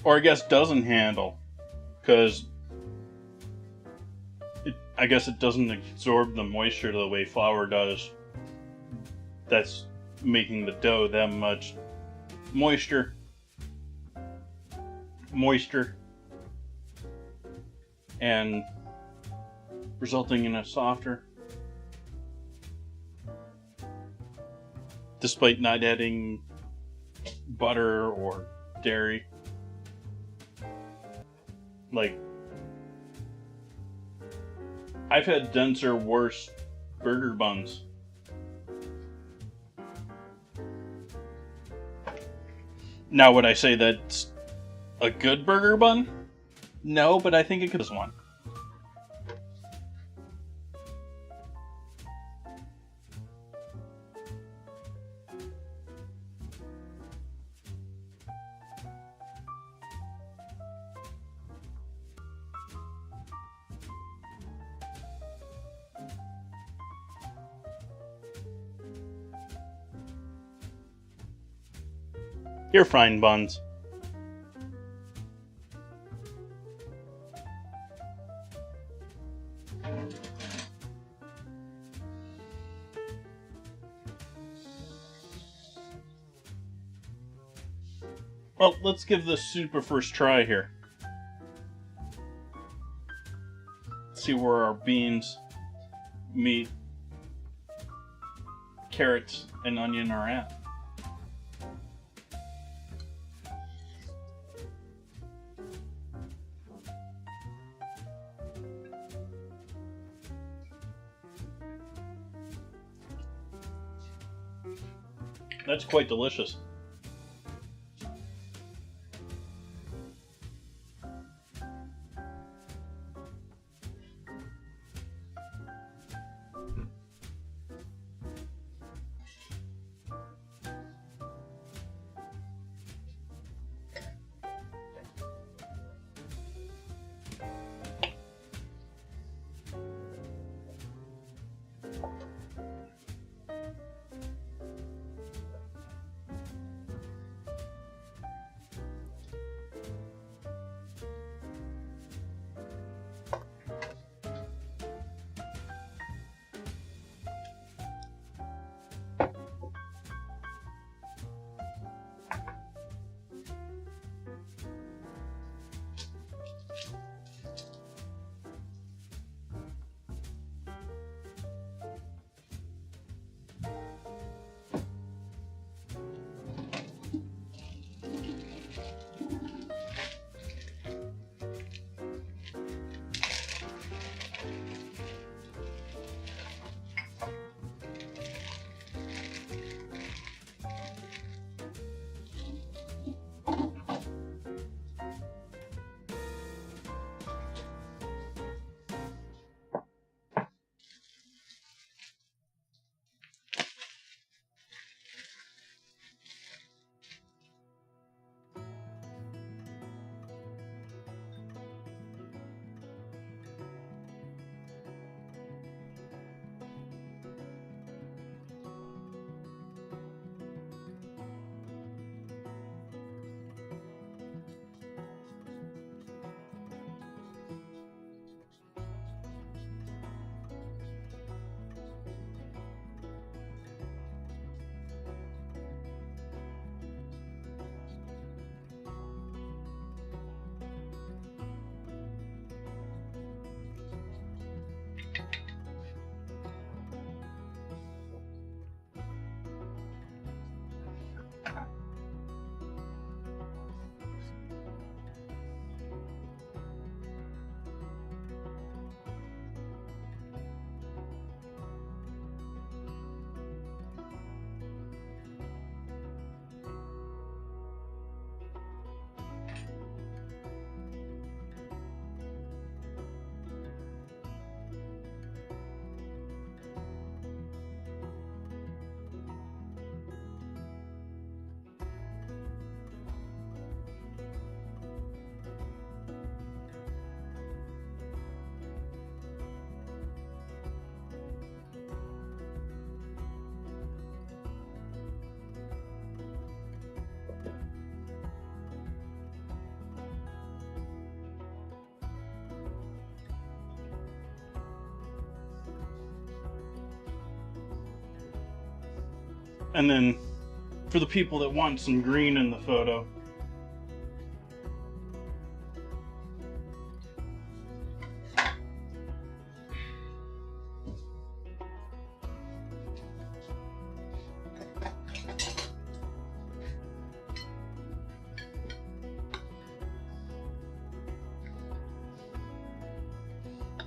Or I guess doesn't handle, because I guess it doesn't absorb the moisture the way flour does. That's making the dough that much moisture, and resulting in a softer, despite not adding butter or dairy. Like, I've had denser, worse burger buns. Now, would I say that's a good burger bun? No, but I think it could be one. You're frying buns. Well, let's give this soup a first try here. See where our beans, meat, carrots, and onion are at. That's quite delicious. And then for the people that want some green in the photo,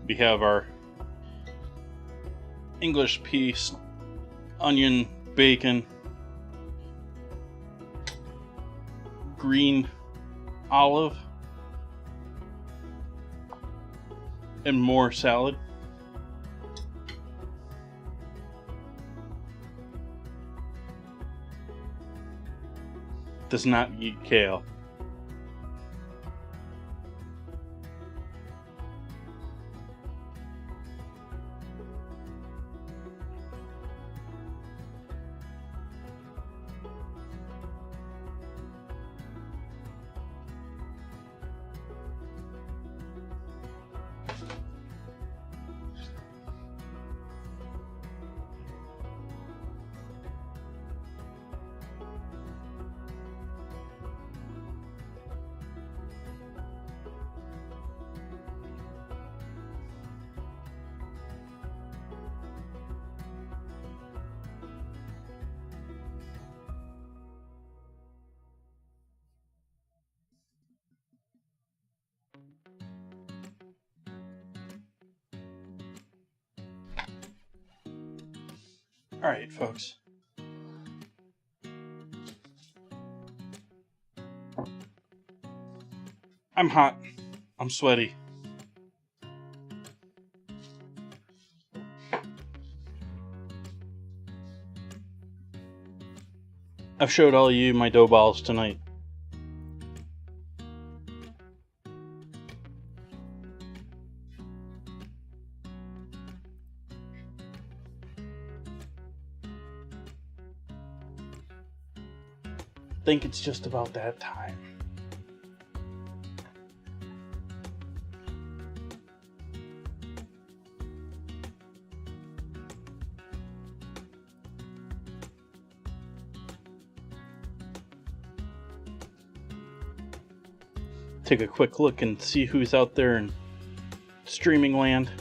we have our English peas, onion, bacon, green olive, and more salad. Does not eat kale. All right, folks. I'm hot. I'm sweaty. I've showed all of you my dough balls tonight. Think it's just about that time. Take a quick look and see who's out there in streaming land.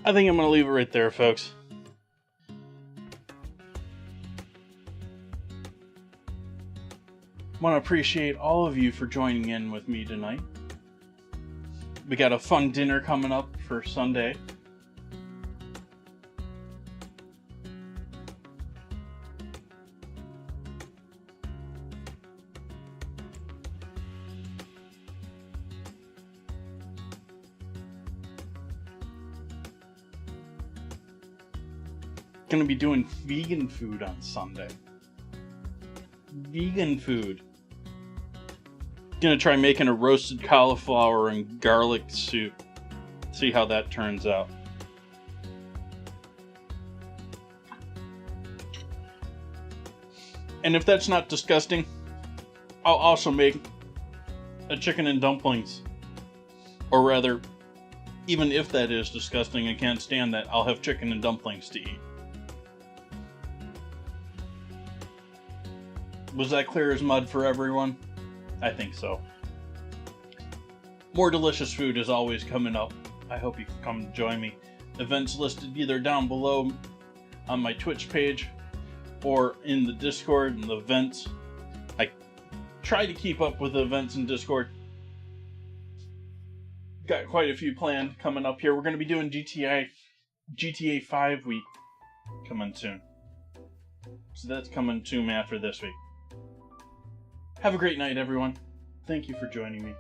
I think I'm going to leave it right there, folks. I want to appreciate all of you for joining in with me tonight. We got a fun dinner coming up for Sunday. Gonna be doing vegan food on Sunday. Vegan food. Gonna try making a roasted cauliflower and garlic soup. See how that turns out. And if that's not disgusting, I'll also make a chicken and dumplings. Or rather, even if that is disgusting, I can't stand that, I'll have chicken and dumplings to eat. Was that clear as mud for everyone? I think so. More delicious food is always coming up. I hope you can come join me. Events listed either down below on my Twitch page or in the Discord and the events. I try to keep up with the events in Discord. Got quite a few planned coming up here. We're going to be doing GTA 5 week coming soon. So that's coming soon after this week. Have a great night, everyone. Thank you for joining me.